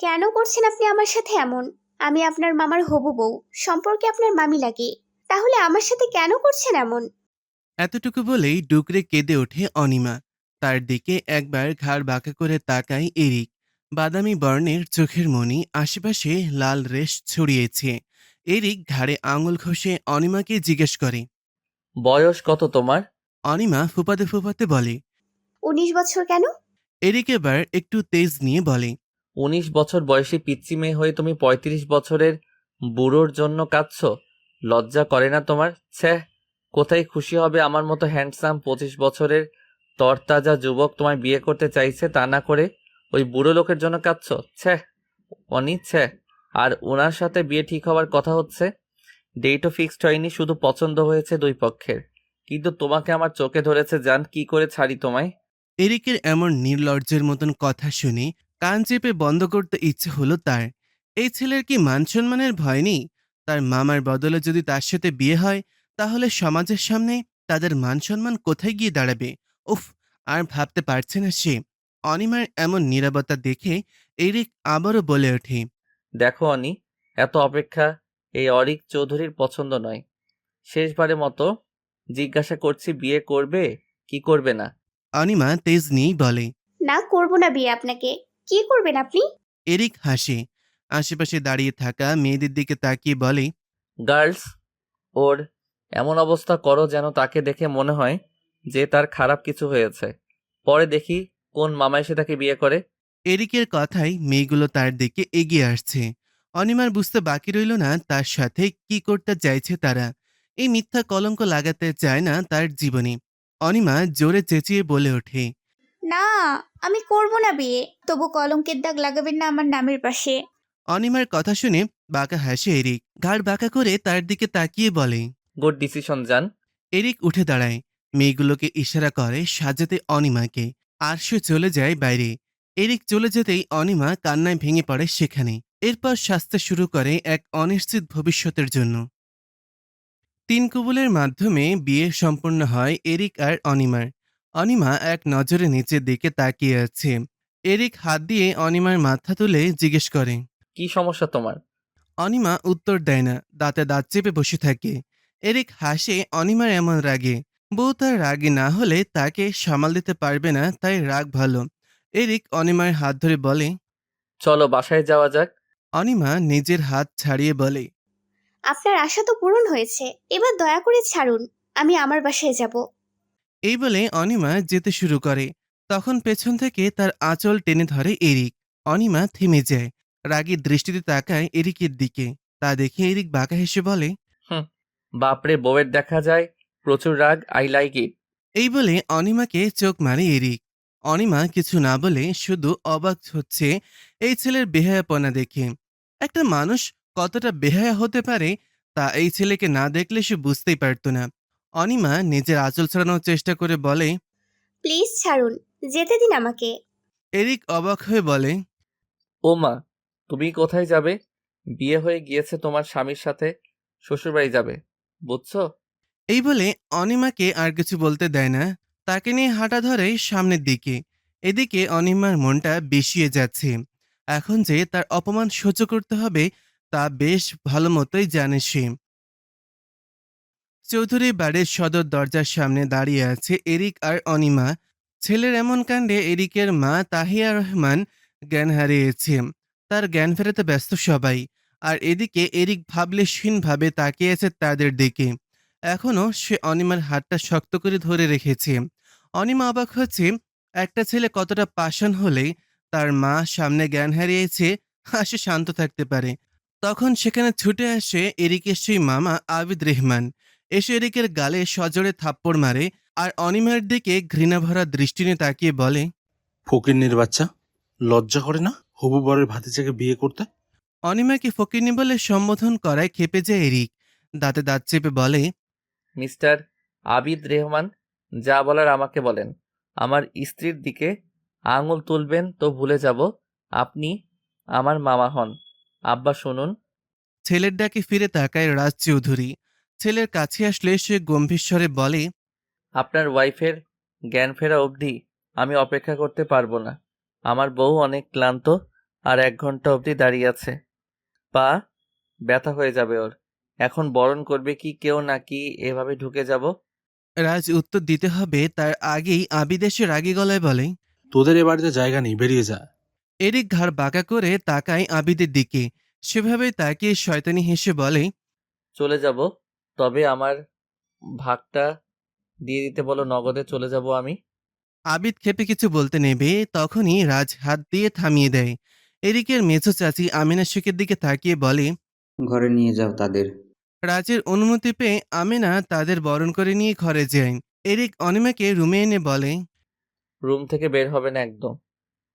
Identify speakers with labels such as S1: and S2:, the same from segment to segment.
S1: কেন করছেন আপনি আমার সাথে এমন? আমি আপনার মামার হবু বউ, সম্পর্কে আপনার মামি লাগে। তাহলে আমার সাথে কেন করছেন এমন?
S2: এতটুকু বলেই ডুকরে কেঁদে ওঠে অনিমা। তার দিকে একবার ঘাড় বাঁকা করে তাকায় এরিক। বাদামি বর্ণের চোখের মণি, আশেপাশে লাল রেশ ছড়িয়েছে। এরিক ঘাড়ে আঙুল ঘষে অনিমাকে জিজ্ঞেস করে।
S3: বয়স কত তোমার?
S2: অনিমা ফুপাতে ফুপাতে বলে।
S1: 19 বছর কেন?
S2: এরিক এবার একটু তেজ নিয়ে বলে।
S3: 19 বছর বয়সী পিচ্চি মেয়ে হয়ে তুমি 35 বছরের বুড়োর জন্য কাঁদছো? লজ্জা করে না তোমার? ছ্যাঃ। কোথায় খুশি হবে আমার মতো হ্যান্ডসাম 25 বছরের তরতাজা যুবক তোমায় বিয়ে করতে চাইছে, তা না করে ওই বুড়ো লোকের জন্য কাঁদছো? ছ্যাঃ অনি, ছ্যাঃ। আর ওনার সাথে বিয়ে ঠিক হওয়ার কথা হচ্ছে, ডেটও ফিক্সড হয়নি, শুধু পছন্দ হয়েছে দুই পক্ষের। কিন্তু তোমাকে আমার চোখে ধরেছে জান, কি করে ছাড়ি তোমায়?
S2: এরিকের এমন নির্লজ্জের মতন কথা শুনে কান চেপে বন্ধ করতে ইচ্ছে হলো তার। এই ছেলের কি মান সম্মানের ভয় নেই? তার মামার বদলে যদি তার সাথে বিয়ে হয়, তাহলে সমাজের সামনে তাদের মান সম্মান কোথায় গিয়ে দাঁড়াবে? উফ, আর ভাবতে পারছে না সে। অনিমার এমন নীরবতা দেখে এরিক আবারও বলে ওঠে।
S3: দেখো অনি, এত অপেক্ষা এই অরিক চৌধুরীর পছন্দ নয়। শেষবারের মতো জিজ্ঞাসা করছি, বিয়ে করবে কি করবে না?
S2: অনিমা তেজ নিয়েই বলে।
S1: না, করব না বিয়ে আপনাকে। কি করবেন আপনি?
S2: এরিক হাসে। আশেপাশে দাঁড়িয়ে থাকা মেয়েদের দিকে তাকিয়ে বলে।
S3: গার্লস, ওর এমন অবস্থা করো যেন তাকে দেখে মনে হয় যে তার খারাপ কিছু হয়েছে। পরে দেখি কোন মামা এসে তাকে বিয়ে করে।
S2: এরিকের কথায় মেয়েগুলো তার দিকে এগিয়ে আসছে। অনিমার বুঝতে বাকি রইল না তার সাথে কি করতে চাইছে তারা। এই মিথ্যা কলঙ্ক লাগাতে চায় না তার জীবনে। অনিমা জোরে চেঁচিয়ে বলে ওঠে।
S1: না, আমি করব না বিয়ে। তবু কলঙ্কের দাগ লাগাবেন না আমার নামের পাশে।
S2: অনিমার কথা শুনে বাঁকা হাসে এরিক। ঘাড় বাঁকা করে তার দিকে তাকিয়ে বলে।
S3: গুড ডিসিশন জান।
S2: এরিক উঠে দাঁড়ায়। মেয়েগুলোকে ইশারা করে সাজাতে অনিমাকে। আর সে চলে যায় বাইরে। এরিক চলে যেতেই অনিমা কান্নায় ভেঙে পড়ে সেখানে। এরপর সাজতে শুরু করে এক অনিশ্চিত ভবিষ্যতের জন্য। তিন কবুলের মাধ্যমে বিয়ে সম্পন্ন হয় এরিক আর অনিমার। অনিমা এক নজরে নিচের দিকে তাকিয়ে আছে। এরিক হাত দিয়ে অনিমার মাথা তুলে জিজ্ঞেস করে।
S3: কি সমস্যা তোমার?
S2: অনিমা উত্তর দেয় না, দাঁতে দাঁত চেপে বসে থাকে। এরিক হাসে অনিমার এমন রাগে। বউ তার রাগে না হলে তাকে সামাল দিতে পারবে না, তাই রাগ ভালো। এরিক অনিমার হাত ধরে বলে।
S3: চলো বাসায় যাওয়া যাক।
S2: অনিমা নিজের হাত ছাড়িয়ে বলে।
S1: আপনার আশা তো পূরণ হয়েছে, এবার দয়া করে ছাড়ুন। আমি আমার বাসায় যাব।
S2: এই বলে অনিমা যেতে শুরু করে। তখন পেছন থেকে তার আঁচল টেনে ধরে এরিক। অনিমা থেমে যায়। রাগী দৃষ্টিতে তাকায় এরিকের দিকে। তা দেখে এরিক বাঁকা হেসে বলে।
S3: হুম, বাপরে, বউয়ের দেখা যায় প্রচুর রাগ, আই লাইক ইট।
S2: এই বলে অনিমাকে চোখ মারে এরিক। অনিমা কিছু না বলে শুধু অবাক হচ্ছে এই ছেলের বেহায়াপনা দেখে। একটা মানুষ কতটা বেহায়া হতে পারে তা এই ছেলেকে না দেখলে সে বুঝতেই পারত না। অনিমা নিজের আঁচল ছড়ানোর চেষ্টা করে বলে।
S1: প্লিজ ছাড়ুন, যেতে দিন আমাকে।
S2: এরিক অবাক হয়ে বলে।
S3: ও মা, তুমি কোথায় যাবে? বিয়ে হয়ে গিয়েছে তোমার স্বামীর সাথে, শ্বশুরবাড়ি যাবে, বুঝছো?
S2: এই বলে অনিমাকে আর কিছু বলতে দেয় না। তাকে নিয়ে হাঁটা ধরে সামনের দিকে। এদিকে অনিমার মনটা বিষিয়ে যাচ্ছে। এখন যে তার অপমান সহ্য করতে হবে তা বেশ ভালো মতোই জানে সে। চৌধুরী বাড়ির সদর দরজার সামনে দাঁড়িয়ে আছে এরিক আর অনিমা। ছেলের এমন কাণ্ডে এরিকের মা তাহিয়া রহমান জ্ঞান হারিয়েছে। তার জ্ঞান ফেরাতে ব্যস্ত সবাই। আর এদিকে এরিক ভাবলেশহীনভাবে তাকিয়ে আছে তাদের দিকে। এখনও সে অনিমার হাতটা শক্ত করে ধরে রেখেছে। অনিমা অবাক হচ্ছে একটা ছেলে কতটা পাষাণ হলে তার মা সামনে জ্ঞান হারিয়েছে আর সে শান্ত থাকতে পারে। তখন সেখানে ছুটে আসে এরিকের সেই মামা আবিদ রেহমান। এসে এরিকের গালে সজোরে থাপ্পড় মারে আর অনিমার দিকে ঘৃণাভরা দৃষ্টি নিয়ে তাকিয়ে বলে।
S4: ফকিন্নির বাচ্চা, লজ্জা করে না হবু বরের ভাতিজাকে বিয়ে করতে?
S2: অনিমাকে ফকিন্নি বলে সম্বোধন করায় খেপে যায় এরিক। দাঁতে দাঁত চেপে বলে।
S3: মিস্টার আবিদ রেহমান, যা বলার আমাকে বলেন। আমার স্ত্রীর দিকে আঙুল তুলবেন তো ভুলে যাব আপনি আমার মামা হন। আব্বা শুনুন।
S2: ছেলের ডাকে ফিরে তাকায় রাজ চৌধুরী। ছেলের কাছে আসলে সে গম্ভীর স্বরে বলে।
S3: আপনার ওয়াইফের জ্ঞান ফেরা অবধি আমি অপেক্ষা করতে পারবো না। আমার বউ অনেক ক্লান্ত, আর 1 ঘন্টা অবধি দাঁড়িয়ে আছে। পা ব্যথা হয়ে যাবে ওর। এখন বরণ করবে কি কেউ, নাকি এভাবে ঢুকে যাব?
S2: রাজ উত্তর দিতে হবে তার আগেই আবিদ এসে রাগী গলায় বলে।
S4: তোদের এ বাড়িতে জায়গা নেই, বেরিয়ে যা।
S2: এরিক ঘাড় বাঁকা করে তাকায় আবিদের দিকে। সেভাবে তাকিয়ে শয়তানি হেসে বলে,
S3: চলে যাব, তবে আমার ভাগটা দিয়ে দিতে বলো, নগদে চলে যাব আমি।
S2: আবিদ ক্ষেপে কিছু বলতে নেবে তখনই রাজ হাত দিয়ে থামিয়ে দেয়। এরিকের মেছো চাচি আমিনা শেখের দিকে তাকিয়ে বলে।
S5: ঘরে নিয়ে যাও তাদের।
S2: রাজের অনুমতি পেয়ে আমিনা তাদের বরণ করে নিয়ে ঘরে যায়। এরিক অনিমাকে রুমে এনে বলে।
S3: রুম থেকে বের হবে না একদম,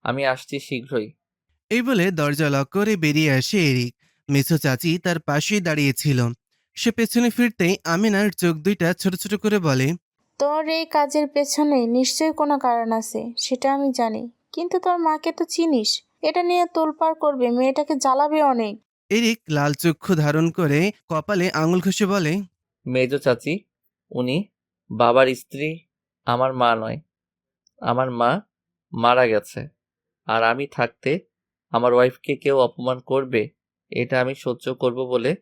S3: আমি আসছি শীঘ্রই।
S2: এই বলে দরজা লক করে বেরিয়ে আসে এরিক। মেছো চাচি তার পাশেই দাঁড়িয়েছিল। সে পেছনে ফিরতেই আমিনার চোখ দুইটা ছোট ছোট করে বলে।
S6: তোর এই কাজের পেছনে নিশ্চয়ই কোনো কারণ আছে, সেটা আমি জানি। কিন্তু তোর মাকে তো চিনিস, এটা নিয়ে তোলপাড় করবে, মেয়েটাকে জ্বালাবে অনেক।
S2: এরিক লাল চক্ষু ধারণ করে কপালে আঙুল ঘষে বলে।
S3: মেজো চাচি, উনি বাবার স্ত্রী, আমার মা নয়। আমার মা মারা গেছে, আর আমি থাকতে আমার ওয়াইফকে কেউ অপমান করবে, এটা আমি সহ্য করব বলে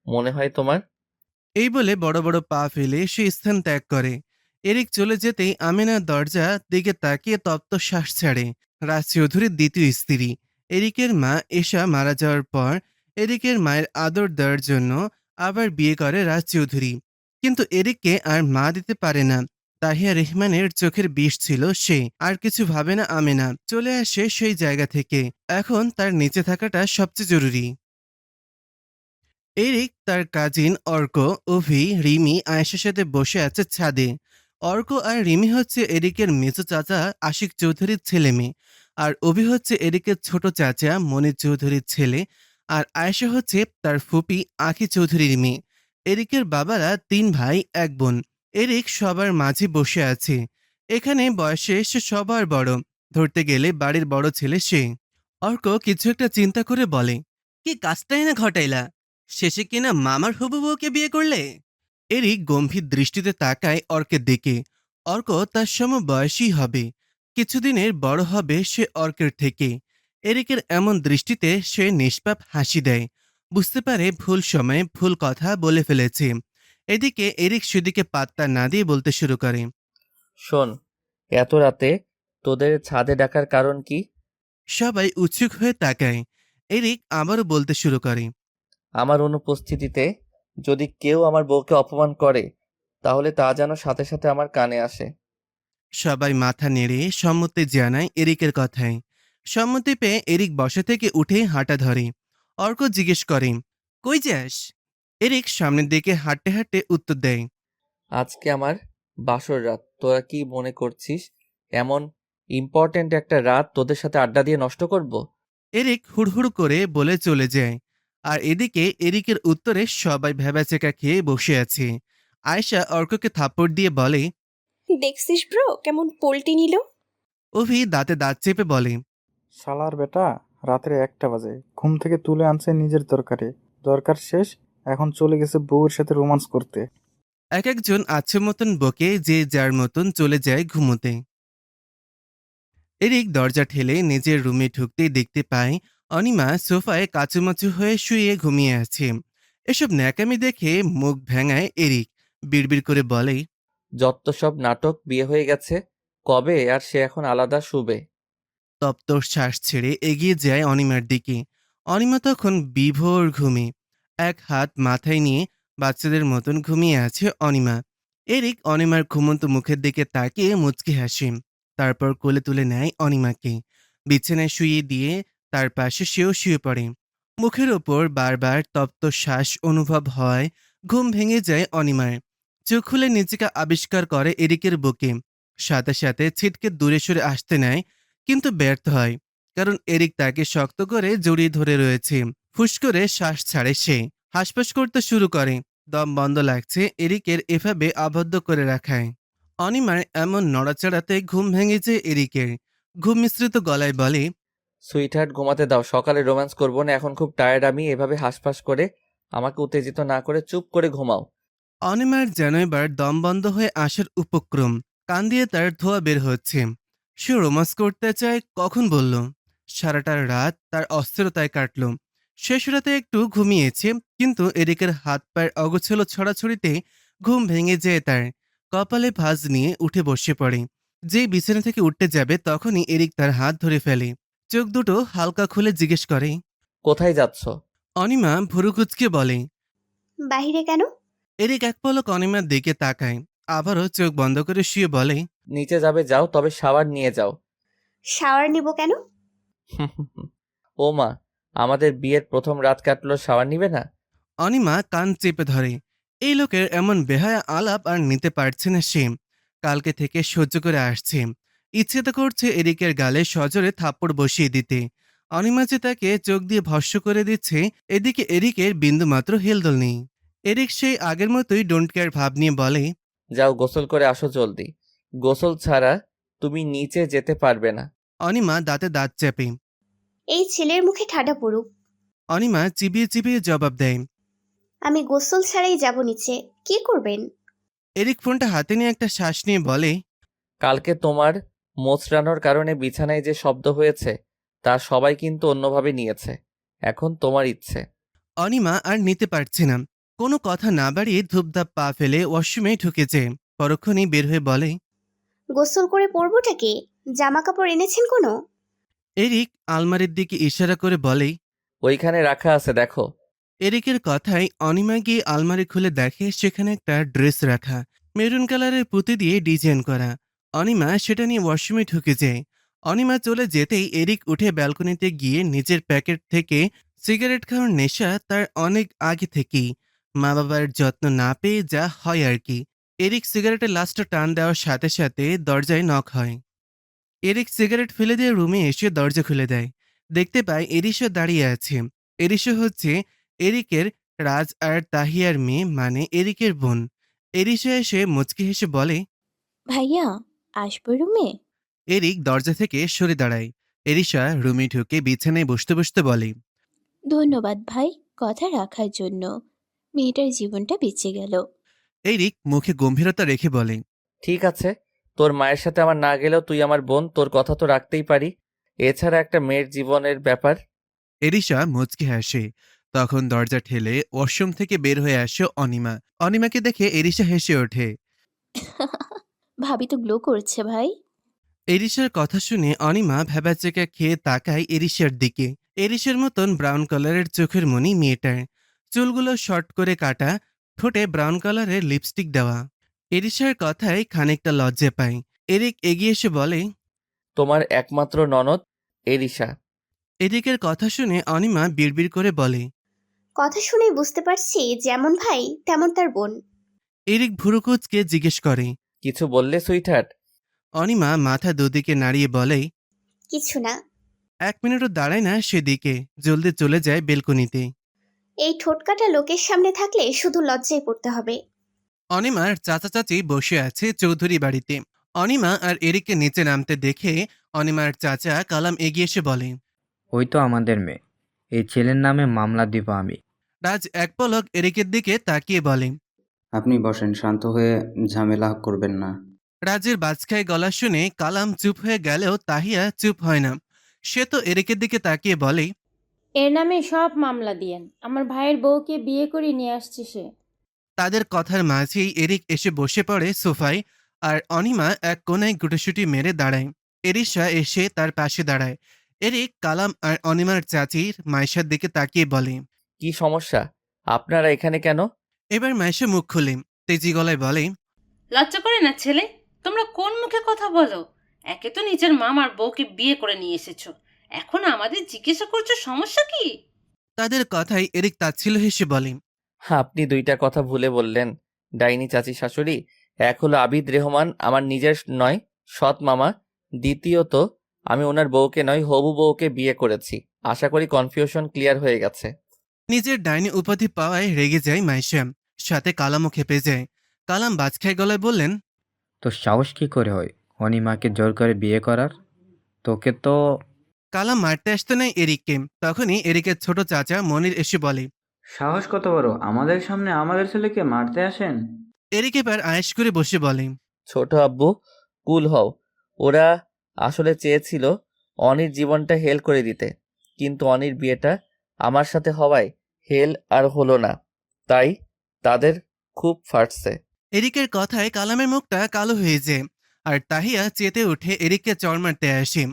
S3: মনে হয় তোমার?
S2: এই বলে বড় বড় পা ফেলে সে স্থান ত্যাগ করে। এরিক চলে যেতেই আমিনার দরজা দিকে তাকিয়ে তপ্ত শ্বাস ছাড়ে। রাজ চৌধুরীর দ্বিতীয় স্ত্রী। এরিকের মা এশা মারা যাওয়ার পর এরিকের মায়ের আদর দেওয়ার জন্য আবার বিয়ে করে রাজ চৌধুরী। কিন্তু এরিককে আর মা দিতে পারে না। তাহিয়া রেহমানের চোখের বিষ ছিল সে। আর কিছু ভাবে না আমেনা। চলে আসে সেই জায়গা থেকে। এখন তার নিচে থাকাটা সবচেয়ে জরুরি। এরিক তার কাজিন অর্ক, অভি, রিমি আয়েশার সাথে বসে আছে ছাদে। অর্ক আর রিমি হচ্ছে এরিকের মেজো চাচা আশিক চৌধুরীর ছেলে মেয়ে। আর অভি হচ্ছে এরিকের ছোট চাচা মনির চৌধুরীর ছেলে। আর আয়েশা হচ্ছে তার ফুপি আঁখি চৌধুরীর মেয়ে। এরিকের বাবারা 3 ভাই 1 বোন। এরিক সবার মাঝে বসে আছে। এখানে বয়সে সে সবার বড়। ধরতে গেলে বাড়ির বড় ছেলে সে। অর্ক কিছু একটা চিন্তা করে বলে, কি কাজটাই না ঘটাইলা, শেষে কিনা মামার হবু বউকে বিয়ে করলে। এরিক গম্ভীর দৃষ্টিতে তাকায় অর্কের দিকে। অর্ক তার সমবয়সী হবে। কিছুদিনের বড় হবে সে অর্কের থেকে। এরিকের এমন দৃষ্টিতে সে নিষ্পাপ হাসি দেয়। বুঝতে পারে ভুল সময়ে ভুল কথা বলে ফেলেছে। এদিকে এরিক সেদিকে পাত্তা না দিয়ে বলতে শুরু করে।
S3: শোন, এত রাতে তোদের ছাদে ডাকার কারণ কি?
S2: সবাই উৎসুক হয়ে তাকায়। এরিক আবারও বলতে শুরু করে।
S3: আমার অনুপস্থিতিতে যদি কেউ আমার বউকে অপমান করে, তাহলে তা যেন সাথে সাথে আমার কানে আসে।
S2: সবাই মাথা নেড়ে সম্মতি জানায় এরিকের কথায়। সম্মতি পেয়ে এরিক বসা থেকে উঠে হাঁটা ধরে। অর্ক জিজ্ঞেস করে, কই যাস? এরিক সামনের দিকে হাঁটতে হাঁটতে উত্তর দেয়।
S3: আজকে আমার বাসর রাত, তোরা কি মনে করছিস এমন ইম্পর্ট্যান্ট একটা রাত তোদের সাথে আড্ডা দিয়ে নষ্ট করব?
S2: এরিক হুড়হুড় করে বলে চলে যায়। আর এদিকে এরিকের উত্তরে সবাই ভ্যাবাচেকা খেয়ে বসে আছে। আয়েশা অর্ককে থাপ্পড় দিয়ে বলে।
S7: দেখছিস ব্রো কেমন পোল্টি নিল।
S2: অভি দাঁতে দাঁত চেপে বলে।
S8: শালার বেটা, রাত্রে 1টা বাজে ঘুম থেকে তুলে আনছে নিজের দরকারে, দরকার শেষ, এখন চলে গেছে বউয়ের সাথে রোমান্স করতে।
S2: এক একজন আছে মতন বকে যে যার মতন চলে যায় ঘুমোতে। এরিক দরজা ঠেলে নিজের রুমে ঢুকতেই দেখতে পায় অনিমা সোফায় কাচুমাচু হয়ে শুয়ে ঘুমিয়ে আছে। এসব ন্যাকামি দেখে মুখ ভেঙায় এরিক। বিড়বিড় করে বলে।
S3: যত সব নাটক, বিয়ে হয়ে গেছে কবে, আর সে এখন আলাদা শুবে।
S2: তপ্ত শ্বাস ছেড়ে এগিয়ে যায় অনিমার দিকে। অনিমা তখন বিভোর ঘুমে। এক হাত মাথায় নিয়ে বাচ্চাদের মতন ঘুমিয়ে আছে অনিমা। এরিক অনিমার ঘুমন্ত মুখের দিকে তাকিয়ে মুচকি হাসে। তারপর কোলে তুলে নেয় অনিমাকে। বিছানায় শুইয়ে দিয়ে তার পাশে সেও শুয়ে পড়ে। মুখের ওপর বারবার তপ্ত শ্বাস অনুভব হয়। ঘুম ভেঙে যায় অনিমার। চোখ খুলে নিজেকে আবিষ্কার করে এরিকের বুকে। সাথে সাথে ছিটকে দূরে সরে আসতে নেয়, কিন্তু ব্যর্থ হয়। কারণ এরিক তাকে শক্ত করে জড়িয়ে ধরে রয়েছে। ফুস করে শ্বাস ছাড়ে সে। হাসপাস করতে শুরু করে। দম বন্ধ লাগছে এরিকের এভাবে আবদ্ধ করে রাখায়। অনিমার এমন নড়াচড়াতে ঘুম ভেঙেছে এরিকের। ঘুম মিশ্রিত গলায় বলে।
S3: সুইটহার্ট, ঘুমাতে দাও, সকালে রোম্যান্স করবো না, এখন খুব টায়ার্ড আমি। এভাবে হাসফাস করে আমাকে উত্তেজিত না করে চুপ করে ঘুমাও।
S2: অনিমার যেন এবার দম বন্ধ হয়ে আসার উপক্রম। কান দিয়ে তার ধোয়া বের হচ্ছে। সে রোমান্স করতে চায় কখন বলল? সারাটা রাত তার অস্থিরতায় কাটল। শেষ রাতে একটু ঘুমিয়েছে, কিন্তু এরিকের হাত পায়ের অগোছালো ছড়াছড়িতে ঘুম ভেঙে যায় তার। কপালে ভাঁজ নিয়ে উঠে বসে পড়ে। যেই বিছানা থেকে উঠতে যাবে তখনই এরিক তার হাত ধরে ফেলে। চোখ দুটো হালকা খুলে জিজ্ঞেস করে।
S3: কোথায় যাচ্ছ?
S2: অনিমা ভুরু কুঁচকে বলে।
S1: বাহিরে কেন?
S2: এরিক এক পলক অনিমার দিকে তাকায়, আবারও চোখ বন্ধ করে শুয়ে বলে।
S3: নিচে যাবে যাও, তবে শাওয়ার নিয়ে যাও।
S1: শাওয়ার নিব কেন?
S3: ও মা, আমাদের বিয়ের প্রথম রাত কাটলো, শাওয়ার নিবে না?
S2: অনিমা কান চেপে ধরে। এই লোকের এমন বেহায়া আলাপ আর নিতে পারছে না সে। কালকে থেকে সহ্য করে আসছে। ইচ্ছে তো করছে এরিকের গালে সজোরে থাপ্পড় বসিয়ে দিতে। অনিমা যে তাকে চোখ দিয়ে ভস্য করে দিচ্ছে, এদিকে এরিকের বিন্দুমাত্র হেলদোল নেই। এরিক সেই আগের মতোই ডোন্ট কেয়ার ভাব নিয়ে বলে।
S3: যাও গোসল করে আসো জলদি। গোসল ছাড়া তুমি নিচে যেতে পারবে না।
S2: অনিমা দাঁতে দাঁত চেপে।
S1: এই ছেলের মুখে ঠাডা পড়ুক।
S2: অনিমা চিবিয়ে চিবিয়ে জবাব দেয়।
S1: আমি গোসল ছাড়াই যাব নিচে। কি করবেন?
S2: এরিক ফোনটা হাতে নিয়ে একটা শ্বাস নিয়ে বলে।
S3: কালকে তোমার মোচড়ানোর কারণে বিছানায় যে শব্দ হয়েছে তা সবাই কিন্তু অন্যভাবে নিয়েছে। এখন তোমার ইচ্ছে।
S2: অনিমা আর নিতে পারছে না। কোনো কথা না বাড়িয়ে ধূপধাপ পা ফেলে ওয়াশরুমে ঢুকেছে। পরক্ষণেই বের হয়ে বলে।
S1: গোসল করে পরবোটা কি? জামা কাপড় এনেছেন কোনো?
S2: এরিক আলমারির দিকে ইশারা করে বলে।
S3: ওইখানে রাখা আছে, দেখো।
S2: এরিকের কথায় অনিমা গিয়ে আলমারি খুলে দেখে সেখানে একটা ড্রেস রাখা, মেরুন কালারের পুঁতি দিয়ে ডিজাইন করা। অনিমা সেটা নিয়ে ওয়াশরুমে ঢুকে যায়। অনিমা চলে যেতেই এরিক উঠে ব্যালকনিতে গিয়ে নিজের প্যাকেট থেকে সিগারেট খাওয়ার নেশা তার অনেক আগে থেকেই। মা বাবার যত্ন না পেয়ে যা হয় আর কি। এরিক সিগারেটের লাস্টটা টান দেওয়ার সাথে সাথে দরজায় নক হয়। এরিক সিগারেট ফেলে দিয়ে রুমে এসে দরজা খুলে দেয়। দেখতে পায় এরিশা দাঁড়িয়ে আছে। এরিশা হচ্ছে এরিকের রাজ আর তাহিয়ার মেয়ে, মানে এরিকের বোন। এরিশা এসে মুচকি হেসে বলে।
S9: ভাইয়া, আসবো রুমে?
S2: এরিক দরজা থেকে সরে দাঁড়ায়। এরিশা রুমে ঢুকে বিছানায় বসতে বসতে বলে।
S9: ধন্যবাদ ভাই, কথা রাখার জন্য। মেয়েটার জীবনটা বেঁচে গেল।
S2: এরিক মুখে গম্ভীরতা রেখে বলে।
S3: ঠিক আছে, তোর মায়ের সাথে আমার না গেলেও তুই আমার বোন, তোর কথা তো রাখতেই পারি। এছাড়া একটা মেয়ের জীবনের ব্যাপার।
S2: এরিশা মুচকি হাসে। তখন দরজা ঠেলে ওয়াশরুম থেকে বের হয়ে আসে অনিমা। অনিমাকে দেখে এরিশা হেসে ওঠে।
S9: ভাবি তো গ্লো করছে ভাই।
S2: এরিশার কথা শুনে অনিমা ভ্যাবাচেকা খেয়ে তাকায় এরিশার দিকে। এরিশার মতন ব্রাউন কালারের চোখের মনি মেয়েটার। চুলগুলো শর্ট করে কাটা, ঠোঁটে ব্রাউন কালারের লিপস্টিক দেওয়া। এরিশার কথায় খানিকটা লজ্জা পায়। এরিক এগিয়ে এসে বলে।
S3: তোমার একমাত্র ননদ এরিশা।
S2: এরিকের কথা শুনে অনিমা বিড়বিড় করে বলে।
S1: কথা শুনেই বুঝতে পারছি যেমন ভাই তেমন তার বোন।
S2: এরিক ভুরুকুচকে জিজ্ঞেস করে।
S3: কিছু বললে সুইটহার্ট?
S2: অনিমা মাথা দুদিকে নাড়িয়ে বলে।
S1: কিছু না।
S2: 1 মিনিটও দাঁড়ায় না সেদিকে, জলদি চলে যায় বেলকনিতে।
S1: এই ঠোঁটকাটা লোকের সামনে থাকলে শুধু লজ্জায় পড়তে হবে।
S2: অনিমার চাচা চাচি বসে আছে চৌধুরী বাড়িতে। অনিমা আর এরিককে নিচে নামতে দেখে অনিমার চাচা কালাম এগিয়ে এসে বলে।
S10: ওই তো আমাদের মেয়ে, এই ছেলের নামে মামলা দিব আমি।
S2: রাজ এক পলক এরিকের দিকে তাকিয়ে বলে।
S5: আপনি বসেন, শান্ত হয়ে ঝামেলা করবেন না।
S2: রাজের বাজখায় গলা শুনে কালাম চুপ হয়ে গেলেও তাহিয়া চুপ হয় না। সে তো এরিকের দিকে তাকিয়ে বলে।
S11: এর নামে সব মামলা দিয়েন, আমার ভাইয়ের বউকে বিয়ে করে নিয়ে আসছে সে।
S2: তাদের কথার মাঝেই এরিক এসে বসে পড়ে সোফায়, আর অনিমা এক কোনায় গুটোসুটি মেরে দাঁড়ায়। এরিশা এসে তার পাশে দাঁড়ায়। এরিক কালাম আর অনিমার চাচির মাইশার দিকে তাকিয়ে বলে।
S3: কি সমস্যা? আপনারা এখানে কেন?
S2: এবার মাইশা মুখ খুলে তেজি গলায় বলে।
S11: লজ্জা করে না ছেলে? তোমরা কোন মুখে কথা বলো? একে তো নিজের মামার বউকে বিয়ে করে নিয়ে এসেছো, এখন আমাদের জিজ্ঞাসা করছো সমস্যা কি?
S2: তাদের কথাই এরিক তাচ্ছিল্য হেসে বলে।
S3: আপনি দুইটা কথা ভুলে বললেন, ডাইনি চাচি শাশুড়ি। এক হলো আবিদ রেহমান, আমার নিজের নয়, সৎ মামা। দ্বিতীয়ত, আমি ওনার বউকে নয়, হবু বউকে বিয়ে করেছি। আশা করি কনফিউশন ক্লিয়ার হয়ে গেছে।
S2: নিজের ডাইনি উপাধি পাওয়ায় রেগে যায় মাইশা, সাথে কালামও খেপে যায়। কালাম বাজখায় গলায় বললেন।
S10: তোর সাহস কি করে হয় অনিমাকে জোর করে বিয়ে করার? তোকে তো।
S2: কালাম মারতে আসতে নেই এরিককে। তখনই এরিকের ছোট চাচা মনির এসে বলে।
S12: সাহস কত বড়, আমাদের সামনে আমাদের ছেলেকে মারতে আসেন?
S2: এরিক এবার আয়েশ করে বসে বলে।
S3: ছোট আব্বু, কুল হও। ওরা আসলে চেয়েছিল অনির জীবনটা হেল করে দিতে, কিন্তু অনির বিয়েটা আমার সাথে হওয়ায় হেল আর হলো না, তাই তাদের খুব ফাটছে।
S2: এরিকের কথায় কালামের মুখটা কালো হয়ে যায় আর তাহিয়া চেতে উঠে এরিককে চড় মারতে আসে,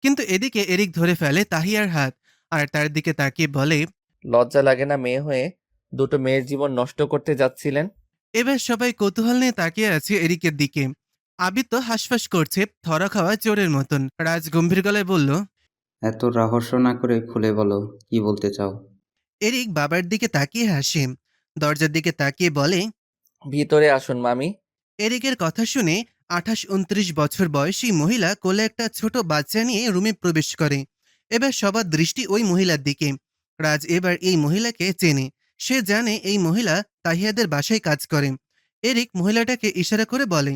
S2: কিন্তু এদিকে এরিক ধরে ফেলে তাহিয়ার হাত আর তার দিকে তাকিয়ে বলে,
S3: লজ্জা লাগে না মেয়ে হয়ে দুটো মেয়ের জীবন নষ্ট করতে যাচ্ছিলেন?
S2: এবার সবাই কৌতূহল নিয়ে তাকিয়ে আছে এরিকের দিকে। আবিদ তো হাঁসফাঁস করছে থরা খাওয়া চোরের মতন। রাজ গম্ভীর গলায় বলল,
S5: এত রহস্য না করে খুলে বলো, কি বলতে চাও?
S2: এরিক বাবার দিকে তাকিয়ে হাসে, দরজার দিকে তাকিয়ে বলে,
S3: ভিতরে আসুন মামি।
S2: এরিকের কথা শুনে 28-29 বছর বয়সী মহিলা কোলে একটা ছোট বাচ্চা নিয়ে রুমে প্রবেশ করে। এবার সবার দৃষ্টি ওই মহিলার দিকে। রাজ এবার এই মহিলাকে চেনে, সে জানে এই মহিলা তাহিয়াদের বাসায় কাজ করে। এরিক মহিলাটাকে ইশারা করে বলে,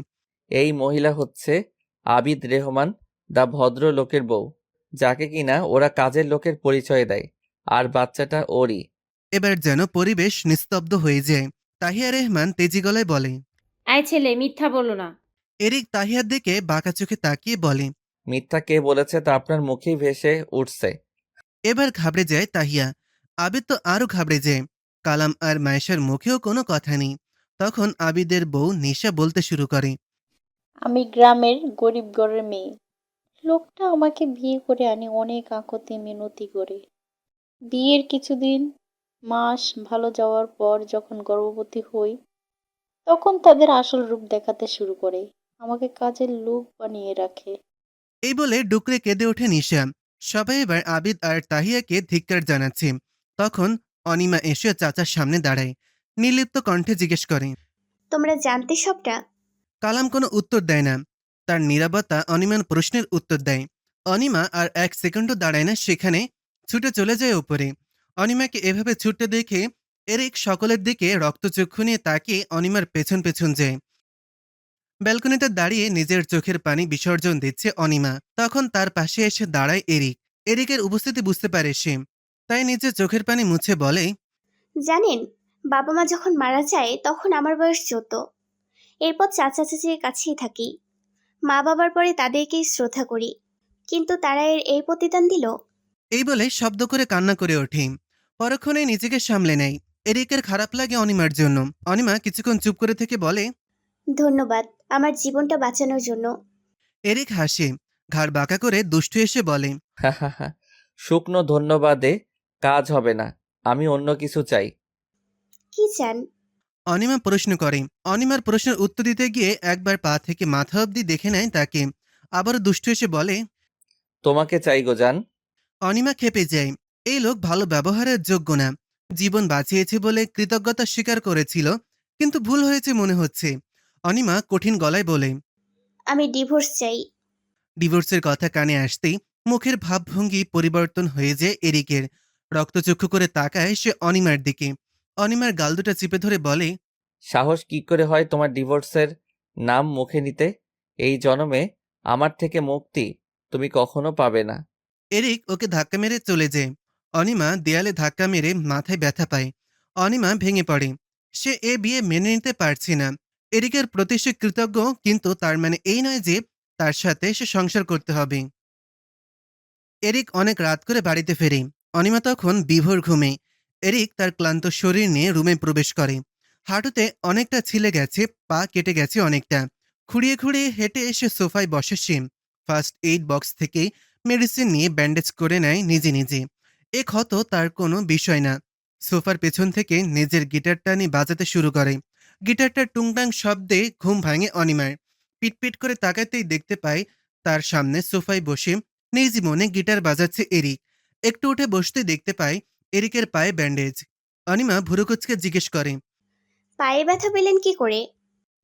S3: এই মহিলা হচ্ছে আবিদ রেহমান, দা ভদ্র লোকের বউ, যাকে কিনা ওরা কাজের লোকের পরিচয় দেয়, আর বাচ্চাটা ওরই।
S2: এবার যেন পরিবেশ নিস্তব্ধ হয়ে যায়। তাহিয়া রেহমান তেজি গলায় বলে,
S11: আয় ছেলে, মিথ্যা বলো না।
S2: এরিক তাহিয়ার দিকে বাঁকা চোখে তাকিয়ে বলে।
S3: মিথ্যা কে বলেছে তা আপনার মুখেই ভেসে উঠছে।
S2: এবার ঘাবড়ে যায় তাহিয়া। আবিদ তো আরো ঘাবড়ে যায়। কালাম আর মায়েশার মুখেও কোনো কথা নেই। তখন আবিদের বউ নিশা বলতে শুরু করে,
S13: আমি গ্রামের গরিব ঘরের মেয়ে। লোকটা আমাকে বিয়ে করে আনে অনেক আকুতি মিনতি করে। বিয়ের কিছুদিন মাস ভালো যাওয়ার পর যখন গর্ভবতী হই, তখন তাদের আসল রূপ দেখাতে শুরু করে, আমাকে কাজের লোক বানিয়ে রাখে।
S2: এই বলে ডুকরে কেঁদে ওঠে নিশা। সবাই এবার আবিদ আর তাহিয়াকে ধিক্কার জানাচ্ছে। তখন অনিমা এসে চাচার সামনে দাঁড়ায়, নির্লিপ্ত কণ্ঠে জিজ্ঞেস করে।
S1: তোমরা জানতে সবটা?
S2: কালাম কোনো উত্তর দেয় না। তার নীরবতা অনিমার প্রশ্নের উত্তর দেয়। অনিমা আর 1 সেকেন্ডও দাঁড়ায় না, সেখানে ছুটে চলে যায় উপরে। অনিমাকে এভাবে ছুটতে দেখে এরিক সকলের দিকে রক্তচক্ষু নিয়ে তাকিয়ে অনিমার পেছন পেছন যায়। ব্যালকনিতে দাঁড়িয়ে নিজের চোখের পানি বিসর্জন দিচ্ছে অনিমা। তখন তার পাশে এসে দাঁড়ায় এরিক। এরিকের উপস্থিতি বুঝতে পারে সে, তাই নিজের চোখের পানি মুছে বলে,
S1: জানেন, বাবা মা যখন মারা যায় তখন আমার বয়স 14। এরপর চাচা চাচির কাছেই থাকি। মা বাবার পরে তাদেরকেই শ্রদ্ধা করি, কিন্তু তারা এই প্রতিদান দিল।
S2: এই বলে শব্দ করে কান্না করে ওঠে। পরক্ষণে নিজেকে সামলে নেয়। এরিকের খারাপ লাগে অনিমার জন্য। অনিমা কিছুক্ষণ চুপ করে থেকে বলে,
S1: ধন্যবাদ আমার জীবনটা বাঁচানোর জন্য।
S2: এরিক হাসে, ঘাড় বাঁকা করে দুষ্টু এসে বলে,
S3: শুকনো ধন্যবাদে কাজ হবে না, আমি অন্য কিছু চাই।
S1: কি চান?
S2: অনিমা প্রশ্ন করে। অনিমার প্রশ্নের উত্তর দিতে গিয়ে একবার পা থেকে মাথা অবধি দেখে নেয় তাকে। আবারও দুষ্টু এসে বলে,
S3: তোমাকে চাই গো জান।
S2: অনিমা খেপে যায়। এই লোক ভালো ব্যবহারের যোগ্য না। জীবন বাঁচিয়েছে বলে কৃতজ্ঞতা স্বীকার করেছিল, কিন্তু ভুল হয়েছে মনে হচ্ছে। অনিমা কঠিন গলায় বলে,
S1: আমি ডিভোর্স চাই।
S2: ডিভোর্সের কথা কানে আসতেই মুখের ভাবভঙ্গি পরিবর্তন হয়ে যায় এরিকের। রক্তচক্ষু করে তাকায় সে অনিমার দিকে। অনিমার গাল দুটা চিপে ধরে বলে,
S3: সাহস কি করে হয় তোমার ডিভোর্সের নাম মুখে নিতে? এই জন্মে আমার থেকে মুক্তি তুমি কখনো পাবে না।
S2: এরিক ওকে ধাক্কা মেরে চলে যায়। অনিমা দেয়ালে ধাক্কা মেরে মাথায় ব্যথা পায়। অনিমা ভেঙে পড়ে। সে এ বিয়ে মেনে নিতে পারছে না। এরিকের প্রতি সে কৃতজ্ঞ, কিন্তু তার মানে এই নয় যে তার সাথে সে সংসার করতে হবে। এরিক অনেক রাত করে বাড়িতে ফেরে। অনিমা তখন বিভোর ঘুমে। এরিক তার ক্লান্ত শরীর নিয়ে রুমে প্রবেশ করে। হাঁটুতে অনেকটা ছিলে গেছে, পা কেটে গেছে অনেকটা। খুঁড়িয়ে খুঁড়িয়ে হেঁটে এসে সোফায় বসে সে। ফার্স্ট এইড বক্স থেকে মেডিসিন নিয়ে ব্যান্ডেজ করে নেয় নিজে নিজে। এ ক্ষত তার কোনো বিষয় না। সোফার পেছন থেকে নিজের গিটারটা নিয়ে বাজাতে শুরু করে। গিটারটার টুংটাং শব্দে ঘুম ভাঙে অনিমার। পিটপিট করে তাকাতেই দেখতে পায় তার সামনে সোফায় বসে নিজ মনে গিটার বাজাচ্ছে এরিক। একটু উঠে বসতে দেখতে পায় এরিকের পায়ে ব্যান্ডেজ। অনিমা ভুরুকুচকে জিজ্ঞেস করে,
S1: পায়ে ব্যথা পেলেন কি করে?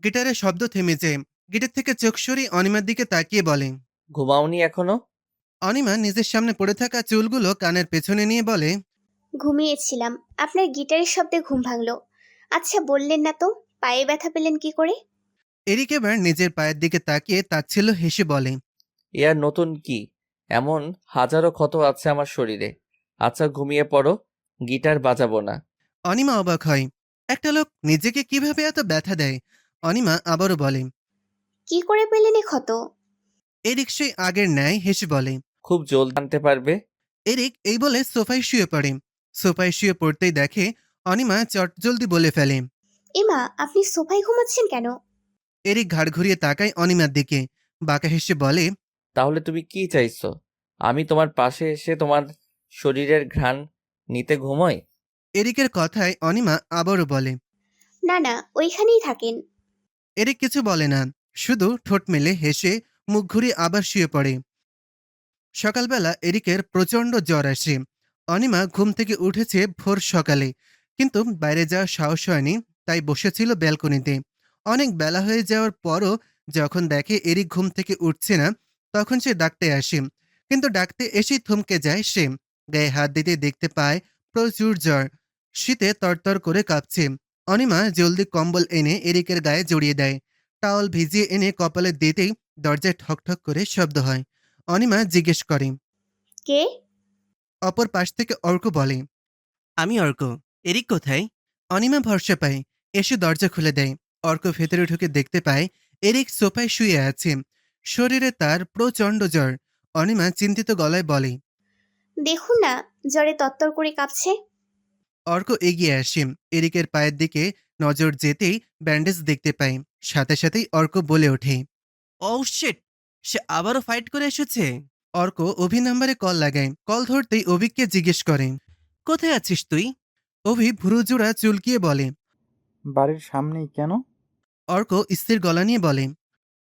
S2: গিটারের শব্দ থেমে যায়। গিটার থেকে চোখ সরিয়ে অনিমার দিকে তাকিয়ে বলে,
S3: ঘুমাওনি এখনো?
S2: অনিমা নিজের সামনে পড়ে থাকা চুলগুলো কানের পেছনে নিয়ে বলে,
S1: ঘুমিয়েছিলাম, আপনার গিটারের শব্দে ঘুম ভাঙলো। আচ্ছা বললেন না তো পায়ে ব্যথা পেলেন কি করে?
S2: এরিক এবার নিজের পায়ের দিকে তাকিয়ে তাচ্ছিল্য হেসে বলে,
S3: এ আর নতুন কি, এমন হাজারো ক্ষত আছে আমার শরীরে। আচ্ছা ঘুমিয়ে পড়ো, গিটার বাজাবো না।
S2: অনিমা অবাক হয়। একটা লোক নিজেকে কিভাবে এত ব্যথা দেয়। অনিমা আবারও বলে,
S1: কি করে পেলেন এ ক্ষত?
S2: এরিক সেই আগের ন্যায় হেসে বলে,
S3: খুব জলদি আনতে পারবে?
S2: এরিক এই বলে সোফায় শুয়ে পড়ে। সোফায় শুয়ে পড়তেই দেখে অনিমা চটজলদি বলে ফেলে।
S1: এমা, আপনি সোফায় ঘুমাচ্ছেন কেন?
S2: এরিক ঘাড় ঘুরিয়ে তাকায় অনিমার দিকে, বাঁকা হেসে বলে,
S3: তাহলে তুমি কি চাইছো? আমি তোমার পাশে এসে তোমার শরীরের ঘ্রাণ নিতে ঘুমোই?
S2: এরিকের কথায় অনিমা আবারও বলে।
S1: না না, ওইখানেই থাকেন।
S2: এরিক কিছু বলে না, শুধু ঠোঁট মেলে হেসে মুখ ঘুরিয়ে আবার শুয়ে পড়ে। সকালবেলা এরিকের প্রচণ্ড জ্বর আসে। অনিমা ঘুম থেকে উঠেছে ভোর সকালে, কিন্তু বাইরে যাওয়ার সাহস হয়নি, তাই বসেছিল ব্যালকনিতে। অনেক বেলা হয়ে যাওয়ার পরও যখন দেখে এরিক ঘুম থেকে উঠছে না, তখন সে ডাকতে আসে, কিন্তু ডাকতে এসেই থমকে যায় সে। গায়ে হাত দিতে দেখতে পায় প্রচুর জ্বর, শীতে তরতর করে কাঁপছে। অনিমা জলদি কম্বল এনে এরিকের গায়ে জড়িয়ে দেয়। টাওয়াল ভিজিয়ে এনে কপালে দিতেই দরজায় ঠকঠক করে শব্দ হয়। অনিমা জিজ্ঞেস করে।
S1: কে?
S2: অপর পাশ থেকে অর্ক বলে, আমি অর্ক, এরিক কোথায়? অনিমা ভরসা পায়, এসে দরজা খুলে দেয়। অর্ক ভেতরে ঢুকে দেখতে পায় এরিক সোফায় শুয়ে আছে, শরীরে তার প্রচণ্ড জ্বর। অনিমা চিন্তিত গলায় বলে,
S1: দেখুন না, জ্বরে তত্তর করে কাঁপছে।
S2: অর্ক এগিয়ে আসে, এরিকের পায়ের দিকে নজর যেতেই ব্যান্ডেজ দেখতে পায়। সাথে সাথেই অর্ক বলে ওঠে, ও শিট, সে আবারও ফাইট করে এসেছে। অর্ক অভি নাম্বারে কল লাগায়। কল ধরতেই অভিককে জিজ্ঞেস করে, কোথায় আছিস তুই? অভি ভুরুজোড়া চুলকিয়ে বলে,
S8: বাড়ির সামনেই। কেন?
S2: অর্ক স্থির গলা নিয়ে বলে,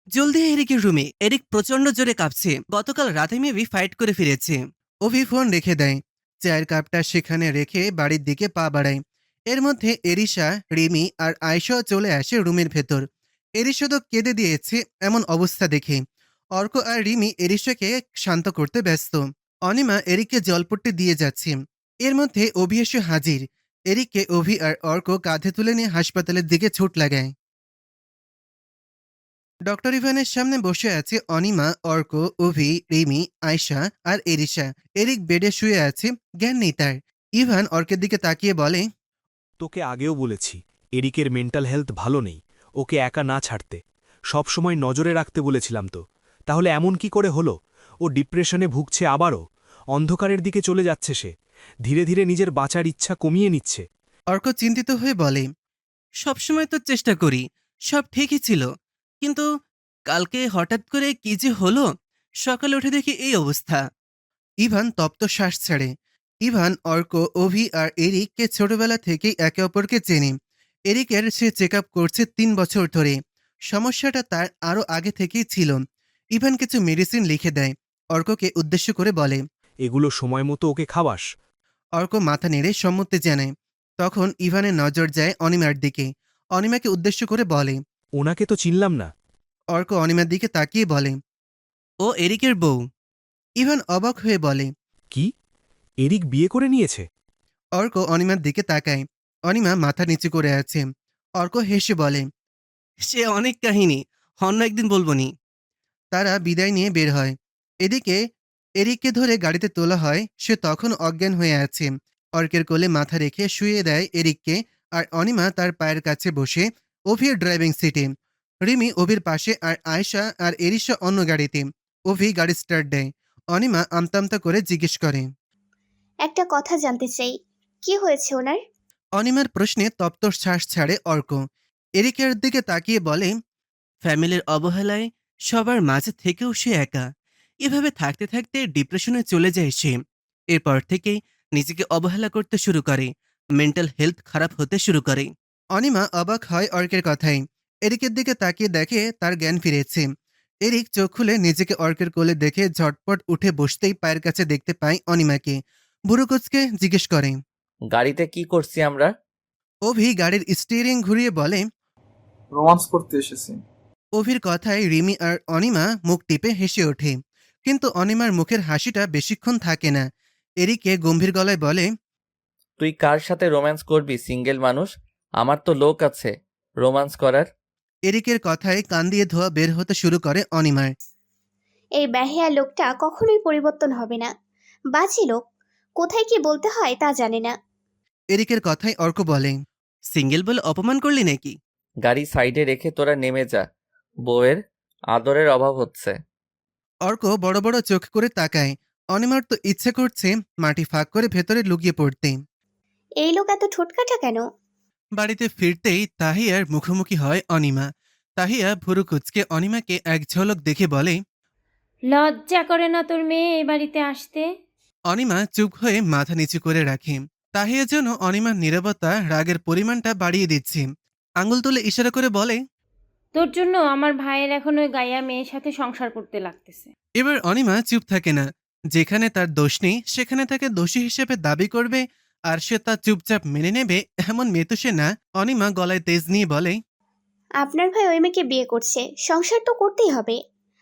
S2: জলদি এরিকের রুমে, এরিক প্রচন্ড জোরে কাঁপছে, গতকাল রাতে মেবি ফাইট করে ফিরেছে। অভি ফোন রেখে দেয়, চায়ের কাপটা সেখানে রেখে বাড়ির দিকে পা বাড়ায়। এর মধ্যে এরিশা, রিমি আর আয়শাও চলে আসে রুমের ভেতর। এরিশা তো কেঁদে দিয়েছে এমন অবস্থা দেখে। অর্ক আর রিমি এরিশাকে শান্ত করতে ব্যস্ত। অনিমা এরিককে জলপট্টি দিয়ে যাচ্ছে। এর মধ্যে অভি এসে হাজির। এরিককে অভি আর অর্ক কাঁধে তুলে নিয়ে হাসপাতালের দিকে ছুট লাগায়। ডক্টর ইভানের সামনে বসে আছে অনিমা, অর্ক, অভি, রিমি, আয়শা আর এরিশা। এরিক বেডে শুয়ে আছে, জ্ঞান নেই তার। ইভান অর্কের দিকে তাকিয়ে বলে,
S14: তোকে আগেও বলেছি এরিকের মেন্টাল হেলথ ভালো নেই, ওকে একা না ছাড়তে সব সময় নজরে রাখতে বলেছিলাম তো। তাহলে এমন কি করে হলো? ও ডিপ্রেশনে ভুগছে, আবারও অন্ধকারের দিকে চলে যাচ্ছে সে, ধীরে ধীরে নিজের বাঁচার ইচ্ছা কমিয়ে নিচ্ছে।
S2: অর্ক চিন্তিত হয়ে বলে, সবসময় তো চেষ্টা করি, সব ঠিকই ছিল, কিন্তু কালকে হঠাৎ করে কি যে হলো, সকালে উঠে দেখি এই অবস্থা। ইভান তপ্ত শ্বাস ছাড়ে। ইভান, অর্ক, অভি আর এরিককে ছোটবেলা থেকেই একে অপরকে চেনে। এরিকের সে চেক আপ করছে 3 বছর ধরে। সমস্যাটা তার আরও আগে থেকেই ছিল। ইভান কিছু মেডিসিন লিখে দেয়, অর্ককে উদ্দেশ্য করে বলে,
S14: এগুলো সময় মতো ওকে খাওয়াস।
S2: অর্ক মাথা নেড়ে সম্মতি জানায়। তখন ইভানের নজর যায় অনিমার দিকে। অনিমাকে উদ্দেশ্য করে বলে,
S14: ওনাকে তো চিনলাম না।
S2: অর্ক অনিমার দিকে তাকিয়ে বলে, ও এরিকের বউ। ইভান অবাক হয়ে বলে,
S14: কি? এরিক বিয়ে করে নিয়েছে?
S2: অর্ক অনিমার দিকে তাকায়। অনিমা মাথা নিচু করে আছে। অর্ক হেসে বলে, সে অনেক কাহিনী, অন্য একদিন বলবনি। তারা বিদায় নিয়ে বের হয়। এদিকে এরিককে ধরে গাড়িতে তোলা হয়, সে তখন অজ্ঞান হয়ে আছে। অর্কের কোলে মাথা রেখে শুয়ে দেয় এরিককে, আর অনিমা তার পায়ের কাছে বসে, অভির ড্রাইভিং সিটে। রিমি অভির পাশে, আর আয়শা আর এরিশা অন্য গাড়িতে। অভি গাড়ি স্টার্ট দেয়। অনিমা আমতা করে জিজ্ঞেস করে,
S1: একটা কথা জানতে চাই, কি হয়েছে ওনার?
S2: অনিমার প্রশ্নে তপ্ত শ্বাস ছাড়ে অর্ক। এরিকের দিকে তাকিয়ে বলে, ফ্যামিলির অবহেলায় সবার মাঝে থেকেও সে একা। এভাবে থাকতে থাকতে ডিপ্রেশনে চলে যায় সে। এরপর থেকেই নিজেকে অবহেলা করতে শুরু করে, মেন্টাল হেলথ খারাপ হতে শুরু করে। অনিমা অবাক হয় অর্কের কথায়। এরিকের দিকে তাকিয়ে দেখে তার জ্ঞান ফিরেছে। এরিক চোখ খুলে নিজেকে অর্কের কোলে দেখে ঝটপট উঠে বসতেই পায়ের কাছে দেখতে পায় অনিমাকে। বুড়োকোচকে জিজ্ঞেস করে,
S3: গাড়িতে কি করছি আমরা?
S2: অভি গাড়ির স্টিয়ারিং ঘুরিয়ে বলে,
S8: রোমান্স করতে এসেছি।
S2: অভির কথায় রিমি আর অনিমা মুখ টিপে হেসে ওঠে, কিন্তু অনিমার মুখের হাসিটা বেশিক্ষণ থাকে না। এরিকে গম্ভীর গলায় বলে,
S3: তুই কার সাথে রোম্যান্স করবি? সিঙ্গেল মানুষ, আমার তো লোক আছে রোম্যান্স করার।
S2: এরিকের কথায় কান দিয়ে ধোয়া বের হতে শুরু করে অনিমার।
S1: এই বেহায়া লোকটা কখনোই পরিবর্তন হবে না। বাজে লোক, কোথায় কি বলতে হয় তা জানে না।
S2: এরিকের কথায় অর্ক বলে, সিঙ্গেল বলে অপমান করলি নাকি?
S3: গাড়ি সাইডে রেখে তোরা নেমে যা, বউয়ের আদরের অভাব হচ্ছে।
S2: অর্ক বড় বড় চোখ করে তাকায়। অনিমার তো ইচ্ছে করছে মাটি ফাঁক করে ভেতরে লুকিয়ে পড়তে।
S1: এই লোক এত ঠোঁটকাটা কেন?
S2: বাড়িতে ফিরতেই তাহিয়ার মুখোমুখি হয় অনিমা। তাহিয়া ভুরু কুচকে অনিমাকে এক ঝলক দেখে বলে,
S11: লজ্জা করে না তোর মেয়ে এই বাড়িতে আসতে?
S2: অনিমা চুপ হয়ে মাথা নিচু করে রাখে। তাহিয়া যেন অনিমার নীরবতা রাগের পরিমাণটা বাড়িয়ে দিচ্ছে। আঙুল তুলে ইশারা করে বলে,
S11: তোর জন্য আমার ভাইয়ের এখন ওই গাইয়া মেয়ের সাথে সংসার করতে লাগতেছে।
S2: এবার অনিমা চুপ থাকে না। যেখানে তার দোষ নেই সেখানে তাকে দোষী হিসেবে দাবি করবে আর সে তা চুপচাপ মেনে নেবে এমন মেয়ে তো সে না। অনিমা গলায় তেজ নিয়ে বলে,
S1: আপনার ভাই ওই মেয়েকে বিয়ে করছে, সংসার তো করতেই হবে।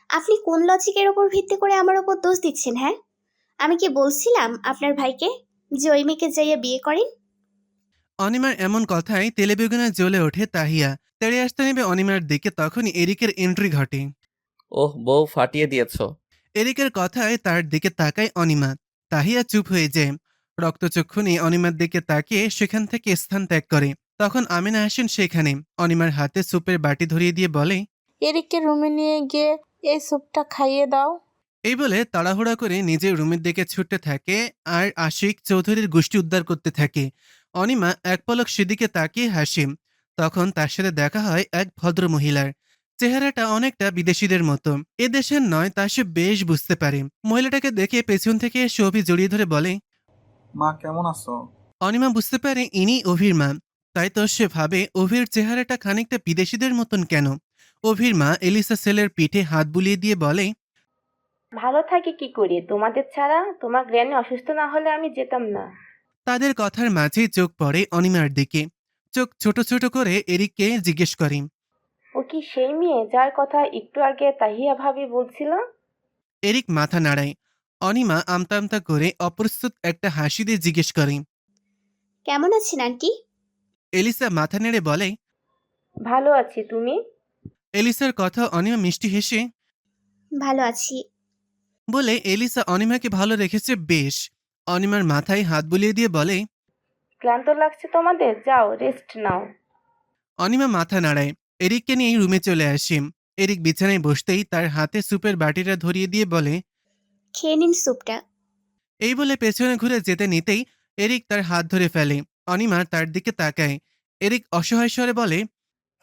S1: আপনি কোন লজিকের ওপর ভিত্তি করে আমার ওপর দোষ দিচ্ছেন? হ্যাঁ, আমি কি বলছিলাম আপনার ভাইকে যে ওই মেয়েকে যাইয়া বিয়ে করেন?
S2: অনিমার এমন কথায় তেলে বেগুনে জ্বলে ওঠে তাহিয়া। তেড়ে আসতে নেবে অনিমার দিকে, তখনই এরিকের এন্ট্রি ঘটে।
S3: ওহ, বউ ফাটিয়ে দিয়েছো।
S2: এরিকের কথায় তার দিকে তাকায় অনিমা। তাহিয়া চুপ হয়ে যায়। রক্তচক্ষু নিয়ে অনিমার দিকে তাকিয়ে সেখান থেকে স্থান ত্যাগ করে। তখন আমিনা আসেন সেখানে। অনিমার হাতে স্যুপের বাটি ধরিয়ে দিয়ে বলে,
S6: এরিককে রুমে নিয়ে গিয়ে এই স্যুপটা খাইয়ে দাও।
S2: এই বলে তাড়াহুড়া করে নিজের রুমের দিকে ছুটতে থাকে আর আশিক চৌধুরীর গোষ্ঠী উদ্ধার করতে থাকে। অনিমা এক পলক সেদিকে তাকিয়ে হাসে। তখন তার সাথে দেখা হয় এক ভদ্র মহিলার। চেহারাটা অনেকটা বিদেশিদের মতো, এ দেশের নয় তা সে বেশ বুঝতে পারে। মহিলাটাকে দেখে পেছন থেকে এসে অভি জড়িয়ে ধরে বলে,
S8: মা কেমন আছো?
S2: অনিমা বুঝতে পারে ইনি অভির মা। তাই তো সে ভাবে অভির চেহারাটা খানিকটা বিদেশিদের মতন কেন। অভির মা এলিসা সেলের পিঠে হাত বুলিয়ে দিয়ে বলে,
S15: ভালো থাকি কি করে তোমাদের ছাড়া? তোমার গ্র্যানি অসুস্থ না হলে আমি যেতাম না।
S2: তাদের কথার মাঝেই চোখ পড়ে অনিমার দিকে। চোখ ছোট ছোট করে এরিককে জিজ্ঞেস করে,
S15: ও কি সেই মেয়ে যার কথা একটু আগে তাহিয়া ভাবি বলছিল?
S2: এরিক মাথা নাড়ায়। অনিমা আমতা আমতা করে অপ্রস্তুত একটা হাসি দিয়ে জিজ্ঞেস করে।
S1: কেমন আছেন আন্টি?
S2: এলিসা মাথা নেড়ে বলে,
S15: ভালো আছি, তুমি?
S2: এলিসার কথা অনিমা মিষ্টি হেসে
S1: ভালো আছি।
S2: বলে এলিসা অনিমাকে ভালো রেখেছে বেশ। অনিমার মাথায় হাত বুলিয়ে দিয়ে বলে,
S15: ক্লান্ত লাগছে তোমাদের, যাও রেস্ট নাও।
S2: অনিমা মাথা নাড়ায়। এরিককে নিয়ে রুমে চলে আসে। এরিক বিছানায় বসতেই তার হাতে স্যুপের বাটিটা ধরিয়ে দিয়ে বলে,
S1: খেয়ে নিন স্যুপটা।
S2: এই বলে পেছনে ঘুরে যেতে নিতেই এরিক তার হাত ধরে ফেলে। অনিমা তার দিকে তাকায়। এরিক অসহায় স্বরে বলে,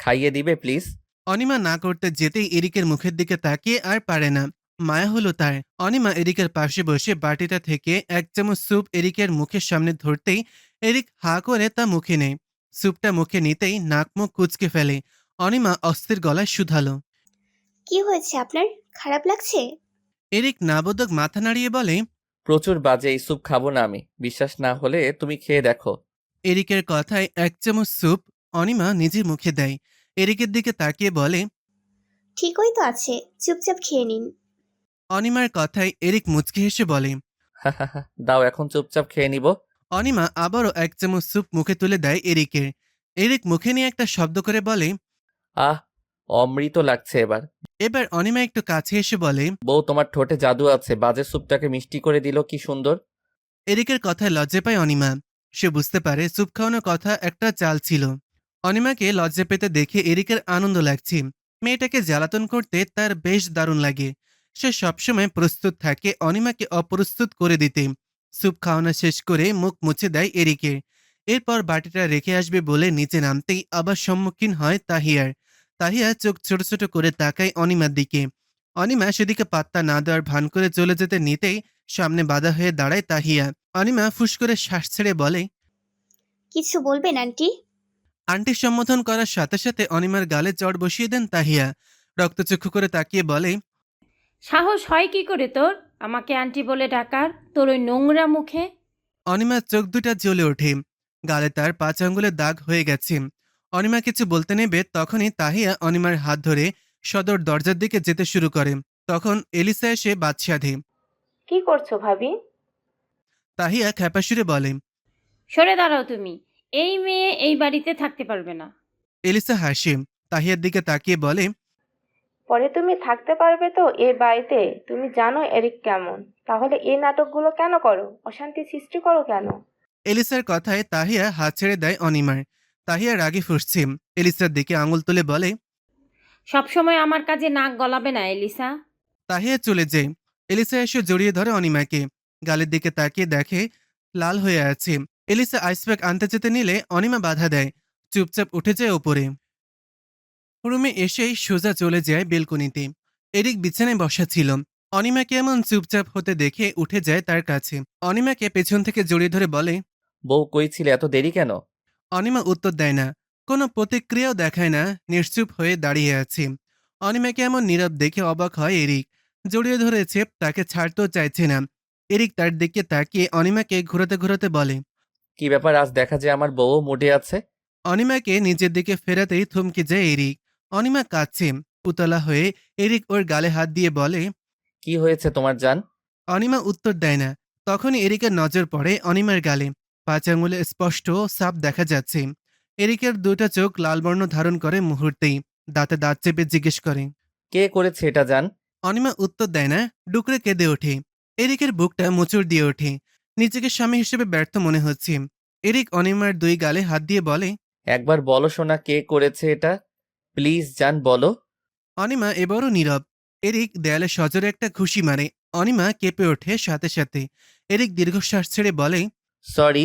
S3: খাইয়ে দিবে প্লিজ?
S2: অনিমা না করতে যেতেই এরিকের মুখের দিকে তাকিয়ে আর পারে না। মায়া হলো তার। অনিমা এরিকের পাশে বসে বাটিটা থেকে এক চামচ স্যুপ এরিকের মুখের সামনে ধরতেই এরিক হা করে তা মুখে নেয়। স্যুপটা মুখে নিতেই নাক মুখ কুচকে ফেলে। অনিমা অস্থির গলায় শুধালো,
S1: কি হয়েছে আপনার? খারাপ লাগছে?
S2: এরিক নাবোধক মাথা নাড়িয়ে বলে,
S3: প্রচুর বাজে, এই স্যুপ খাবো না আমি। বিশ্বাস না হলে তুমি খেয়ে দেখো।
S2: এরিকের কথায় এক চামচ স্যুপ অনিমা নিজের মুখে দেয়। এরিকের দিকে তাকিয়ে বলে,
S1: ঠিকই তো আছে, চুপচাপ খেয়ে নিন।
S2: অনিমার কথায় এরিক মুচকি হেসে বলে,
S3: দাও এখন চুপচাপ খেয়ে নিব।
S2: অনিমা আবারও এক চামচ স্যুপ মুখে তুলে দেয় এরিকের। এরিক মুখে নিয়ে একটা শব্দ করে বলে,
S3: আহ, অমৃত লাগছে এবার।
S2: এবার অনিমা একটু কাছে এসে বলে,
S3: বউ তোমার ঠোঁটে জাদু আছে, বাজে স্যুপটাকে মিষ্টি করে দিল, কি সুন্দর।
S2: এরিকের কথায় লজ্জা পায় অনিমা। সে বুঝতে পারে স্যুপ খাওয়ানোর কথা একটা চাল ছিল। অনিমাকে লজ্জা পেতে দেখে এরিকের আনন্দ লাগছে। মেয়েটাকে জ্বালাতন করতে তার বেশ দারুণ লাগে। সে সবসময় প্রস্তুত থাকে অনিমাকে অপ্রস্তুত করে দিতে। স্যুপ খাওয়ানো শেষ করে মুখ মুছে দেয় এরিকে। এরপর বাটিটা রেখে আসবে বলে নিচে নামতেই আবার সম্মুখীন হয় তাহিয়ার। তাহিয়া চোখ ছোট ছোট করে তাকায় অনিমার দিকে। অনিমা সেদিকে পাত্তা না দেওয়ার ভান করে চলে যেতে নিতেই সামনে বাধা হয়ে দাঁড়ায় তাহিয়া। অনিমা ফুস করে শ্বাস ছেড়ে বলে,
S1: কিছু বলবেন আন্টি?
S2: আন্টির সম্বোধন করার সাথে সাথে অনিমার গালে চড় বসিয়ে দেন তাহিয়া। রক্তচক্ষু করে তাকিয়ে বলে,
S11: সাহস হয় কি করে তোর আমাকে আন্টি বলে ডাকার, তোর ওই নোংরা মুখে?
S2: অনিমার চোখ দুটা জ্বলে ওঠে। গালে তার 5 আঙ্গুলের দাগ হয়ে গেছে। অনিমা কিছু বলতে নেবে তখনই তাহিয়া অনিমার হাত ধরে সদর দরজার দিকে যেতে শুরু করে। তখন এলিসা এসে বাদশাধে।
S15: কি করছো ভাবি?
S2: তাহিয়া খ্যাপাসুরে বলে,
S11: সরে দাঁড়াও তুমি, এই মেয়ে এই বাড়িতে থাকতে পারবে না।
S2: এলিসা হাসে। তাহিয়ার দিকে তাকিয়ে বলে,
S15: পরে তুমি থাকতে পারবে তো এ বাড়িতে? তুমি জানো এরিক কেমন? তাহলে এই নাটকগুলো কেন করো? অশান্তি সৃষ্টি করো কেন?
S2: এলিসার কথায় তাহিয়া হাত ছেড়ে দেয় অনিমার। তাহিয়া রাগে ফুঁসছে। এলিসার দিকে আঙুল তুলে বলে,
S11: সবসময় আমার কাজে নাক গলাবে না এলিসা।
S2: তাহিয়া চলে যায়। এলিসা এসে জড়িয়ে ধরে অনিমাকে। গালের দিকে তাকিয়ে দেখে লাল হয়ে আছে। এলিসা আইসপ্যাক আনতে যেতে নিলে অনিমা বাধা দেয়। চুপচাপ উঠে যায় ওপরে। রুমে এসেই সোজা চলে যায় বেলকনিতে। এরিক বিছানায় বসা ছিল। অনিমাকে এমন চুপচাপ হতে দেখে উঠে যায় তার কাছে। অনিমাকে পেছন থেকে জড়িয়ে ধরে বলে,
S3: বউ কই ছিলে, এত দেরি কেন?
S2: অনিমা উত্তর দেয় না, কোনো প্রতিক্রিয়াও দেখায় না, নিশ্চুপ হয়ে দাঁড়িয়ে আছে। অনিমাকে এমন নীরব দেখে অবাক হয় এরিক। জড়িয়ে ধরেছে, তাকে ছাড়তেও চাইছে না। এরিক তার দিকে তাকিয়ে অনিমাকে ঘোরাতে ঘোরাতে বলে,
S3: কি ব্যাপার, আজ দেখা যায় আমার বউও মুডে আছে?
S2: অনিমাকে নিজের দিকে ফেরাতেই থমকে যায় এরিক। অনিমা কাঁদছে। উতলা হয়ে এরিক ওর গালে হাত দিয়ে বলে,
S3: কি হয়েছে তোমার জান?
S2: অনিমা উত্তর দেয় না। তখনই এরিকের নজর পড়ে অনিমার গালে। 5 আঙুলে স্পষ্ট সাপ দেখা যাচ্ছে। এরিকের দুটা চোখ লাল বর্ণ ধারণ করে মুহূর্তেই। দাঁতে দাঁত চেপে জিজ্ঞেস করে,
S3: কে করেছে এটা জান?
S2: অনিমা উত্তর দেয় না, ডুকরে কেঁদে ওঠে। এরিকের বুকটা মোচড় দিয়ে ওঠে। নিজেকে স্বামী হিসেবে ব্যর্থ মনে হচ্ছে। এরিক অনিমার 2 গালে হাত দিয়ে বলে,
S3: একবার বলো সোনা, কে করেছে এটা? প্লিজ জান, বলো।
S2: অনিমা এবারও নীরব। এরিক দেয়ালে সজোরে একটা ঘুষি মারে। অনিমা কেঁপে ওঠে সাথে সাথে। এরিক দীর্ঘশ্বাস ছেড়ে বলে,
S3: সরি।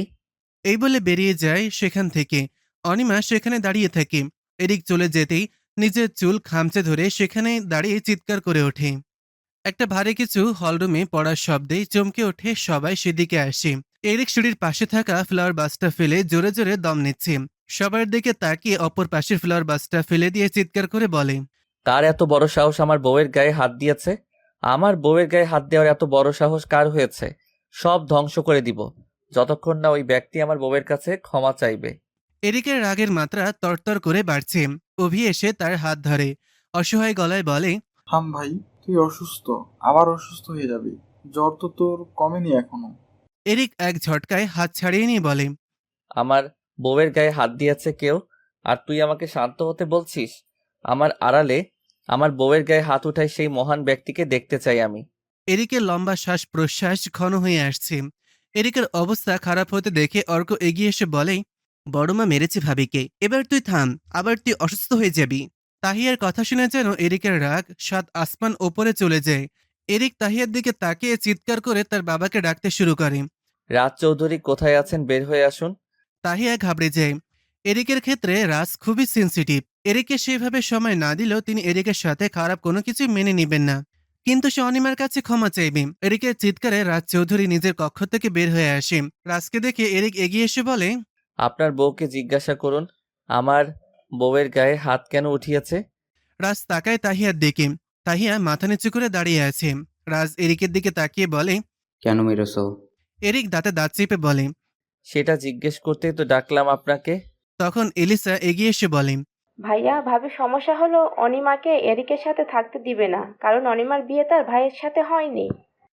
S2: এই বলে বেরিয়ে যায় সেখান থেকে। অনিমা সেখানে দাঁড়িয়ে থাকে। এরিক চলে যেতেই নিজের চুল খামচে ধরে সেখানে দাঁড়িয়ে চিৎকার করে ওঠে। একটা ভারী কিছু হলরুমে পড়ার শব্দে চমকে ওঠে সবাই, সেদিকে আসে। এরিক সিঁড়ির পাশে থাকা ফ্লাওয়ার বাসটা ফেলে জোরে জোরে দম নিচ্ছে। সবার দিকে তাকিয়ে অপর পাশের ফ্লাওয়ার বাসটা ফেলে দিয়ে চিৎকার করে বলে,
S3: কার এত বড় সাহস আমার বউয়ের গায়ে হাত দিয়েছে? আমার বউয়ের গায়ে হাত দেওয়ার এত বড় সাহস কার হয়েছে? সব ধ্বংস করে দিব যতক্ষণ না ওই ব্যক্তি আমার বউয়ের কাছে ক্ষমা চাইবে।
S2: এরিকের রাগের মাত্রা তরতর করে বাড়ছে। অভি এসে তার হাত ধরে অসহায় গলায় বলে,
S8: থাম ভাই, তুই অসুস্থ, আবার অসুস্থ হয়ে যাবি। জ্বর তো তোর কমেনি এখনো।
S2: এরিক এক ঝটকায় হাত ছাড়িয়ে নিয়ে বলে,
S3: আমার বউয়ের গায়ে হাত দিয়েছে কেউ, আর তুই আমাকে শান্ত হতে বলছিস? আমার আড়ালে আমার বউয়ের গায়ে হাত উঠায় সেই মহান ব্যক্তিকে দেখতে চাই আমি।
S2: এরিকের লম্বা শ্বাস প্রশ্বাস ঘন হয়ে আসছে। এরিকের অবস্থা খারাপ হতে দেখে অর্ক এগিয়ে এসে বলে, বড়মা মেরেছে ভাবিকে, এবার তুই থাম, আবার তুই অসুস্থ হয়ে যাবি। তাহিয়ার কথা শুনে যেন এরিকের রাগ 7 আসমান ওপরে চলে যায়। এরিক তাহিয়ার দিকে তাকিয়ে চিৎকার করে তার বাবাকে ডাকতে শুরু করে।
S3: রাজ চৌধুরী কোথায় আছেন, বের হয়ে আসুন।
S2: তাহিয়া ঘাবড়ে যায়। এরিকের ক্ষেত্রে রাজ খুবই সেনসিটিভ। এরিকে সেভাবে সময় না দিলেও তিনি এরিকের সাথে খারাপ কোনো কিছু মেনে নেবেন না। কিন্তু সে অনিমার কাছে ক্ষমা চাইবে। এরিকের চিৎকারে রাজ চৌধুরী নিজের কক্ষ থেকে বের হয়ে আসে। রাজকে দেখে এরিক এগিয়ে এসে বলে,
S3: আপনার বউকে জিজ্ঞাসা করুন আমার বউয়ের গায়ে হাত কেন উঠিয়েছে।
S2: রাজ তাকায় তাহিয়ার দিকে। তাহিয়া মাথা নিচু করে দাঁড়িয়ে আছে। রাজ এরিকের দিকে তাকিয়ে বলে,
S5: কেন মেরেছ?
S2: এরিক দাঁতে দাঁত চেপে বলে,
S3: সেটা জিজ্ঞেস করতেই তো ডাকলাম আপনাকে।
S2: তখন এলিসা এগিয়ে এসে বলে,
S15: ভাইয়া, ভাবি সমস্যা হলো অনিমাকে এরিকের সাথে থাকতে দিবে না, কারণ অনিমার বিয়ে তার ভাইয়ের সাথে হয়নি।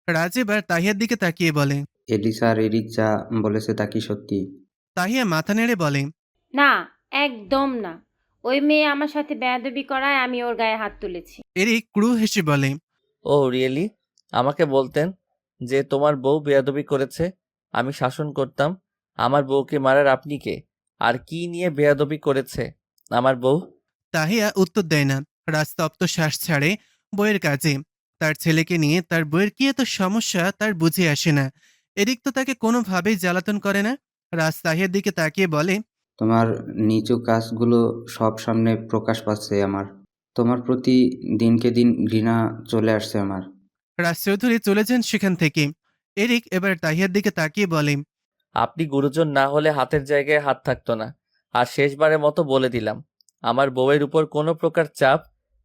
S2: রাজ এবার তাহিয়ার দিকে তাকিয়ে বলে,
S5: এলিসা আর এরিক যা বলেছে তা কি সত্যি?
S2: তাহিয়া মাথা নেড়ে বলে,
S11: না, একদম না। ওই মেয়ে আমার সাথে বেয়াদবি করায় আমি ওর গায়ে হাত তুলেছি।
S2: এরিক ক্রু হেসে বলে,
S3: ও রিয়েলি? আমাকে বলতেন যে তোমার বউ বেয়াদবি করেছে, আমি শাসন করতাম। আমার বউকে মারার আপনি কে? আর কি নিয়ে বেয়াদবি করেছে আমার বউ?
S2: তাহিয়া উত্তর দেয় না। রাজ তপ্ত শ্বাস ছাড়ে বইয়ের কাজে। তার ছেলেকে নিয়ে তার বইয়ের কি এত সমস্যা তার বুঝে আসে না। এদিক তো তাকে কোনোভাবেই জ্বালাতন করে না। রাজ তাহিয়ার দিকে তাকিয়ে বলে,
S5: তোমার নিচু কাজগুলো সব সামনে প্রকাশ পাচ্ছে আমার। তোমার প্রতি দিনকে দিন ঘৃণা চলে আসছে আমার।
S2: রাজ চৌধুরী চলে যান সেখান থেকে। এরিক এবার তাহিয়ার দিকে তাকিয়ে বলে,
S3: আপনি গুরুজন না হলে হাতের জায়গায় হাত থাকতো না। আর শেষবারের মতো বলে দিলাম, আমার বউয়ের উপর কোনো প্রকার চাপ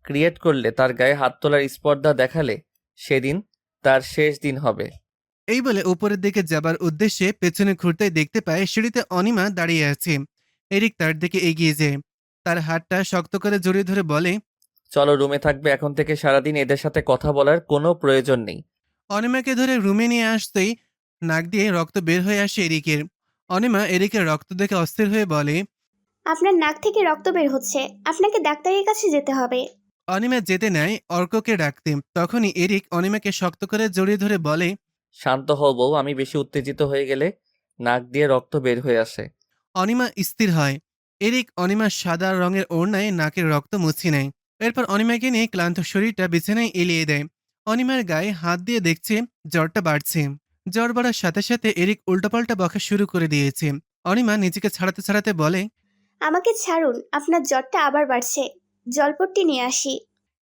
S3: ক্রিয়েট করলে, তার গায়ে হাত তোলার স্পর্ধা দেখালে, সেদিন তার শেষ দিন হবে।
S2: এই বলে উপরের দিকে যাবার উদ্দেশ্যে পেছনে ঘুরতে দেখতে পায় সিঁড়িতে অনিমা দাঁড়িয়ে আছে। এরিক তার দিকে এগিয়ে যায়। তার হাতটা শক্ত করে জড়িয়ে ধরে বলে,
S3: চলো রুমে থাকবে, এখন থেকে সারাদিন এদের সাথে কথা বলার কোনো প্রয়োজন নেই।
S2: অনিমাকে ধরে রুমে নিয়ে আসতেই নাক দিয়ে রক্ত বের হয়ে আসে এরিকের। অনিমা এরিকের রক্ত দেখে অস্থির হয়ে বলে,
S1: আপনার নাক থেকে রক্ত বের হচ্ছে, আপনাকে ডাক্তারের কাছে যেতে হবে।
S2: অনিমা যেতে নেয় অর্ককে ডাকতে। তখনই এরিক অনিমাকে শক্ত করে জড়িয়ে ধরে বলে,
S3: শান্ত হও বউ, আমি বেশি উত্তেজিত হয়ে গেলে নাক দিয়ে রক্ত বের হয়ে আসে।
S2: অনিমা স্থির হয়। এরিক অনিমার সাদা রঙের ওড়নায় নাকের রক্ত মুছে নেয়। এরপর অনিমাকে নিয়ে ক্লান্ত শরীরটা বিছানায় এলিয়ে দেয়। অনিমার গায়ে হাত দিয়ে দেখছে জ্বরটা বাড়ছে। জ্বর বাড়ার সাথে সাথে এরিক উল্টাপাল্টা বকা শুরু করে দিয়েছে। অনিমা নিজেকে ছাড়াতে ছাড়াতে বলে,
S1: আমাকে ছাড়ুন, আপনার জ্বরটা আবার বাড়ছে। জলপট্টি নিয়ে আসি।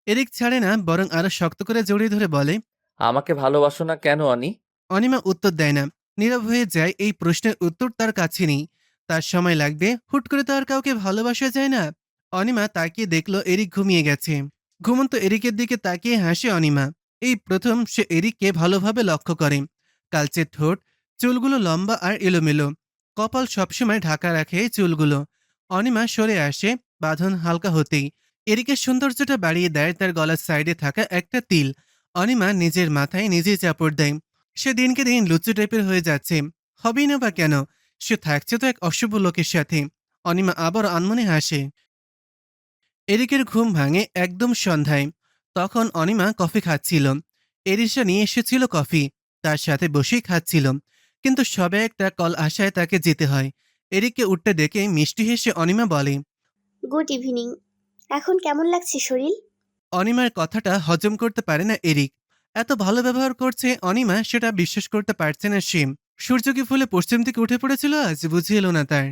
S2: এরিক ছাড়ে না, বরং আরো শক্ত করে জড়িয়ে ধরে বলে।
S3: আমাকে ভালোবাসো না কেন অনি?
S2: অনিমা উত্তর দেয় না, নীরব হয়ে যায়। এই প্রশ্নের উত্তর তার কাছে নেই। তার সময় লাগবে, হুট করে তো আর কাউকে ভালোবাসা যায় না। অনিমা তাকিয়ে দেখলো এরিক ঘুমিয়ে গেছে। ঘুমন্ত এরিকের দিকে তাকিয়ে হাসে অনিমা। এই প্রথম সে এরিককে ভালোভাবে লক্ষ্য করে। কালচে ঠোঁট, চুলগুলো লম্বা আর এলোমেলো, কপাল সবসময় ঢাকা রাখে চুলগুলো। অনিমা সরে আসে, বাঁধন হালকা হতেই এরিকের সৌন্দর্যটা বাড়িয়ে দেয় তার গলার সাইডে থাকা একটা তিল। অনিমা নিজের মাথায় নিজেই চাপড় দেয়। সে দিনকে দিন লুচু টাইপের হয়ে যাচ্ছে। হবেই না বা কেন, সে থাকছে তো এক অশুভ লোকের সাথে। অনিমা আবার আনমনে হাসে। এরিকের ঘুম ভাঙে একদম সন্ধ্যায়। তখন অনিমা কফি খাচ্ছিল। এরিশা নিয়ে এসেছিল কফি, তার সাথে বসেই খাচ্ছিল। কিন্তু সবে একটা কল আসায় তাকে যেতে হয়। এরিককে উঠতে দেখে মিষ্টি হেসে অনিমা বলে,
S1: গুড ইভিনিং। এখন কেমন লাগছে শরীর?
S2: অনিমার কথাটা হজম করতে পারে না এরিক। এত ভালো ব্যবহার করছে অনিমা, সেটা বিশ্বাস করতে পারছে না সে। সূর্য কি ফুলে পশ্চিম দিকে উঠে পড়েছিল আজ, বুঝিয়ে এলো না তার।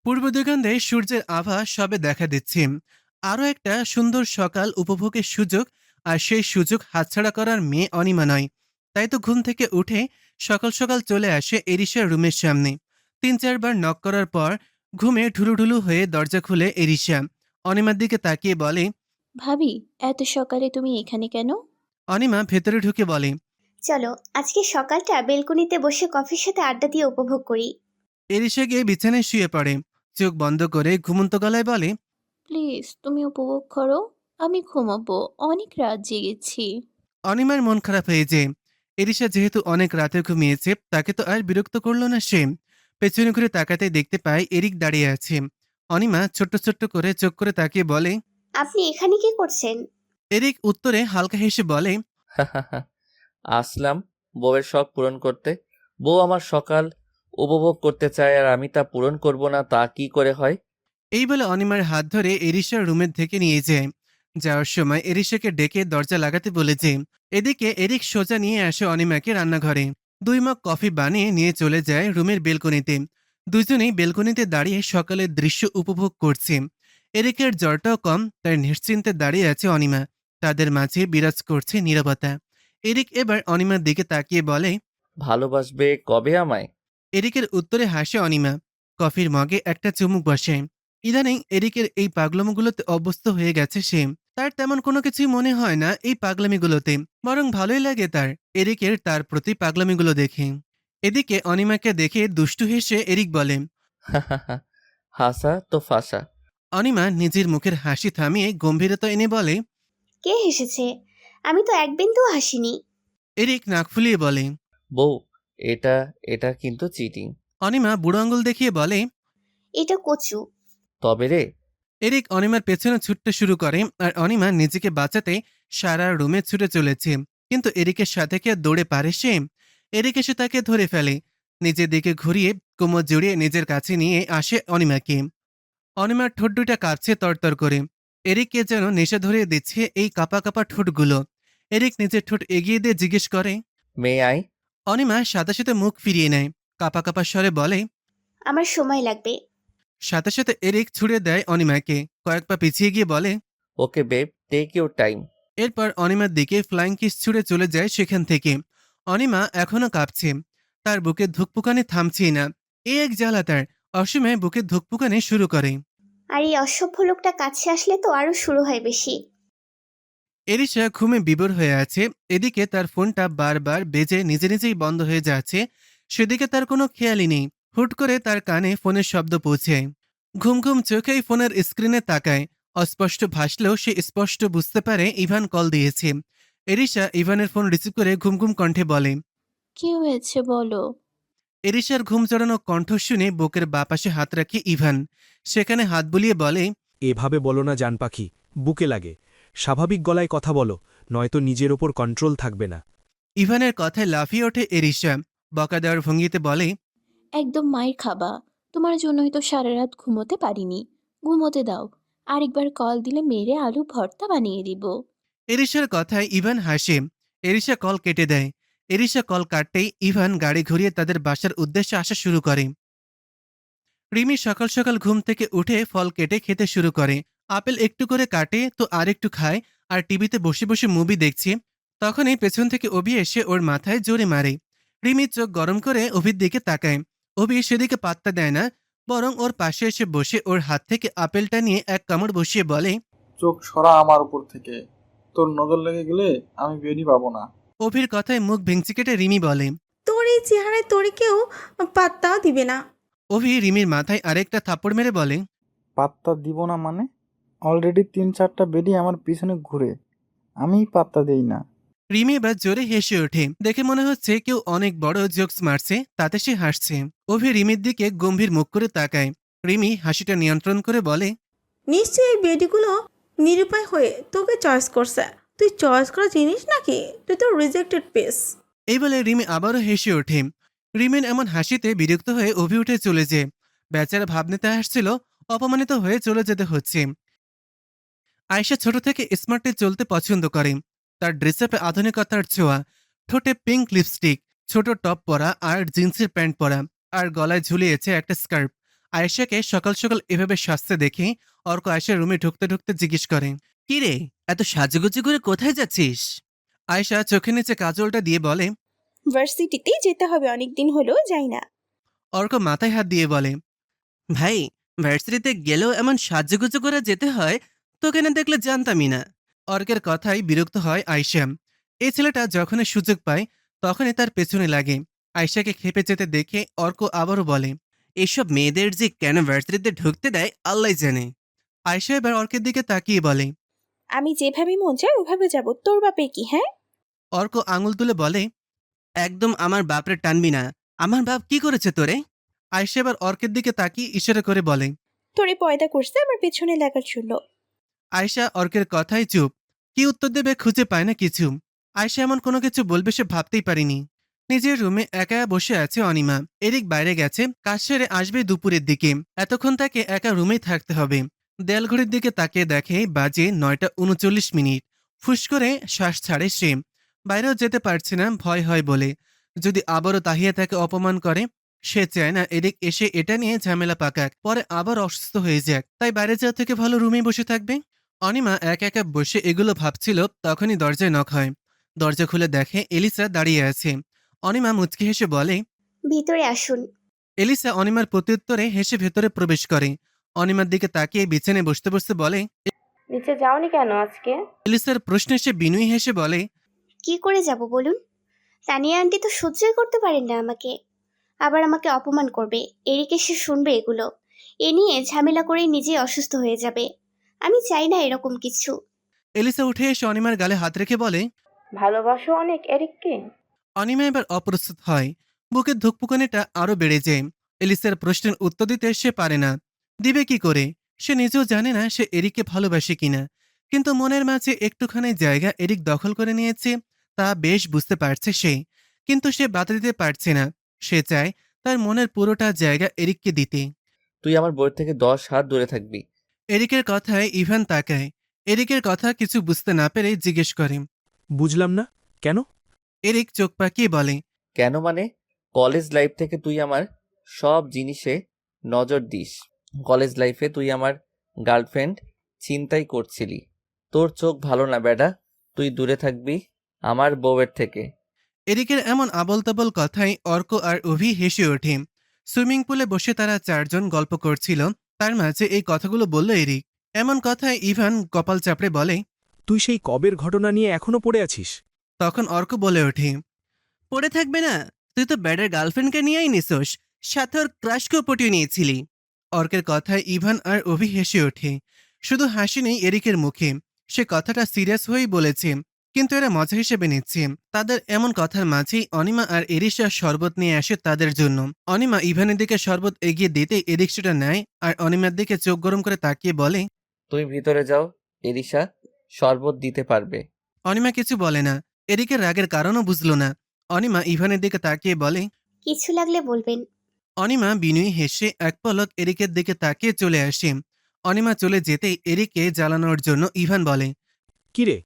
S2: পূর্ব দিগন্তে সূর্যের আভা সবে দেখা দিচ্ছে। আরও একটা সুন্দর সকাল উপভোগের সুযোগ, আর সেই সুযোগ হাতছাড়া করার মেয়ে অনিমা নয়। তাই তো ঘুম থেকে উঠে সকাল সকাল চলে আসে এরিশার রুমের সামনে। ৩-৪ বার নক করার পর ঘুমে ঢুলুঢুলু হয়ে দরজা খুলে এরিশা। অনিমার দিকে তাকিয়ে বলে,
S9: ভাবি, এত সকালে তুমি এখানে কেন?
S2: অনিমা ভেতরে ঢুকে বলে,
S1: চলো আজকে সকালটা বেলকনিতে বসে কফির সাথে আড্ডা দিয়ে উপভোগ করি।
S2: এরিশা গিয়ে বিছানায় শুয়ে পড়ে। চোখ বন্ধ করে ঘুমন্ত গলায় বলে,
S9: প্লিজ তুমি উপভোগ করো, আমি ঘুমাবো, অনেক রাত জেগেছি।
S2: অনিমার মন খারাপ হয়ে যায়। এরিশা যেহেতু অনেক রাতে ঘুমিয়েছে, তাকে তো আর বিরক্ত করল না সে। পেছনে ঘুরে তাকাতে দেখতে পায় এরিক দাঁড়িয়ে আছে। অনিমা ছোট্ট ছোট্ট করে চোখ করে তাকিয়ে বলে,
S1: আপনি এখানে কি করছেন?
S2: এরিক উত্তরে হালকা হেসে বলে,
S3: আসলাম বউয়ের শখ পূরণ করতে। বউ আমার সকাল উপভোগ করতে চায় আর আমি তা পূরণ করব না, তা কি করে হয়?
S2: এই বলে অনিমার হাত ধরে এরিশার রুমের থেকে নিয়ে যায়। যাওয়ার সময় এরিশাকে ডেকে দরজা লাগাতে বলেছে। এদিকে এরিক সোজা নিয়ে আসে অনিমাকে রান্নাঘরে। 2 মগ কফি বানিয়ে নিয়ে চলে যায় রুমের বেলকনিতে। দুজনেই বেলকনিতে দাঁড়িয়ে সকালের দৃশ্য উপভোগ করছে। এরিকের জ্বরটাও কম, তাই নিশ্চিন্তে দাঁড়িয়ে আছে অনিমা। তাদের মাঝে বিরাজ করছে নীরবতা। এরিক এবার অনিমার দিকে তাকিয়ে বলে,
S3: ভালোবাসবে কবে আমায়?
S2: এরিকের উত্তরে হাসে অনিমা। কফির মগে একটা চুমুক বসে। ইদানিং এরিকের এই পাগলামিগুলোতে অভ্যস্ত হয়ে গেছে সে। তার তেমন কোনো কিছুই মনে হয় না এই পাগলামিগুলোতে, বরং ভালোই লাগে তার এরিকের তার প্রতি পাগলামিগুলো দেখে। এদিকে অনিমাকে দেখে দুষ্টু হেসে এরিক বলে,
S3: হাসা তো ফাঁসা।
S2: অনিমা নিজের মুখের হাসি থামিয়ে গম্ভীরতা এনে বলে,
S1: কে হেসেছে? আমি তো এক বিন্দুও হাসিনি।
S2: এরিক নাক ফুলিয়ে বলে,
S3: বউ, এটা এটা কিন্তু চিটিং।
S2: অনিমা বুড়ো আঙুল দেখিয়ে বলে,
S1: এটা কচু।
S3: তবে রে।
S2: এরিক অনিমার পেছনে ছুটতে শুরু করে, আর অনিমা নিজেকে বাঁচাতে সারা রুমে ছুটে চলেছে। কিন্তু এরিকের সাথে কি আর দৌড়ে পারে সে? এরিক এসে তাকে ধরে ফেলে। নিজের দিকে ঘুরিয়ে কোমর জড়িয়ে নিজের কাছে নিয়ে আসে অনিমাকে। অনিমার ঠোঁট দুটা কাঁপছে তরতর করে। এরিককে যেন নেশা ধরিয়ে দিচ্ছে এই কাপা কাপা ঠোঁটগুলো। এরিক নিজের ঠোঁট এগিয়ে দিয়ে জিজ্ঞেস করে,
S3: মেয়ে আই।
S2: অনিমা সাথে সাথে মুখ ফিরিয়ে নেয়, কাপা কাপা স্বরে বলে।
S1: আমার সময় লাগবে।
S2: সাথে সাথে এরিক ছুড়ে দেয় অনিমাকে, কয়েক পা পিছিয়ে গিয়ে বলে,
S3: ওকে বেব, টেক ইউর টাইম।
S2: এরপর অনিমার দিকে ফ্লাইং কিস ছুড়ে চলে যায় সেখান থেকে। অনিমা এখনো কাঁপছে, তার বুকে ধুকপুকানি থামছেই না। এক জ্বালা তার, অসময়ে বুকে ধুকপুকানি শুরু করে।
S1: আর এই অসভ্য লোকটা কাছে আসলে তো আরো শুরু হয় বেশি।
S2: এরিশা ঘুমে বিভোর হয়ে আছে। এদিকে তার ফোনটা বারবার বেজে নিজে নিজেই বন্ধ হয়ে যাচ্ছে, সেদিকে তার কোনো খেয়ালই নেই। হুট করে তার কানে ফোনের শব্দ পৌঁছে। ঘুম ঘুম চোখেই ফোনের স্ক্রিনে তাকায়। অস্পষ্ট ভাসলেও সে স্পষ্ট বুঝতে পারে ইভান কল দিয়েছে। এরিশা ইভানের ফোন রিসিভ করে ঘুম ঘুম কণ্ঠে বলে,
S9: কি হয়েছে বলো?
S2: এরিশার ঘুম জড়ানো কণ্ঠ শুনে বুকের বাপাশে হাত রাখে ইভান। সেখানে হাত বুলিয়ে বলে,
S14: এভাবে বলো না জান পাখি, বুকে লাগে। স্বাভাবিক গলায় কথা বলো, নয়তো নিজের ওপর কন্ট্রোল থাকবে না।
S2: ইভানের কথায় লাফিয়ে ওঠে এরিশা। বকা দেওয়ার ভঙ্গিতে বলে,
S9: একদম মায়ের খাবা, তোমার জন্যই তো সারা রাত ঘুমোতে পারিনি। ঘুমোতে দাও, আরেকবার কল দিলে মেরে আলু ভর্তা বানিয়ে দিব।
S2: এরিশার কথায় ইভান হাসে। এরিশা কল কেটে দেয়। এরিশা কল কাটতেই ইভান গাড়ি ঘুরিয়ে তাদের বাসার উদ্দেশ্যে আসা শুরু করে। রিমি সকাল সকাল ঘুম থেকে উঠে ফল কেটে খেতে শুরু করে। আপেল একটু করে কাটে তো আর একটু খায় আর টিভিতে বসে বসে মুভি দেখছে। তখনই পেছন থেকে অভি এসে ওর মাথায় জোরে মারে। রিমি চোখ গরম করে অভির দিকে তাকায়। অভি সেদিকে পাত্তা দেয় না, বরং ওর পাশে এসে বসে ওর হাত থেকে আপেলটা নিয়ে এক কামড় বসিয়ে বলে,
S8: চোখ সরা আমার উপর থেকে, তোর নজর লেগে গেলে আমি বেরই পাবো না।
S2: অভির কথায় মুখ ভেঙচি কেটে রিমি বলে,
S16: তোর এই চেহারায় তোরে কেউ পাত্তাও দিবে না।
S2: অভি রিমির মাথায় আরেকটা থাপ্পড় মেরে বলে,
S8: পাত্তা দিব না মানে? অলরেডি 3-4টা বেডি আমার পিছনে ঘুরে, আমি পাত্তা দেই না।
S2: রিমি এবার জোরে হেসে ওঠে। দেখে মনে হচ্ছে কেউ অনেক বড় জোকস মারছে, তাতে সে হাসছে। অভি রিমির দিকে গম্ভীর মুখ করে তাকায়। রিমি হাসিটা নিয়ন্ত্রণ করে বলে,
S16: নিশ্চয়ই এই বেডিগুলো নিরুপায় হয়ে তোকে চয়েস করছে। তুই চয়েস করা জিনিস নাকি? তুই তো রিজেক্টেড পিস।
S2: এই বলে রিমি আবারও হেসে ওঠে। রিমির এমন হাসিতে বিরক্ত হয়ে অভি উঠে চলে যায়। বেচারা ভাবনেতে আসছিল, অপমানিত হয়ে চলে যেতে হচ্ছে। আয়েশা ছোট থেকে স্মার্টে চলতে পছন্দ করে। তার ড্রেসআপে আধুনিকতার ছোঁয়া, ঠোঁটে পিঙ্ক লিপস্টিক, ছোট টপ পরা আর জিন্সের প্যান্ট পরা, আর গলায় ঝুলিয়েছে একটা স্কার্ফ। আয়েশাকে সকাল সকাল এভাবে সাজতে দেখে অর্ক আয়েশার রুমে ঢুকতে ঢুকতে জিজ্ঞেস করে, কি রে, এত সাজুগুজু করে কোথায় যাচ্ছিস? আয়েশা চোখের নিচে কাজলটা দিয়ে বলে,
S7: ভার্সিটিতেই যেতে হবে, অনেক দিন হলো যাই না।
S2: অর্ক মাথায় হাত দিয়ে বলে, ভাই, ভার্সিটিতে গেলেও এমন সাজুগুজু করে যেতে হয়, তোকে না দেখলে জানতামই না। অর্কের কথাই বিরক্ত হয় আয়েশা। এই ছেলেটা যখনই সুযোগ পায় তখনই তার পেছনে লাগে। আয়েশাকে খেপে যেতে দেখে অর্ক আবারও বলে, এসব মেয়েদের যে কেন ভার্সিটিতে ঢুকতে দেয় আল্লাহ জানে। আয়েশা এবার অর্কের দিকে তাকিয়ে বলে,
S7: আমি যেভাবে মন চায় ওভাবে যাব, তোর বাপে কি? হ্যাঁ,
S2: অর্ক আঙুল তুলে বলে, একদম আমার বাপরে টানবি না। আমার বাপ কি করেছে তোরে? আয়েশা এবার অর্কের দিকে তাকিয়ে ইশারা করে বলে,
S7: তোরে পয়দা করছে আমার পেছনে লাগার জন্য।
S2: আয়েশা অর্কের কথাই চুপ। কি উত্তর দেবে খুঁজে পায় না কিছু। আয়েশা এমন কোনো কিছু বলবে সে ভাবতেই পারিনি। নিজের রুমে একা বসে আছে অনিমা। এরিক বাইরে গেছে, কাজ সেরে আসবে দুপুরের দিকে। এতক্ষণ তাকে একা রুমেই থাকতে হবে। দেয়ালঘড়ির দিকে তাকিয়ে দেখে বাজে 9:39। ফুস করে শ্বাস ছাড়ে সে। বাইরেও যেতে পারছে না, ভয় হয় বলে। যদি আবারও তাহিয়া তাকে অপমান করে, সে চায় না এরিক এসে এটা নিয়ে ঝামেলা পাকাক, পরে আবার অসুস্থ হয়ে যাক। তাই বাইরে যাওয়া থেকে ভালো রুমেই বসে থাকবে। অনিমা একা একা বসে এগুলো ভাবছিল, তখনই দরজায় নক হয়। দরজা খুলে দেখে এলিসা দাঁড়িয়ে আছে। অনিমা মুচকি হেসে বলে,
S1: ভিতরে আসুন।
S2: এলিসা অনিমার প্রত্যুত্তরে হেসে ভেতরে প্রবেশ করে। অনিমার দিকে তাকিয়ে বিছানায় বসতে বসতে বলে,
S15: নিচে যাওনি কেন আজকে?
S2: এলিসার প্রশ্নে সে বিনয়ী হেসে বলে,
S1: কি করে যাব বলুন? তানিয়া আন্টি তো সহ্যই করতে পারেন না আমাকে। আবার আমাকে অপমান করবে, এরিক এসে শুনবে এগুলো। এ নিয়ে ঝামেলা করে নিজেই অসুস্থ হয়ে যাবে। আমি চাই না এরকম কিছু।
S2: এলিসা উঠে এসে অনিমার গালে হাত রেখে বলে,
S15: ভালোবাসো অনেক এরিককে?
S2: অনিমা এবার অপ্রস্তুত হয়। বুকের ধুকপুকানিটা আরো বেড়ে যায়। এলিসার প্রশ্নের উত্তর দিতে সে পারে না। দিবে কি করে? সে নিজেও জানে না সে এরিককে ভালোবাসে কিনা। কিন্তু মনের মাঝে একটুখানি জায়গা এরিক দখল করে নিয়েছে, তা বেশ বুঝতে পারছে সে। কিন্তু সে বাধা দিতে পারছে না। সে চায় তার মনের পুরোটা জায়গা এরিককে দিতে।
S3: তুই আমার বইয়ের থেকে 10 হাত দূরে থাকবি।
S2: এরিকের কথায় ইভান তাকায়। এরিকের কথা কিছু বুঝতে না পেরে জিজ্ঞেস করে,
S14: বুঝলাম না, কেন?
S2: এরিক চোখ পাকিয়ে বলে,
S3: কেন মানে, কলেজ লাইফ থেকে তুই আমার সব জিনিসে নজর দিস। কলেজ লাইফে তুই আমার গার্লফ্রেন্ড চিন্তাই করছিলি। তোর চোখ ভালো না বেডা, তুই দূরে থাকবি আমার বউয়ের থেকে।
S2: এরিকের এমন আবল তাবল কথায় অর্ক আর অভি হেসে ওঠে। সুইমিং পুলে বসে তারা চারজন গল্প করছিল, তার মাঝে এই কথাগুলো বলল এরিক। এমন কথায় ইভান কপাল চাপড়ে বলে,
S14: তুই সেই কবের ঘটনা নিয়ে এখনো পড়ে আছিস?
S2: তখন অর্ক বলে ওঠে, পড়ে থাকবে না? তুই তো ব্যাডের গার্লফ্রেন্ডকে নিয়েই নিছোস, সাথে ওর ক্রাশকেও পটিয়ে নিয়েছিলি। অর্কের কথায় ইভান আর অভি হেসে ওঠে। শুধু হাসি নেই এরিকের মুখে, সে কথাটা সিরিয়াস হয়েই বলেছে, কিন্তু এরা মজা হিসেবে নিচ্ছে। তাদের এমন কথার মাঝেই অনিমা আর এরিশা শরবত নিয়ে আসে তাদের জন্য। অনিমা ইভানের দিকে শরবত এগিয়ে দিতে এরিক সেটা নেয় আর অনিমার দিকে চোখ গরম করে তাকিয়ে বলে,
S3: তুমি ভিতরে যাও, এরিশা শরবত দিতে পারবে।
S2: অনিমা কিছু বলে না। এরিকের রাগের কারণও বুঝল না। অনিমা ইভানের দিকে তাকিয়ে বলে,
S1: কিছু লাগলে বলবেন।
S2: অনিমা বিনয়ী হেসে এক পলক এরিকের দিকে তাকিয়ে চলে আসে। অনিমা চলে যেতেই এরিককে জ্বালানোর জন্য ইভান বলে,
S14: কিরে,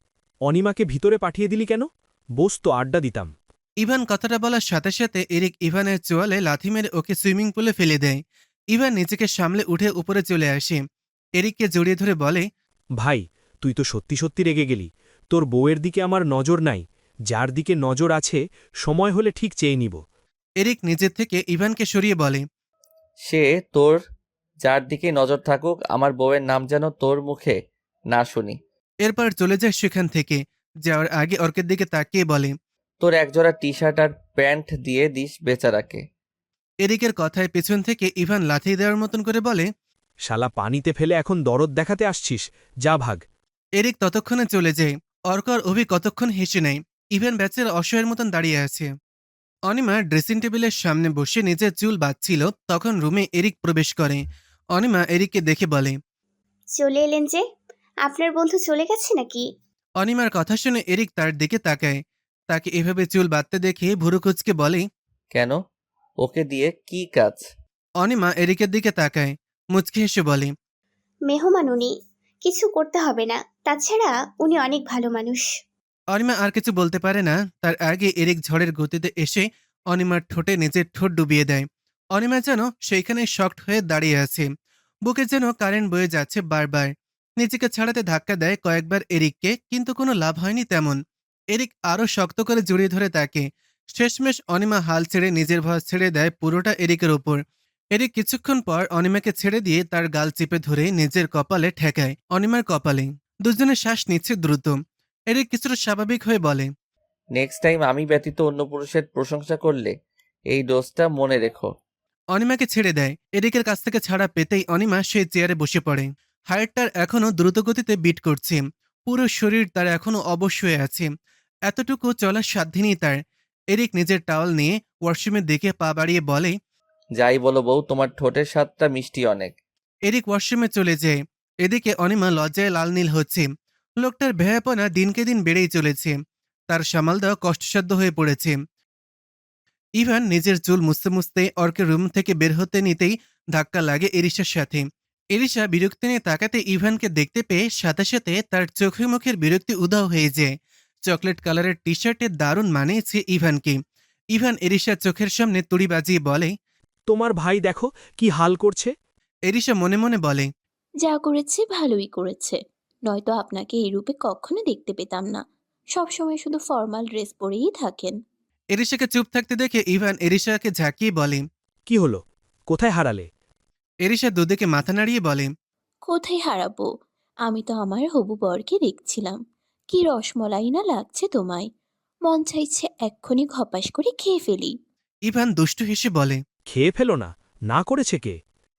S14: অনিমাকে ভিতরে পাঠিয়ে দিলি কেন? বস তো, আড্ডা দিতাম।
S2: ইভান কথাটা বলার সাথে সাথে এরিক ইভানের চোয়ালে লাথি মেরে ওকে সুইমিং পুলে ফেলে দেয়। ইভান নিজেকে সামলে উঠে উপরে চলে আসে, এরিককে জড়িয়ে ধরে বলে,
S14: ভাই, তুই তো সত্যি সত্যি রেগে গেলি। তোর বউয়ের দিকে আমার নজর নাই, যার দিকে নজর আছে সময় হলে ঠিক চেয়ে নিব।
S2: এরিক নিজের থেকে ইভানকে সরিয়ে বলে,
S3: সে তোর যার দিকে নজর থাকুক, আমার বউয়ের নাম যেন তোর মুখে না শুনি।
S2: এরপর চলে যায় সেখান থেকে। যাওয়ার আগে অর্কের দিকে তাকিয়ে বলে,
S3: তোর একজোড়া টি শার্ট আর প্যান্ট দিয়ে দিস বেচারাকে।
S2: এরিকের কথায় পেছন থেকে ইভান লাথি দেওয়ার মতন করে বলে,
S14: শালা পানিতে ফেলে এখন দরদ দেখাতে আসছিস, যা ভাগ।
S2: এরিক ততক্ষণে চলে যায়। অর্ক আর অভি কতক্ষণ হেসে নেয়। ইভান বেচারা অসহায়ের মতন দাঁড়িয়ে আছে। অনিমা ড্রেসিং টেবিলের সামনে বসে নিজের চুল বাঁধছিল, তখন রুমে এরিক প্রবেশ করে। অনিমা এরিককে দেখে বলে,
S1: চলে এলেন যে? আপনার বন্ধু চলে গেছে নাকি?
S2: অনিমার কথা শুনে এরিক তার দিকে তাকায়। তাকে এভাবে চুল বাঁধতে দেখে ভুরু কুঁচকে বলে,
S3: কেন? ওকে দিয়ে কি কাজ?
S2: অনিমা এরিকের দিকে তাকায়, মুচকি হেসে বলে,
S1: মেহমান উনি, কিছু করতে হবে না। তাছাড়া উনি অনেক ভালো মানুষ।
S2: অনিমা আর কিছু বলতে পারে না, তার আগে এরিক ঝড়ের গতিতে এসে অনিমার ঠোঁটে নিজের ঠোঁট ডুবিয়ে দেয়। অনিমা যেন সেইখানে শক্ট হয়ে দাঁড়িয়ে আছে, বুকে যেন কারেন্ট বয়ে যাচ্ছে বারবার। নিজেকে ছাড়াতে ধাক্কা দেয় কয়েকবার এরিককে, কিন্তু কোনো লাভ হয়নি তেমন। এরিক আরও শক্ত করে জড়িয়ে ধরে তাকে। শেষমেশ অনিমা হাল ছেড়ে নিজের ভর ছেড়ে দেয় পুরোটা এরিকের ওপর। এরিক কিছুক্ষণ পর অনিমাকে ছেড়ে দিয়ে তার গাল চেপে ধরে নিজের কপালে ঠেকায়, অনিমার কপালে। দুজনে শ্বাস নিচ্ছে দ্রুত। এরিক কিছুটা স্বাভাবিক হয়ে বলে,
S3: নেক্সট টাইম আমি ব্যতীত অন্য পুরুষের প্রশংসা করলে এই ডোজটা মনে রেখো।
S2: অনিমাকে ছেড়ে দেয়। এরিকের কাছ থেকে ছাড়া পেতেই অনিমা সেই চেয়ারে বসে পড়ে। হার্টটার এখনও দ্রুতগতিতে বিট করছে, পুরো শরীর তার এখনও অবশ হয়ে আছে। এতটুকু চলার সাধ্য নেই তার। এরিক নিজের টাওয়াল নিয়ে ওয়াশরুমের দিকে পা বাড়িয়ে বলে,
S3: যাই বলো বউ, তোমার ঠোঁটের স্বাদটা মিষ্টি অনেক।
S2: এরিক ওয়াশরুমে চলে যায়। এদিকে অনিমা লজ্জায় লাল নীল হচ্ছে। লোকটার ভেয়াপনা দিনকে দিন বেড়েই চলেছে। তার সামাল দেওয়া কষ্টসাধ্য হয়ে পড়েছে। ইভান নিজের চুল মুছতে মুছতে অর্কের রুম থেকে বের হতে নিতেই ধাক্কা লাগে এরিশার সাথে। এরিশা বিরক্তি নিয়ে তাকাতে ইভানকে দেখতে পেয়ে সাথে সাথে তার চোখে মুখের বিরক্তি উধাও হয়ে যায়। চকলেট কালারের টি শার্টে দারুণ মানিয়েছে ইভানকে। ইভান এরিশার চোখের সামনে তুড়ি বাজিয়ে বলে,
S14: তোমার ভাই দেখো কি হাল করছে।
S2: এরিশা মনে মনে বলে,
S9: যা করেছে ভালোই করেছে, নয়তো আপনাকে এই রূপে কখনো দেখতে পেতাম না। সবসময় শুধু ফর্মাল ড্রেস পরেই থাকেন।
S2: এরিশাকে চুপ থাকতে দেখে ইভান এরিশাকে ঝাঁকিয়ে বলে,
S14: কি হলো, কোথায় হারালে?
S2: এরিশা দুদিকে মাথা নাড়িয়ে বলে,
S9: কোথায় হারাবো? আমি তো আমার হবু বরকে দেখছিলাম। কি রসমলাই না লাগছে তোমায়, মন চাইছে এক্ষুনি ঘপাস করে খেয়ে ফেলি।
S2: ইভান দুষ্টু হেসে বলে,
S14: খেয়ে ফেলো না, না করেছে কে?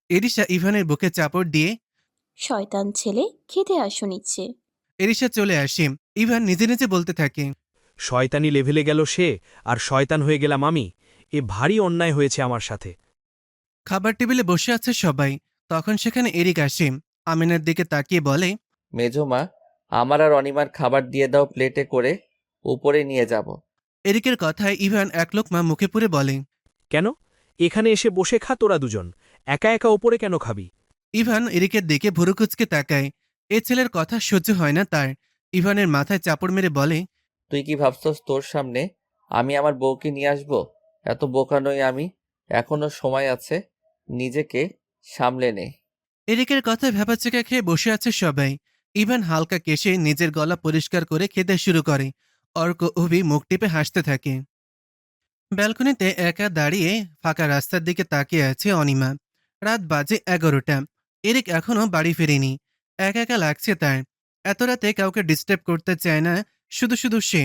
S2: এরিশা ইভানের বুকে চাপড় দিয়ে।
S9: শয়তান ছেলে, খেতে আসো নিচ্ছে।
S2: এরিশা চলে আসে। ইভান নিজে নিজে বলতে থাকে,
S14: শয়তানি লেভেলে গেল সে, আর শয়তান হয়ে গেলাম আমি। এ ভারী অন্যায় হয়েছে আমার সাথে।
S2: খাবার টেবিলে বসে আছে সবাই। তখন সেখানে এরিক আসে। আমিনার দিকে তাকিয়ে বলে,
S3: মেজমা, আমার আর অনিমার খাবার দিয়ে দাও, প্লেটে করে উপরে নিয়ে যাব।
S2: এরিকের কথায় ইভান এক লোকমা মুখে পুরে বলে,
S14: কেন? এখানে এসে বসে খা তোরা দুজন, একা একা ওপরে কেন খাবি?
S2: ইভান এরিকের দিকে ভুরুকুচকে তাকায়। এ ছেলের কথা সহ্য হয় না তার। ইভানের মাথায় চাপড় মেরে বলে,
S3: তুই কি ভাবছস তোর সামনে আমি আমার বউকে নিয়ে আসবো? এত বোকা নই আমি, এখনো সময় আছে, নিজেকে সামলে নে।
S2: এরিকের কথায় ভ্যাপাচেকা খেয়ে বসে আছে সবাই। ইভান হালকা কেশে নিজের গলা পরিষ্কার করে খেতে শুরু করে। অর্ক অভি মুখ টিপে হাসতে থাকে। ব্যালকনিতে একা দাঁড়িয়ে ফাঁকা রাস্তার দিকে তাকিয়ে আছে অনিমা। রাত বাজে 11টা। এরিক এখনো বাড়ি ফেরেনি। একা একা লাগছে তার। এত রাতে কাউকে ডিস্টার্ব করতে চায় না শুধু শুধু সে,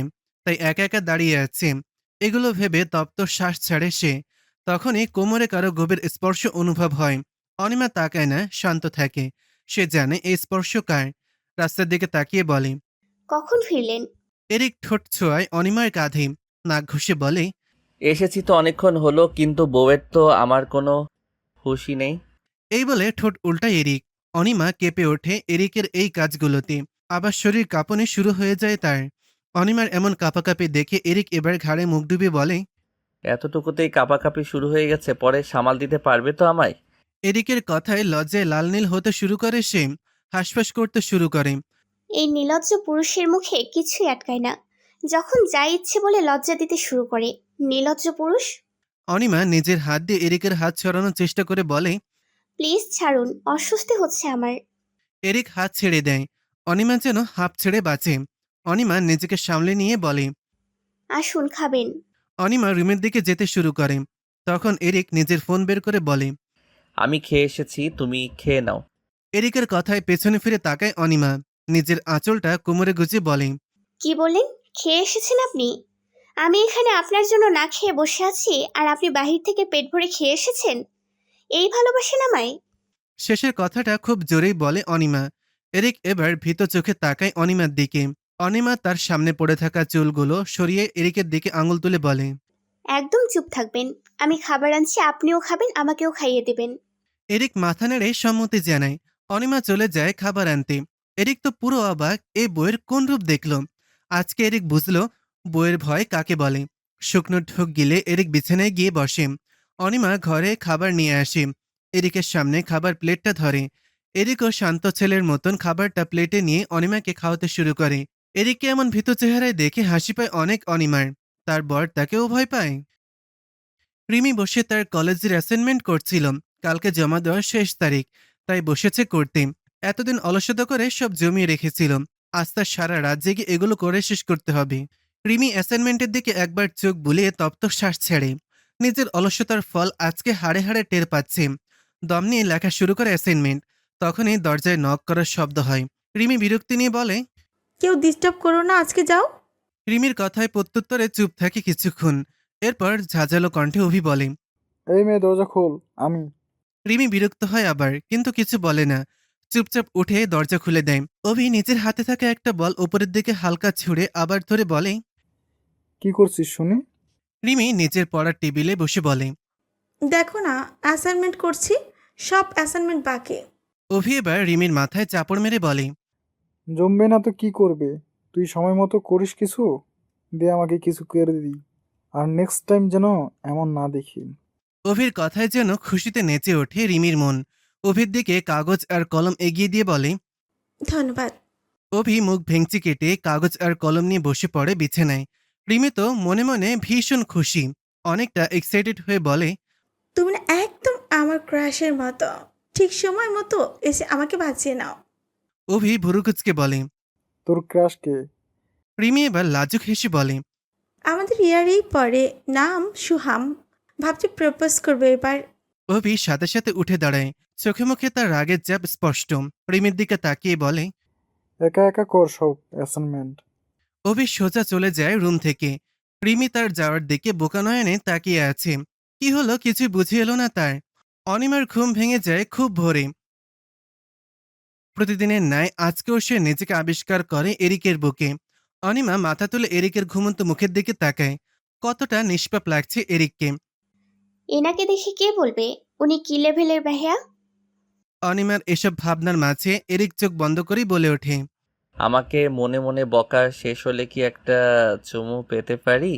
S2: তাই একা একা দাঁড়িয়ে আছে। এগুলো ভেবে তপ্ত শ্বাস ছাড়ে সে। তখনই কোমরে কারো গভীর স্পর্শ অনুভব হয়। অনিমা তাকায় না, শান্ত থাকে। সে জানে এই স্পর্শ কার। রাস্তার দিকে তাকিয়ে বলে,
S1: কখন ফিরলেন?
S2: এরিক ঠোঁট ছোঁয়ায় অনিমার কাঁধে, নাক ঘষে বলে,
S3: এসেছি তো অনেকক্ষণ হলো, কিন্তু বউয়ের তো আমার কোনো হুঁশই নেই।
S2: এই বলে ঠোঁট উল্টায় এরিক। অনিমা কেঁপে ওঠে এরিকের এই কাজগুলোতে। আবার শরীর কাঁপনে শুরু হয়ে যায় তার। অনিমার এমন কাঁপাকাঁপি দেখে এরিক এবার ঘাড়ে মুখ ডুবিয়ে বলে,
S3: এতটুকুতেই কাঁপাকাঁপি শুরু হয়ে গেছে, পরে সামাল দিতে পারবে তো আমায়?
S2: এরিকের কথায় লজ্জায় লাল নীল হতে শুরু করে সে। হাঁসফাঁস করতে শুরু করে।
S1: এই নির্লজ্জ পুরুষের মুখে কিছুই আটকায় না। যখন যা ইচ্ছে বলে লজ্জা দিতে শুরু করে। নির্লজ্জ পুরুষ।
S2: অনিমা নিজের হাত দিয়ে এরিকের হাত সরানোর চেষ্টা করে বলে।
S1: প্লিজ ছাড়ুন, অস্বস্তি হচ্ছে আমার।
S2: এরিক হাত ছেড়ে দেয়। অনিমা যেন হাঁপ ছেড়ে বাঁচে। অনিমা নিজেকে সামলে নিয়ে বলে।
S1: আসুন, খাবেন।
S2: অনিমা রুমের দিকে যেতে শুরু করে। তখন এরিক নিজের ফোন বের করে বলে।
S3: আমি খেয়ে এসেছি, তুমি খেয়ে নাও।
S2: এরিকের কথায় পেছনে ফিরে তাকায় অনিমা। নিজের আঁচলটা কোমরে গুজে বলে।
S1: কি বলেন? খেয়ে এসেছেন আপনি? আমি এখানে আপনার জন্য না খেয়ে বসে আছি, আর আপনি বাহির থেকে পেট ভরে খেয়ে এসেছেন? এই ভালোবাসেন আমায়?
S2: শেষের কথাটা খুব জোরেই বলে অনিমা। এরিক এবার ভীত চোখে তাকায় অনিমার দিকে। অনিমা তার সামনে পড়ে থাকা চুলগুলো সরিয়ে এরিকের দিকে আঙুল তুলে বলে।
S1: একদম চুপ থাকবেন। আমি খাবার আনছি, আপনিও খাবেন, আমাকেও খাইয়ে দেবেন।
S2: এরিক মাথা নেড়ে সম্মতি জানায়। অনিমা চলে যায় খাবার আনতে। এরিক তো পুরো অবাক, এই বইয়ের কোন রূপ দেখল। আজকে এরিক বুঝলো বইয়ের ভয় কাকে বলে। শুকনো ঢোক গিলে এরিক বিছানায় গিয়ে বসে। অনিমা ঘরে খাবার নিয়ে আসে। এরিকের সামনে খাবার প্লেটটা ধরে। এরিকও শান্ত ছেলের মতন খাবারটা প্লেটে নিয়ে অনিমাকে খাওয়াতে শুরু করে। এরিককে এমন ভীত চেহারায় দেখে হাসি পায় অনেক অনিমার। তার বর তাকেও ভয় পায়। রিমি বসে তার কলেজের অ্যাসাইনমেন্ট করছিল। কালকে জমা দেওয়ার শেষ তারিখ, তাই বসেছে করতে। এতদিন অলসতা করে সব জমিয়ে রেখেছিল। আজ তার সারা রাত জেগে এগুলো করে শেষ করতে হবে। রিমি অ্যাসাইনমেন্টের দিকে একবার চোখ বুলিয়ে তপ্ত শ্বাস ছেড়ে। নিজের অলসতার ফল আজকে হাড়ে হাড়ে টের পাচ্ছে। দম নিয়ে লেখা শুরু করে অ্যাসাইনমেন্ট। তখনই দরজায় নক করার শব্দ হয়। রিমি বিরক্তি নিয়ে বলে।
S16: কেউ ডিস্টার্ব করো না, আজকে যাও।
S2: রিমির কথায় প্রত্যুত্তরে চুপ থাকে কিছুক্ষণ। এরপর ঝাঁঝালো কণ্ঠে অভি বলে।
S8: এই মেয়ে, দরজা খোল। আমি।
S2: রিমি বিরক্ত হয় আবার, কিন্তু কিছু বলে না। চুপচাপ উঠে দরজা খুলে দেয়। অভি নিজের হাতে থাকা একটা বল উপরের দিকে হালকা ছুঁড়ে আবার ধরে বলে।
S8: কি করছিস শুনি?
S2: রিমি নিজের পড়ার টেবিলে বসে বলে।
S16: দেখো না, অ্যাসাইনমেন্ট করছি, সব অ্যাসাইনমেন্ট বাকি।
S2: অভি এবার রিমির মাথায় চাপড় মেরে বলে।
S8: জমবে না তো কি করবে? তুই সময় মতো করিস কিছু, দে আমাকে কিছু করে দিই। আর নেক্সট টাইম যেন এমন না দেখি।
S2: অভির কথায় যেন খুশিতে নেচে ওঠে রিমির মন। অভির দিকে কাগজ আর কলম এগিয়ে দিয়ে বলে।
S16: ধন্যবাদ।
S2: অভি মুখ ভেঙচি কেটে কাগজ আর কলম নিয়ে বসে পড়ে বিছানায়। রিমি তো মনে মনে ভীষণ খুশি, অনেকটা এক্সাইটেড হয়ে বলে।
S16: তুমি না একদম আমার ক্রাশের মতো, ঠিক সময় মতো এসে আমাকে বাঁচিয়ে নাও।
S2: অভি ভুরুকুচকে বলে।
S8: তোর ক্রাশকে?
S2: রিমি এবার লাজুক হেসে বলে।
S16: আমাদের ইয়ারেই পড়ে, নাম সুহাম, ভাবছি প্রপোজ করবে এবার।
S2: অভি সাথে সাথে উঠে দাঁড়ায়। চোখে মুখে তার রাগের চাপ স্পষ্ট। রিমির দিকে তাকিয়ে বলে।
S8: একা একা কর সব অ্যাসাইনমেন্ট।
S2: অভি সোজা চলে যায় রুম থেকে। রিমি তার যাওয়ার দিকে বোকা নয়নে তাকিয়ে আছে। কি হলো কিছু বুঝে এলো না তার। অনিমার ঘুম ভেঙে যায় খুব ভোরে। প্রতিদিনের ন্যায় আজকেও সে নিজেকে আবিষ্কার করে এরিকের বুকে। অনিমা মাথা তুলে এরিকের ঘুমন্ত মুখের দিকে তাকায়। কতটা নিষ্পাপ লাগছে এরিককে।
S1: এনাকে দেখে কে বলবে উনি কি লেভেলের ভাইয়া?
S2: অনিমার এসব ভাবনার মাঝে এরিক চোখ বন্ধ করেই বলে ওঠে।
S3: আমাকে মনে মনে বকা শেষ হলে কি একটা চুমু পেতে পারি?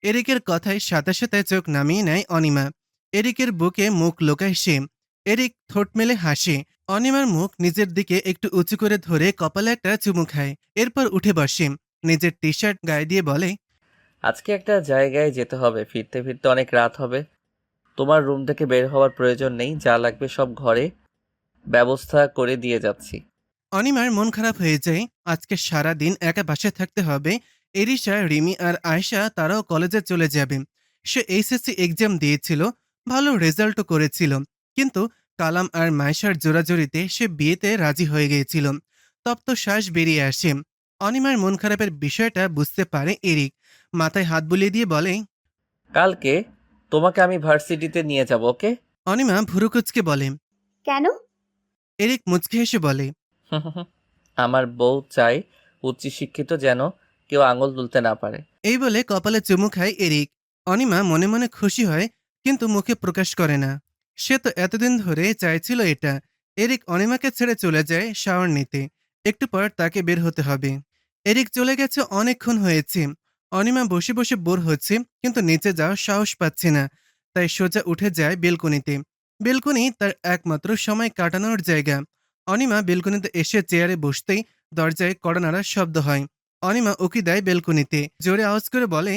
S2: এরিকের কথায় সাথে সাথে চোখ নামিয়ে নেয় অনিমা। এরিকের বুকে মুখ লোকায় সে। এরিক ঠোঁট মেলে হাসে। অনিমার মুখ নিজের দিকে একটু উঁচু করে ধরে কপালে একটা চুমু খায়। এরপর উঠে বসে। নিজের টি শার্ট গায়ে দিয়ে বলে।
S3: আজকে একটা জায়গায় যেতে হবে, ফিরতে ফিরতে অনেক রাত হবে। তোমার রুম থেকে বের হওয়ার প্রয়োজন নেই, যা লাগবে সব ঘরে ব্যবস্থা করে দিয়ে যাচ্ছি।
S2: অনিমার মন খারাপ হয়ে যায়। আজকে সারা দিন একা বাসায় থাকতে হবে। এরিশা, রিমি আর আয়েশা তারাও কলেজে চলে যাবে। সে এইচএসসি এক্সাম দিয়েছিল, ভালো রেজাল্টও করেছিল। কিন্তু কালাম আর মায়েশার জোরাজোরিতে সে বিয়েতে রাজি হয়ে গিয়েছিল। তপ্ত শ্বাস বেরিয়ে আসে। অনিমার মন খারাপের বিষয়টা বুঝতে পারে এরিক। মাথায় হাত বুলিয়ে দিয়ে বলে।
S3: কালকে তোমাকে আমি ভার্সিটিতে নিয়ে যাব, ওকে?
S2: অনিমা ভুরুকুচকে বলে।
S1: কেন?
S2: এরিক মুচকি হেসে বলে।
S3: আমার বউ চাই উচ্চশিক্ষিত, যেন কেউ আঙুল তুলতে না পারে।
S2: এই বলে কপালে চুমু খায় এরিক। অনিমা মনে মনে খুশি হয়, কিন্তু মুখে প্রকাশ করে না। সে তো এতদিন ধরে চাইছিল এটা। এরিক অনিমাকে ছেড়ে চলে যায় শাওয়ার নিতে। একটু পর তাকে বের হতে হবে। এরিক চলে গেছে অনেকক্ষণ হয়েছে। অনিমা বসে বসে বোর হচ্ছে, কিন্তু নিচে যাওয়ার সাহস পাচ্ছে না। তাই সোজা উঠে যায় বেলকনিতে। বেলকনি তার একমাত্র সময় কাটানোর জায়গা। অনিমা বেলকনিতে এসে চেয়ারে বসতেই দরজায় কড়া নাড়ার শব্দ হয়। অনিমা উকি দেয় বেলকনিতে, জোরে আওয়াজ করে বলে,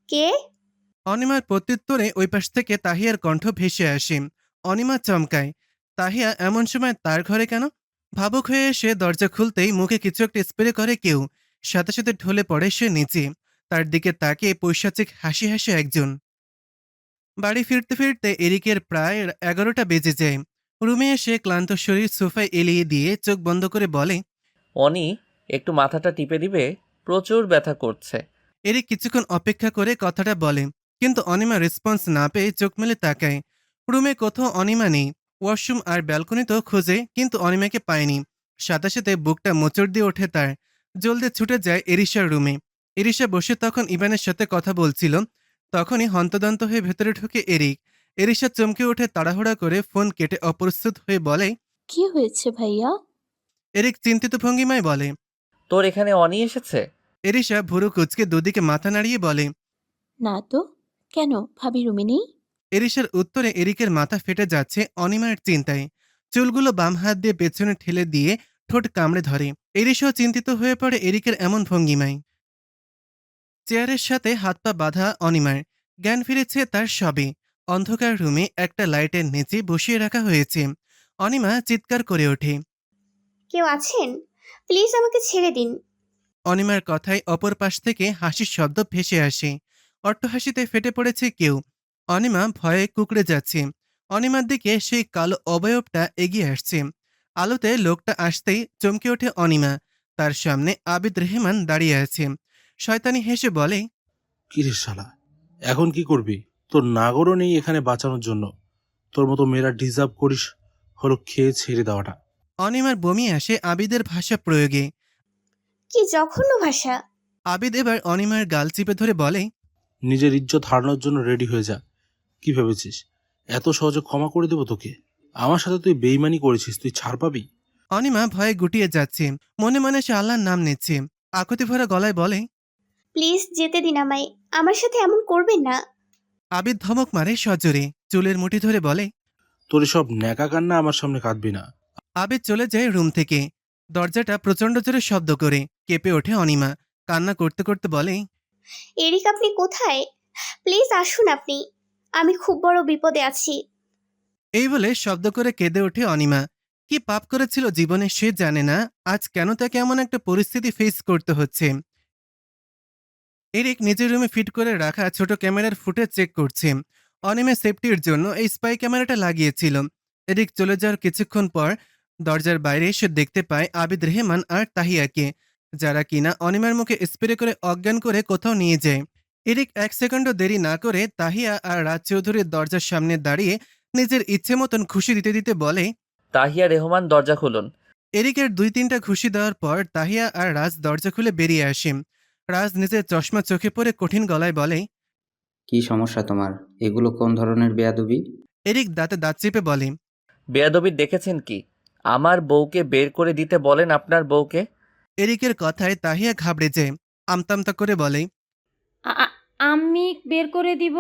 S1: কে?
S2: অনিমার প্রত্যুত্তরে ওই পাশ থেকে তাহিয়ার কণ্ঠ ভেসে আসে। অনিমা চমকায়, তাহিয়া এমন সময় তার ঘরে কেন? ভাবুক হয়ে এসে দরজা খুলতেই মুখে কিছু একটা স্প্রে করে কেউ, সাথে সাথে ঢলে পড়ে সে নিচে। তার দিকে তাকিয়ে পৈশাচিক হাসি হাসে একজন। বাড়ি ফিরতে ফিরতে এরিকের প্রায় 11টা বেজে যায়। রুমে এসে ক্লান্ত শরীর সোফায় এলিয়ে দিয়ে চোখ বন্ধ করে বলে,
S3: অনি, একটু মাথাটা টিপে দিবে? প্রচুর ব্যথা করছে।
S2: এরিক কিছুক্ষণ অপেক্ষা করে কথাটা বলে, কিন্তু অনিমা রেসপন্স না পেয়ে চোখ মেলে তাকায়। রুমে কোথাও অনিমা নেই। ওয়াশরুম আর ব্যালকনিতেও খোঁজে, কিন্তু অনিমাকে পায়নি। সাথে সাথে বুকটা মোচড় দিয়ে ওঠে তার। জলদি ছুটে যায় এরিশার রুমে। এরিশা বসে তখন ইভানের সাথে কথা বলছিল। তখনই হন্তদন্ত হয়ে ভেতরে ঢুকে এরিক। এরিশা চমকে ওঠে, তাড়াহুড়া করে ফোন কেটে অপ্রস্তুত হয়ে বলে,
S9: কি হয়েছে ভাইয়া?
S2: এরিক চিন্তিত ভঙ্গিমায় বলে,
S3: তোর এখানে অনি এসেছে?
S2: এরিশা ভুরু কুচকে দুদিকে মাথা নাড়িয়ে বলে,
S9: না তো, কেন ভাবি রুমে নেই?
S2: এরিশার উত্তরে এরিকের মাথা ফেটে যাচ্ছে অনিমার চিন্তায়। চুলগুলো বাম হাত দিয়ে পেছনে ঠেলে দিয়ে ঠোঁট কামড়ে ধরে। এরিশাও চিন্তিত হয়ে পড়ে এরিকের এমন ভঙ্গিমায়। চেয়ারের সাথে হাত পা বাঁধা অনিমার। জ্ঞান ফিরেছে তার সবে। অন্ধকার রুমে একটা লাইটের নিচে বসিয়ে রাখা হয়েছে। অনিমা চিৎকার করে ওঠে।
S1: কেউ আছেন? প্লিজ আমাকে ছেড়ে দিন।
S2: অনিমার কথায় অপর পাশ থেকে হাসির শব্দ ভেসে আসে। অট্টহাসিতে ফেটে পড়েছে কেউ। অনিমা ভয়ে কুঁকড়ে যাচ্ছে। অনিমার দিকে সেই কালো অবয়বটা এগিয়ে আসছে। আলোতে লোকটা আসতেই চমকে ওঠে অনিমা। তার সামনে আবিদ রেহমান দাঁড়িয়ে আছে। শয়তানি হেসে বলে,
S4: কিরে শালা, এখন কি করবি? তোর নাগরও নেই এখানে বাঁচানোর জন্য। তোর মতো মেয়েরা ডিজার্ভ করিস হলো খেয়ে ছেড়ে দেওয়াটা।
S2: অনিমার বমি আসে আবিদের ভাষা প্রয়োগে।
S1: কি জঘন্য ভাষা!
S2: আবিদ এবার অনিমার গাল চিপে ধরে বলে,
S4: নিজের ইজ্জত হারানোর জন্য রেডি হয়ে যা। কি ভেবেছিস এত সহজে ক্ষমা করে দেবো তোকে? আমার সাথে তুই বেইমানি করেছিস, তুই ছাড় পাবি?
S2: অনিমা ভয়ে গুটিয়ে যাচ্ছে। মনে মনে সে আল্লাহর নাম নিচ্ছে। আকুতি ভরা গলায় বলে,
S1: প্লিজ যেতে দিন আমায়। আমার সাথে এমন করবেন না।
S2: আবিদ ধমক মারে সজোরে। চুলের মুঠি ধরে বলে,
S4: তোর সব ন্যাকা কান্না আমার সামনে কাঁদবি না।
S2: আবিদ চলে যায় রুম থেকে। দরজাটা প্রচণ্ড জোরে শব্দ করে কেঁপে ওঠে অনিমা। কান্না করতে করতে বলে,
S1: এরিক, আপনি কোথায়? প্লিজ আসুন আপনি। আমি খুব বড় বিপদে আছি।
S2: এই বলে শব্দ করে কেঁদে ওঠে অনিমা। কি পাপ করেছিল জীবনে সে জানে না, আজ কেন তাকে এমন একটা পরিস্থিতি ফেস করতে হচ্ছে। এরিক নিজের রুমে ফিট করে রাখা ছোট ক্যামেরার ফুটেজ চেক করছে। অনিমের সেফটির জন্য এই স্পাই ক্যামেরাটা লাগিয়েছিল। এরিক চলে যাওয়ার কিছুক্ষণ পর দরজার বাইরে সে দেখতে পায় আবিদ রেহমান আর তাহিয়াকে, যারা কিনা অনিমার মুখে স্প্রে করে অজ্ঞান করে কোথাও নিয়ে যায়। এরিক 1 সেকেন্ডও দেরি না করে তাহিয়া আর রাজ চৌধুরীর দরজার সামনে দাঁড়িয়ে নিজের ইচ্ছে মতন খুশি দিতে দিতে বলে,
S3: তাহিয়া রেহমান, দরজা খুলুন।
S2: এরিকের 2-3টা খুশি দেওয়ার পর তাহিয়া আর রাজ দরজা খুলে বেরিয়ে আসে। রাজ নিজের চশমা চোখে পরে কঠিন গলায় বলে,
S5: কি সমস্যা তোমার? এগুলো কোন ধরনের বেয়াদবি?
S2: এরিক দাঁতে দাঁত চেপে বলে,
S3: বেয়াদবি দেখেছেন কি? আমার বউকে বের করে দিতে বলেন আপনার বউকে।
S2: এরিকের কথায় তাহিয়া ঘাবড়ে যায়। আমতামতা করে বলে,
S11: আমি বের করে দিব?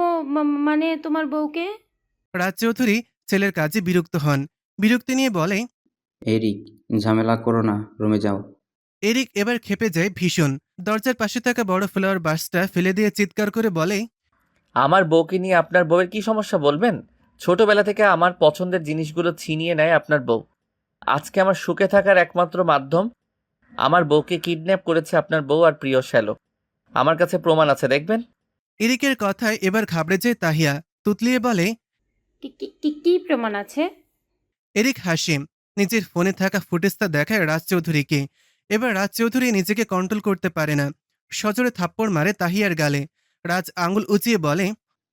S11: মানে তোমার বউকে?
S2: রাজ চৌধুরী ছেলের কাজে বিরক্ত হন। বিরক্তি নিয়ে বলে,
S5: এরিক, ঝামেলা করো না, রুমে যাও।
S2: এরিক এবার ক্ষেপে যায় ভীষণ। দরজার পাশে থাকা বড় ফ্লাওয়ার বাসটা ফেলে দিয়ে চিৎকার করে বলে,
S3: আমার বউকে নিয়ে আপনার বউয়ের কি সমস্যা বলবেন? ছোটবেলা থেকে আমার পছন্দের জিনিসগুলো ছিনিয়ে নেয় আপনার বউ। আজকে আমার সুখে থাকার একমাত্র মাধ্যম। আমার বউকে কিডন্যাপ করেছে আপনার বউ আর প্রিয় শ্যালক। আমার কাছে প্রমাণ আছে, দেখবেন।
S2: এরিকের কথায় এবার ঘাবড়ে যায় তাহিয়া। তুতলিয়ে বলে,
S11: কি প্রমাণ আছে?
S2: এরিক হাসে। নিজের ফোনে থাকা ফুটেজটা দেখায় রাজ চৌধুরীকে। এবার রাজ চৌধুরী নিজেকে কন্ট্রোল করতে পারে না। সজোরে থাপ্পড় মারে তাহিয়ার গালে। রাজ আঙুল উঁচিয়ে বলে,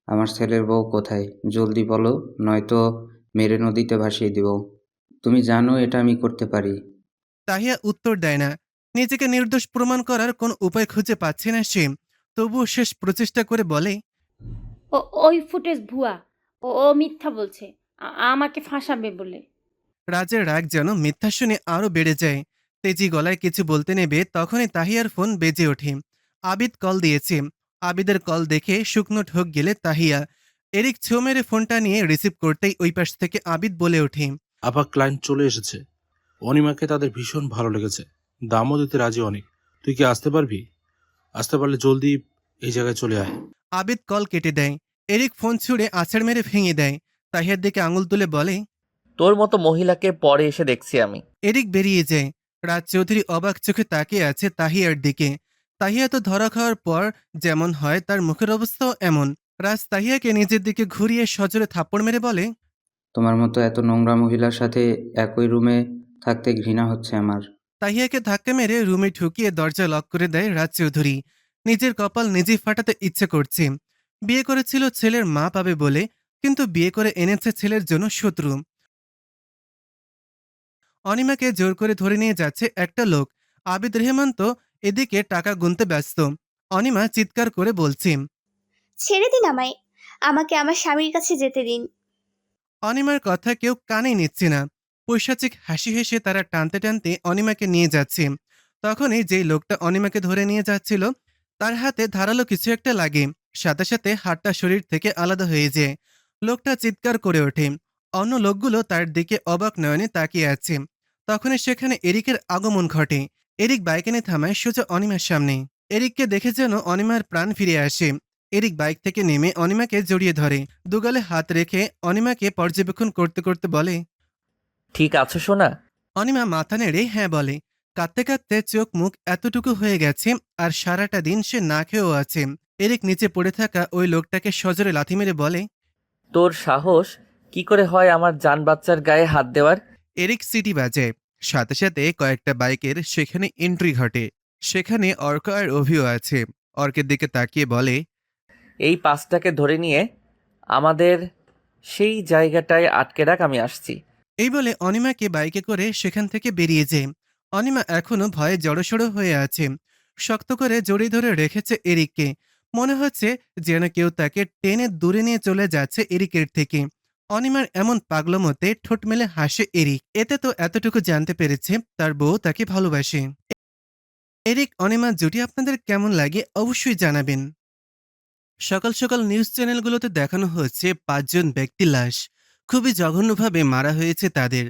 S5: আমার ছেলের বউ কোথায়? জলদি বলো, নয়তো মেরে নদীতে ভাসিয়ে দিব। তুমি জানো এটা আমি করতে পারি।
S2: তাহিয়া উত্তর দেয় না। নিজেকে নির্দোষ প্রমাণ করার কোন উপায় খুঁজে পাচ্ছে না সে। তবুও শেষ প্রচেষ্টা করে বলে,
S11: ওই ফুটেজ ভুয়া। ও মিথ্যা বলছে আমাকে ফাঁসাবে বলে।
S2: রাজের রাগ যেন মিথ্যা শুনে আরো বেড়ে যায়। তেজি গলায় কিছু বলতে নেবে তখনই তাহিয়ার ফোন বেজে ওঠে। আবিদ কল দিয়েছে। আবিদের কল দেখে শুকনো ঢোক গেলে তাহিয়া। এরিক ছো মেরে ফোনটা নিয়ে রিসিভ করতেই ওই পাশ থেকে আবিদ বলে ওঠে,
S4: আপা, ক্লায়েন্ট চলে এসেছে। অনিমাকে তাদের ভীষণ ভালো লেগেছে, দামও দিতে রাজি অনেক। তুই কি আসতে পারবি? আসতে পারলে জলদি এই জায়গায় চলে আয়।
S2: আবিদ কল কেটে দেয়। এরিক ফোন ছুঁড়ে আছাড় মেরে ভেঙে দেয়। তাহিয়ার দিকে আঙুল তুলে বলে,
S3: তোর মতো মহিলাকে পরে এসে দেখছি আমি।
S2: এরিক বেরিয়ে যায়। রাজ চৌধুরী অবাক চোখে তাকিয়ে আছে তাহিয়ার দিকে। তাহিয়া তো ধরা খাওয়ার পর যেমন হয় তার মুখের অবস্থাও এমন। রাজ তাহিয়াকে নিজের দিকে ঘুরিয়ে সজোরে থাপ্পড় মেরে বলে,
S5: তোমার মতো এত নোংরা মহিলার সাথে একই রুমে থাকতে ঘৃণা হচ্ছে আমার।
S2: তাহিয়াকে ধাক্কা মেরে রুমে ঢুকিয়ে দরজা লক করে দেয় রাজ চৌধুরী। নিজের কপাল নিজেই ফাটাতে ইচ্ছে করছে। বিয়ে করেছিল ছেলের মা পাবে বলে, কিন্তু বিয়ে করে এনেছে ছেলের জন্য শত্রু। অনিমাকে জোর করে ধরে নিয়ে যাচ্ছে একটা লোক। আবিদ রেহমান তো এদিকে টাকা গুনতে ব্যস্ত। অনিমা চিৎকার করে বলছে,
S1: ছেড়ে দিন আমায়, আমাকে আমার স্বামীর কাছে যেতে দিন।
S2: অনিমার কথা কেউ কানে নিচ্ছে না। পৈশাচিক হাসি হেসে তারা টানতে টানতে অনিমাকে নিয়ে যাচ্ছে। তখনই যেই লোকটা অনিমাকে ধরে নিয়ে যাচ্ছিল তার হাতে ধারালো কিছু একটা লাগে। সাথে সাথে হাতটা শরীর থেকে আলাদা হয়ে যায়। লোকটা চিৎকার করে ওঠে। অন্য লোকগুলো তার দিকে অবাক নয়নে তাকিয়ে আছে। তখনই সেখানে এরিকের আগমন ঘটে। এরিক বাইক এনে থামায় সোজা অনিমার সামনে। এরিককে দেখে যেন অনিমার প্রাণ ফিরে আসে। এরিক বাইক থেকে নেমে অনিমাকে জড়িয়ে ধরে। দুগালে হাত রেখে অনিমাকে পর্যবেক্ষণ করতে করতে বলে,
S3: ঠিক আছো সোনা?
S2: অনিমা মাথা নেড়ে হ্যাঁ বলে। কাঁদতে কাঁদতে চোখ মুখ এতটুকু হয়ে গেছে আর সারাটা দিন সে না খেয়েও আছে। এরিক নিচে পড়ে থাকা ওই লোকটাকে সজোরে লাথি মেরে বলে,
S3: তোর সাহস কি করে হয় আমার জান বাচ্চার গায়ে হাত দেওয়ার?
S2: এরিক সিটি বাজায়। সাথে সাথে কয়েকটা বাইকের সেখানে এন্ট্রি ঘটে। সেখানে অর্ক আর অভিও আছে। অর্কের দিকে তাকিয়ে বলে,
S3: এই পাঁচটাকে ধরে নিয়ে আমাদের সেই জায়গাটায় আটকে রাখ, আমি আসছি।
S2: এই বলে অনিমাকে বাইকে করে সেখান থেকে বেরিয়ে যায়। অনিমা এখনো ভয়ে জড়সড় হয়ে আছে। শক্ত করে জড়িয়ে ধরে রেখেছে এরিককে। মনে হচ্ছে যেন কেউ তাকে টেনে দূরে নিয়ে চলে যাচ্ছে এরিকের থেকে। অনিমার এমন পাগলমতে ঠোঁট মেলে হাসে এরিক। এতে তো এতটুকু জানতে পেরেছে তার বউ তাকে ভালোবাসে। এরিক অনিমা জুটি আপনাদের কেমন লাগে অবশ্যই জানাবেন। সকাল সকাল নিউজ চ্যানেলগুলোতে দেখানো হচ্ছে 5 জন ব্যক্তি লাশ। খুবই জঘন্যভাবে মারা হয়েছে তাদের।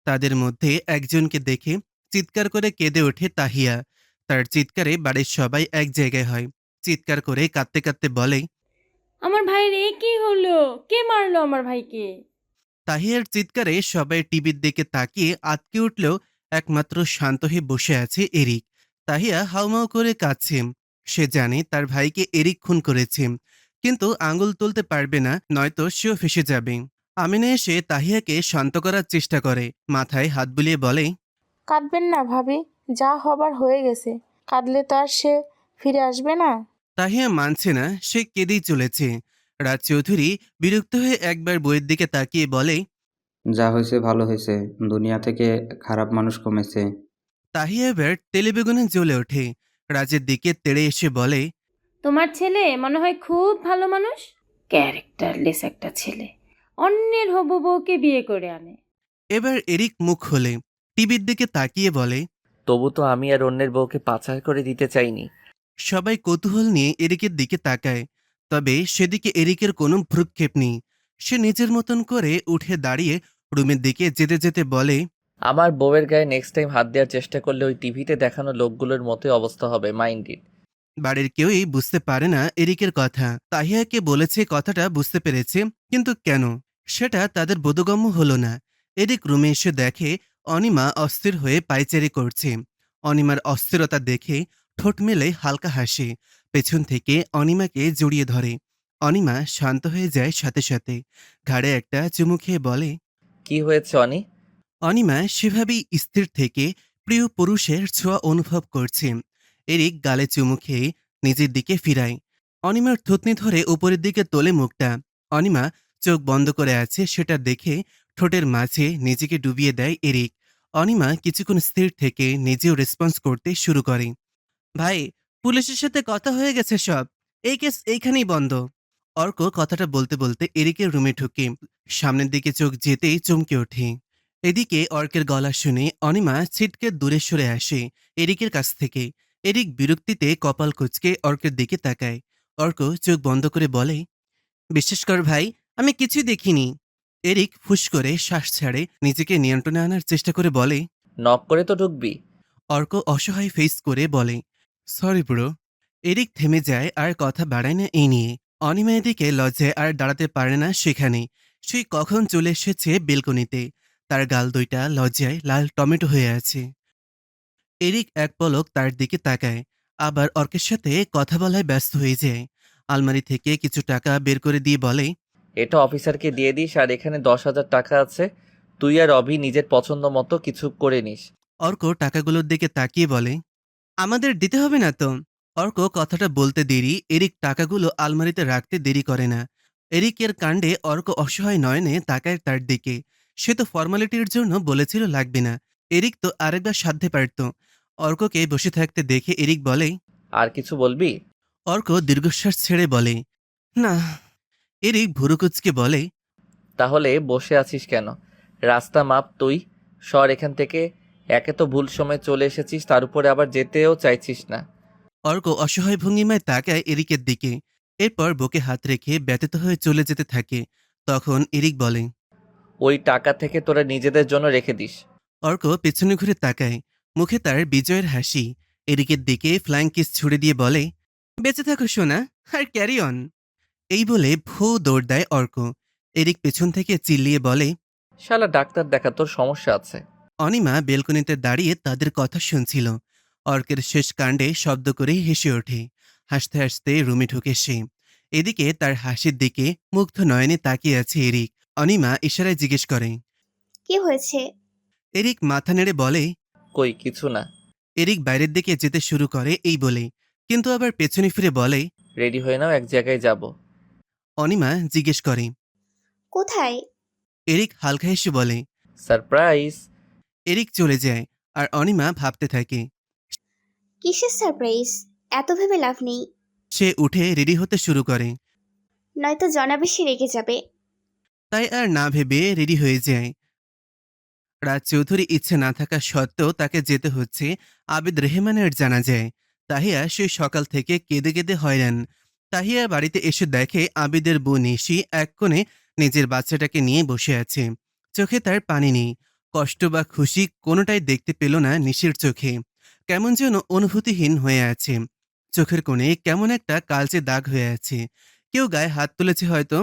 S2: তাদের মধ্যে একজনকে দেখে চিৎকার করে কেঁদে ওঠে তাহিয়া। তার চিৎকারে বাড়ির সবাই এক জায়গায় হয়। চিৎকার করে কাঁদতে কাঁদতে বলে,
S17: আমার ভাইয়ের এ কি হলো? কে মারলো আমার ভাইকে?
S2: তাহিয়ার চিৎকারে সবাই টিভির দিকে তাকিয়ে আটকে উঠলেও একমাত্র শান্ত হয়ে বসে আছে এরিক। তাহিয়া হাউমাউ করে কাঁদছে। সে জানে তার ভাইকে এরিক খুন করেছে, কিন্তু আঙুল তুলতে পারবে না, নয়তো সেও ফেসে যাবে। আমিনা এসে তাহিয়াকে শান্ত করার চেষ্টা করে। মাথায় হাত বুলিয়ে বলে,
S6: কাঁদবেন না ভাবি, যা হবার হয়ে গেছে। কাঁদলে তো আর সে ফিরে আসবে না।
S2: তাহিয়া মানছে না, সে কেঁদেই চলেছে। রাজ চৌধুরী বিরক্ত হয়ে একবার বইয়ের দিকে তাকিয়ে বলে,
S5: যা হয়েছে ভালো হয়েছে, দুনিয়া থেকে খারাপ মানুষ কমেছে।
S2: তাহিয়া এবার তেলেবেগুনে জ্বলে ওঠে। রাজের দিকে তেড়ে এসে বলে,
S17: তোমার ছেলে মনে হয় খুব ভালো মানুষ, ক্যারেক্টারলেস একটা ছেলে, অন্যের হবু বউকে বিয়ে করে আনে।
S2: এবার এরিক মুখ খোলে, টিভির দিকে তাকিয়ে বলে,
S3: তবু তো আমি আর অন্যের বউকে পাচার করে দিতে চাইনি।
S2: সবাই কৌতূহল নিয়ে এরিকের দিকে তাকায়। তবে সেদিকে এরিকের কোনো ভ্রুক্ষেপ নেই। সে নিজের মতন করে উঠে দাঁড়িয়ে রুমের দিকে যেতে যেতে বলে,
S3: আমার বউয়ের গায়ে নেক্সট টাইম হাত দেওয়ার চেষ্টা করলে ওই টিভিতে দেখানো লোকগুলোর মতোই অবস্থা হবে, মাইন্ড ইট।
S2: বাড়ির কেউই বুঝতে পারে না এরিকের কথা। তাহিয়াকে বলেছে কথাটা বুঝতে পেরেছে, কিন্তু কেন সেটা তাদের বোধগম্য হলো না। এরিক রুমে এসে দেখে অনিমা অস্থির হয়ে পায়চারি করছে। অনিমার অস্থিরতা দেখে ঠোঁট মেলে হালকা হাসে। পেছন থেকে অনিমাকে জড়িয়ে ধরে। অনিমা শান্ত হয়ে যায় সাথে সাথে। ঘাড়ে একটা চুমু খেয়ে বলে,
S3: কি হয়েছে অনি?
S2: অনিমা সেভাবেই স্থির থেকে প্রিয় পুরুষের ছোঁয়া অনুভব করছে। এরিক গালে চুমু খেয়ে নিজের দিকে ফিরায়। অনিমার থুতনি ধরে উপরের দিকে তোলে মুখটা। অনিমা চোখ বন্ধ করে আছে সেটা দেখে ঠোঁটের মাঝে নিজেকে ডুবিয়ে দেয় এরিক। অনিমা কিছুক্ষণ স্থির থেকে নিজেও রেসপন্স করতে শুরু করে। ভাই, পুলিশের সাথে কথা হয়ে গেছে সব, এই কেস এইখানেই বন্ধ। অর্ক কথাটা বলতে বলতে এরিকের রুমে ঢুকে সামনের দিকে চোখ যেতেই চমকে ওঠে। এদিকে অর্কের গলা শুনে অনিমা ছিটকে দূরে সরে আসে এরিকের কাছ থেকে। এরিক বিরক্তিতে কপাল কুঁচকে অর্কের দিকে তাকায়। অর্ক চোখ বন্ধ করে বলে, বিশ্বাস কর ভাই, আমি কিছুই দেখিনি। এরিক ফুস করে শ্বাস ছাড়ে, নিজেকে নিয়ন্ত্রণে আনার চেষ্টা করে বলে,
S3: নক করে তো ঢুকবি।
S2: অর্ক অসহায় ফেস করে বলে, সরি ব্রো। এরিক থেমে যায় আর কথা বাড়ায় না এই নিয়ে। অনিমা এদিকে লজ্জায় আর দাঁড়াতে পারে না সেখানে। সে কখন চলে এসেছে বেলকনিতে। তার গাল দুইটা লজ্জায় লাল টমেটো হয়ে আছে। এরিক এক পলক তার দিকে তাকায়, আবার অর্কের সাথে কথা বলায় ব্যস্ত হয়ে যায়। আলমারি থেকে কিছু টাকা বের করে দিয়ে বলে,
S3: এটা অফিসারকে দিয়ে দিস, আর এখানে 10,000 টাকা আছে, তুই আর অভি নিজের পছন্দ মতো কিছু করে নিস।
S2: অর্ক টাকাগুলোর দিকে তাকিয়ে বলে, আমাদের দিতে হবে না তো। অর্ক কথাটা বলতে দেরি, এরিক টাকাগুলো আলমারিতে রাখতে দেরি করে না। এরিকের কাণ্ডে অর্ক অসহায় নয়নে তাকায় তার দিকে। সে তো ফর্মালিটির জন্য বলেছিল লাগবে না। এরিক তো আরেকবার সাধ্যে পারত। অর্ককে বসে থাকতে দেখে এরিক বলে,
S3: আর কিছু বলবি?
S2: অর্ক দীর্ঘশ্বাস ছেড়ে বলে, না। এরিক ভুরুকুচকে বলে,
S3: তাহলে বসে আছিস কেন? রাস্তা মাপ তুই, সর এখান থেকে। একে তো ভুল সময় চলে এসেছিস, তার উপরে আবার যেতেও চাইছিস না।
S2: অর্ক অসহায় ভঙ্গিমায় তাকায় এরিকের দিকে। এরপর বুকে হাত রেখে ব্যথিত হয়ে চলে যেতে থাকে। তখন এরিক বলে,
S3: ওই টাকা থেকে তোরা নিজেদের জন্য রেখে দিস।
S2: অর্ক পেছনে ঘুরে তাকায়, মুখে তার বিজয়ের হাসি। এরিকের দিকে ফ্লাইং কিস ছুড়ে দিয়ে বলে, বেঁচে থাকো সোনা, আর ক্যারি অন। এই বলে ভূ দৌড় দেয় অর্ক। এরিক পেছন থেকে চিল্লিয়ে বলে,
S3: শালা ডাক্তার দেখা, তোর সমস্যা আছে।
S2: অনিমা বেলকনিতে দাঁড়িয়ে তাদের কথা শুনছিল। অর্কের শেষ কাণ্ডে শব্দ করেই হেসে ওঠে। হাসতে হাসতে রুমে ঢুকে সে। এদিকে তার হাসির দিকে মুগ্ধ নয়নে তাকিয়ে আছে এরিক। অনিমা ইশারায় জিজ্ঞেস করে,
S1: কি হয়েছে?
S2: এরিক মাথা নেড়ে বলে,
S3: কই কিছু না।
S2: এরিক বাইরের দিকে যেতে শুরু করে এই বলে, কিন্তু আবার পেছনে ফিরে বলে,
S3: রেডি হয়ে নাও, এক জায়গায় যাব।
S2: অনিমা জিজ্ঞেস করে,
S1: কোথায়?
S2: এরিক হালকা হেসে বলে,
S3: সারপ্রাইজ।
S2: এরিক চলে যায় আর অনিমা ভাবতে থাকে।
S1: কিসের সারপ্রাইজ? এত ভেবে লাভ নেই,
S2: সে উঠে রেডি হতে শুরু করে।
S1: নয়তো জনাবেশি রেগে যাবে।
S2: তাই আর না ভেবে রেডি হয়ে যায়। রাজ চৌধুরী ইচ্ছে না থাকা সত্ত্বেও তাকে যেতে হচ্ছে আবিদ রেহমানের জানাজায়। তাহিয়া সেই সকাল থেকে কেঁদে কেঁদে হয়রান। তাহিয়া বাড়িতে এসে দেখে আবিদের বউ নিশি এক কোণে নিজের বাচ্চাটাকে নিয়ে বসে আছে। চোখে তার পানি নেই। কষ্ট বা খুশি কোনোটাই দেখতে পেল না নিশির চোখে। কেমন যেন অনুভূতিহীন হয়ে আছে। চোখের কোণে কেমন একটা কালচে দাগ হয়ে আছে। কেউ গায়ে হাত তুলেছে হয়তো।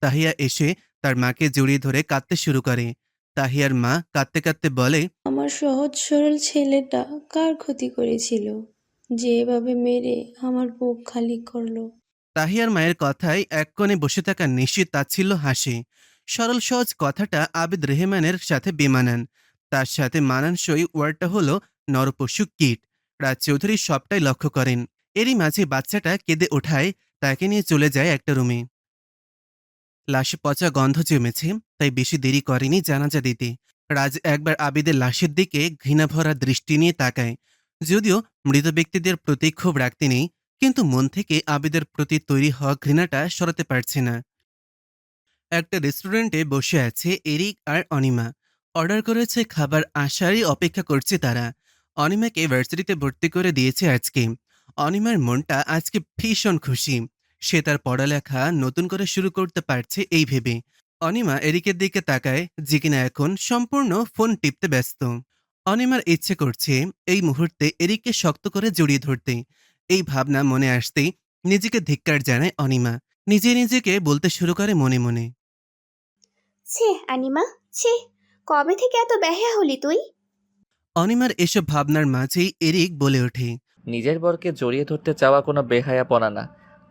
S2: তাহিয়া এসে তার মাকে জড়িয়ে ধরে কাঁদতে শুরু করে। তাহিয়ার মা কাঁদতে কাঁদতে বলে,
S18: আমার সহজ সরল ছেলেটা কার ক্ষতি করেছিল যে এভাবে মেরে আমার বুক খালি করলো?
S2: তাহিয়ার মায়ের কথায় এক কোণে বসে থাকা নিশি তাচ্ছিল্য হাসে। সরল সহজ কথাটা আবিদ রেহমানের সাথে বেমানান। তার সাথে মানানসই ওয়ার্ডটা হলো নরপশু কীট। রাজ চৌধুরী সবটাই লক্ষ্য করেন। এরই মাঝে বাচ্চাটা কেঁদে ওঠায় তাকে নিয়ে চলে যায় একটা রুমে। লাশে পচা গন্ধ জমেছে, তাই বেশি দেরি করেনি জানাজা দিতে। রাজ একবার আবিদের লাশের দিকে ঘৃণাভরা দৃষ্টি নিয়ে তাকায়। যদিও মৃত ব্যক্তিদের প্রতি ক্ষোভ রাখতে নেই, কিন্তু মন থেকে আবিদের প্রতি তৈরি হওয়া ঘৃণাটা সরাতে পারছে না। একটা রেস্টুরেন্টে বসে আছে এরিক আর অনিমা। অর্ডার করেছে খাবার আসারই অপেক্ষা করছে তারা। অনিমাকে ভার্সিটিতে ভর্তি করে দিয়েছে আজকে। অনিমার মনটা আজকে ভীষণ খুশি। সে তার পড়ালেখা নতুন করে শুরু করতে পারছে এই ভেবে। অনিমা এরিকের দিকে তাকায়, যে কিনা এখন সম্পূর্ণ ফোন টিপতে ব্যস্ত। অনিমার ইচ্ছে করছে এই মুহূর্তে এরিককে শক্ত করে জড়িয়ে ধরতে। এই ভাবনা মনে আসতেই নিজেকে ধিক্কার জানায় অনিমা। নিজে নিজেকে বলতে শুরু করে মনে মনে,
S1: ছে আনিমা, ছে, কবে থেকে এত বেহায়া হলি তুই?
S2: অনিমার এসব ভাবনার মাঝেই এরিক বলে ওঠে,
S3: নিজের বরকে জড়িয়ে ধরতে চাওয়া কোনো বেহায়াপনা না।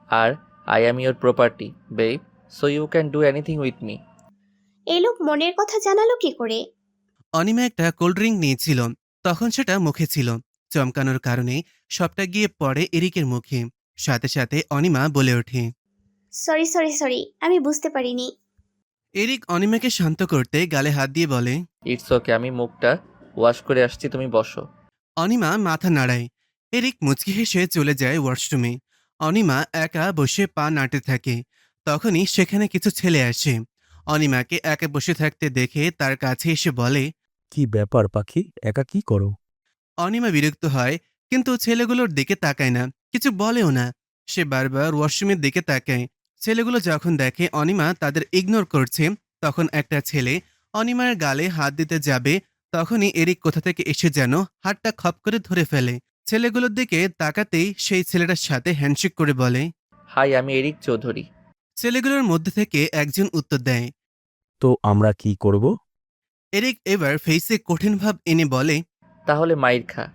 S3: আর I am your property, babe, so you can do anything with me.
S1: এই লোক মনের কথা জানালো কি করে?
S2: অনিমা একটা কোল্ড ড্রিঙ্ক নিয়েছিল, তখন সেটা মুখে ছিল। চমকানোর কারণে সবটা গিয়ে পড়ে এরিকের মুখে। সাথে সাথে অনিমা বলে ওঠে,
S1: সরি সরি সরি, আমি বুঝতে পারিনি।
S2: এরিক অনিমাকে শান্ত করতে গালে হাত দিয়ে বলে,
S3: ইটস ওকে, আমি মুখটা ওয়াশ করে আসছি, তুমি বসো।
S2: অনিমা মাথা নাড়ায়। এরিক মুচকি হেসে চলে যায় ওয়াশরুমে। অনিমা একা বসে পা নাড়তে থাকে। তখনই সেখানে কিছু ছেলে আসে। অনিমাকে একা বসে থাকতে দেখে তার কাছে এসে বলে,
S14: কি ব্যাপার পাখি, একা কি করো?
S2: অনিমা বিরক্ত হয়, কিন্তু ছেলেগুলোর দিকে তাকায় না, কিছু বলেও না। সে বারবার ওয়াশরুমের দিকে তাকায়। ছেলেগুলো যখন দেখে অনিমা তাদের ইগনোর করছে, তখন একটা ছেলে অনিমার গালে হাত দিতে যাবে, তখনই এরিক কোথা থেকে এসে যেন হাতটা খপ করে ধরে ফেলে। ছেলেগুলোর দিকে তাকাতেই সেই ছেলেটার সাথে হ্যান্ডশেক করে বলে,
S3: হাই, আমি এরিক চৌধুরী।
S2: ছেলেগুলোর মধ্যে থেকে একজন উত্তর দেয়।
S14: তো আমরা কি করব?
S2: এরিক এবার ফেসে কঠিন ভাব এনে বলে,
S3: তাহলে মাইর খা।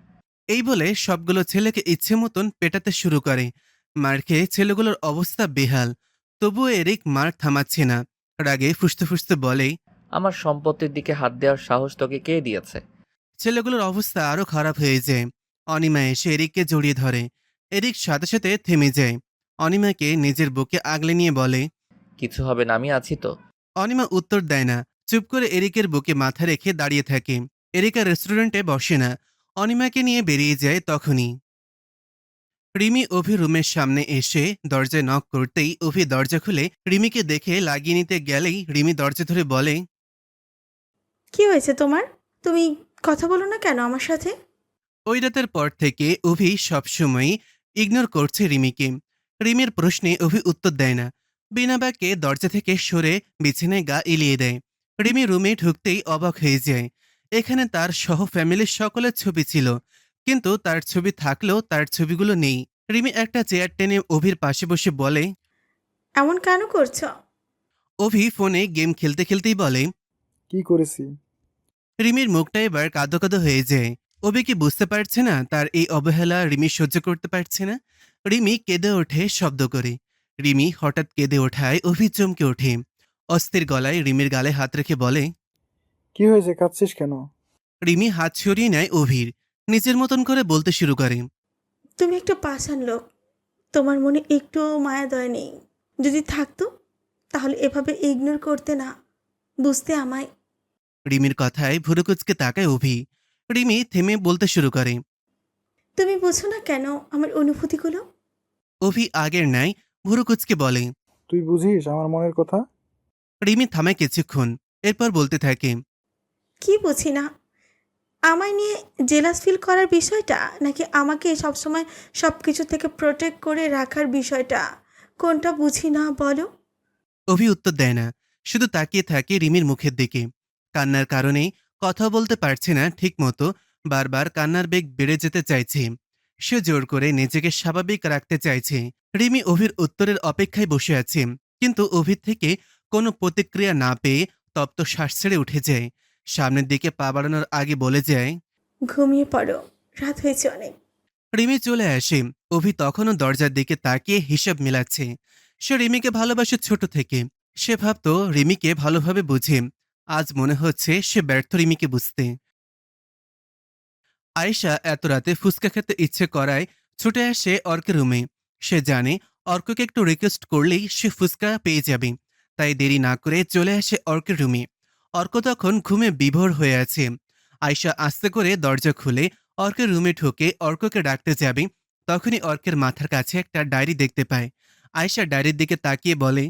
S2: এই বলে সবগুলো ছেলেকে ইচ্ছে মতন পেটাতে শুরু করে। মার খেয়ে ছেলেগুলোর অবস্থা বেহাল, তবুও এরিক মার থামাচ্ছে না। রাগে ফুসতে ফুসতে বলে,
S3: আমার সম্পত্তির দিকে হাত দেওয়ার সাহস তোকে কে দিয়েছে?
S2: ছেলেগুলোর অবস্থা আরো খারাপ হয়ে যায়। অনিমা এসে এরিককে জড়িয়ে ধরে। এরিক সাথে সাথে থেমে যায়। অনিমাকে নিজের বুকে আগলে নিয়ে বলে,
S3: কিছু হবে না, আমি আছি তো।
S2: অনিমা উত্তর দেয় না, চুপ করে এরিকের বুকে মাথা রেখে দাঁড়িয়ে থাকে। এরিক আর রেস্টুরেন্টে বসে না, অনিমাকে নিয়ে বেরিয়ে যায়। তখনই রিমি অভি রুমের সামনে এসে দরজায় নক করতেই অভি দরজা খুলে রিমিকে দেখে লাগিয়ে নিতে গেলেই রিমি দরজা ধরে বলে,
S16: কি হয়েছে তোমার? তুমি কথা বলো না কেন আমার সাথে?
S2: ওই রাতের পর থেকে অভি সবসময়ই ইগনোর করছে রিমিকে। রিমির প্রশ্নে অভি উত্তর দেয় না, বিনা বাক্যে দরজা থেকে সরে বিছানায় গা এলিয়ে দেয়। রিমি রুমে ঢুকতেই অবাক হয়ে যায়। এখানে তার সহ ফ্যামিলির সকলের ছবি ছিল, কিন্তু তার ছবি থাকলেও তার ছবিগুলো নেই। রিমি একটা চেয়ার টেনে অভির পাশে বসে বলে,
S16: এমন কেন করছো?
S2: অভি ফোনে গেম খেলতে খেলতেই বলে।
S8: কি করেছি?
S2: রিমির মুখটা এবার কাঁদো কাঁদো হয়ে যায়। অভি কি বুঝতে পারছে না তার এই অবহেলা রিমি সহ্য করতে পারছে না? রিমি কেঁদে ওঠে শব্দ করে। রিমি হঠাৎ কেঁদে ওঠায় অভি চমকে ওঠে। অস্থির গলায় রিমির গালে হাত রেখে বলে,
S8: কি হয়েছে, কাঁদছিস কেন?
S2: রিমি হাত সরিয়ে নেয় অভির, নিজের মতন করে বলতে শুরু করে,
S16: তুমি একটা পাষাণ লোক, তোমার মনে একটুও মায়া দয়া নেই। যদি থাকতো তাহলে এভাবে ইগনোর করতে না, বুঝতে আমায়।
S2: রিমির কথায় ভুরুকুচকে তাকায় অভি। রিমি থেমে বলতে শুরু করে,
S16: তুমি বুঝো না কেন আমার অনুভূতিগুলো?
S2: অভি আগের ন্যায় ভুরুকুচকে বলে।
S8: তুই বুঝিস আমার মনের কথা?
S2: রিমি থামায় কিছুক্ষণ, এরপর বলতে থাকে,
S16: কি বুঝি না? আমায় নিয়ে জেলাস ফিল করার বিষয়টা, নাকি আমাকে সবসময় সব কিছু থেকে প্রোটেক্ট করে রাখার বিষয়টা? কোনটা বুঝি না বলো?
S2: অভি উত্তর দেয় না, শুধু তাকিয়ে থাকে রিমির মুখের দিকে। কান্নার কারণে কথা বলতে পারছে না ঠিক মতো, বারবার কান্নার বেগ বেড়ে যেতে চাইছে। সে জোর করে নিজেকে স্বাভাবিক রাখতে চাইছে। রিমি অভির উত্তরের অপেক্ষায় বসে আছে, কিন্তু অভির থেকে কোনো প্রতিক্রিয়া না পেয়ে তপ্ত শ্বাস ছেড়ে উঠে যায়। সামনের দিকে পা বাড়ানোর আগে বলে যায়,
S16: ঘুমিয়ে পড়ো, রাত হয়েছে অনেক।
S2: রিমি চলে আসে। অভি তখনও দরজার দিকে তাকিয়ে হিসাব মেলাচ্ছে। সে রিমিকে ভালোবাসে ছোট থেকে। সে ভাবতো রিমিকে ভালোভাবে বুঝে। আজ মনে হচ্ছে সে ব্যর্থ রিমিকে বুঝতে। আয়েশা এত রাতে ফুচকা খেতে ইচ্ছে করায় ছুটে আসে অর্কের রুমে। সে জানে অর্ককে একটু রিকোয়েস্ট করলেই সে ফুচকা পেয়ে যাবে, তাই দেরি না করে চলে আসে অর্কের রুমে। অর্ক তখন ঘুমে বিভোর হয়ে আছে। আয়েশা আস্তে করে দরজা খুলে অর্কের রুমে ঢুকে অর্ককে ডাকতে যাবে, তখনই অর্কের মাথার কাছে একটা ডায়েরি দেখতে পায়। আয়েশা ডায়েরির দিকে তাকিয়ে বলে,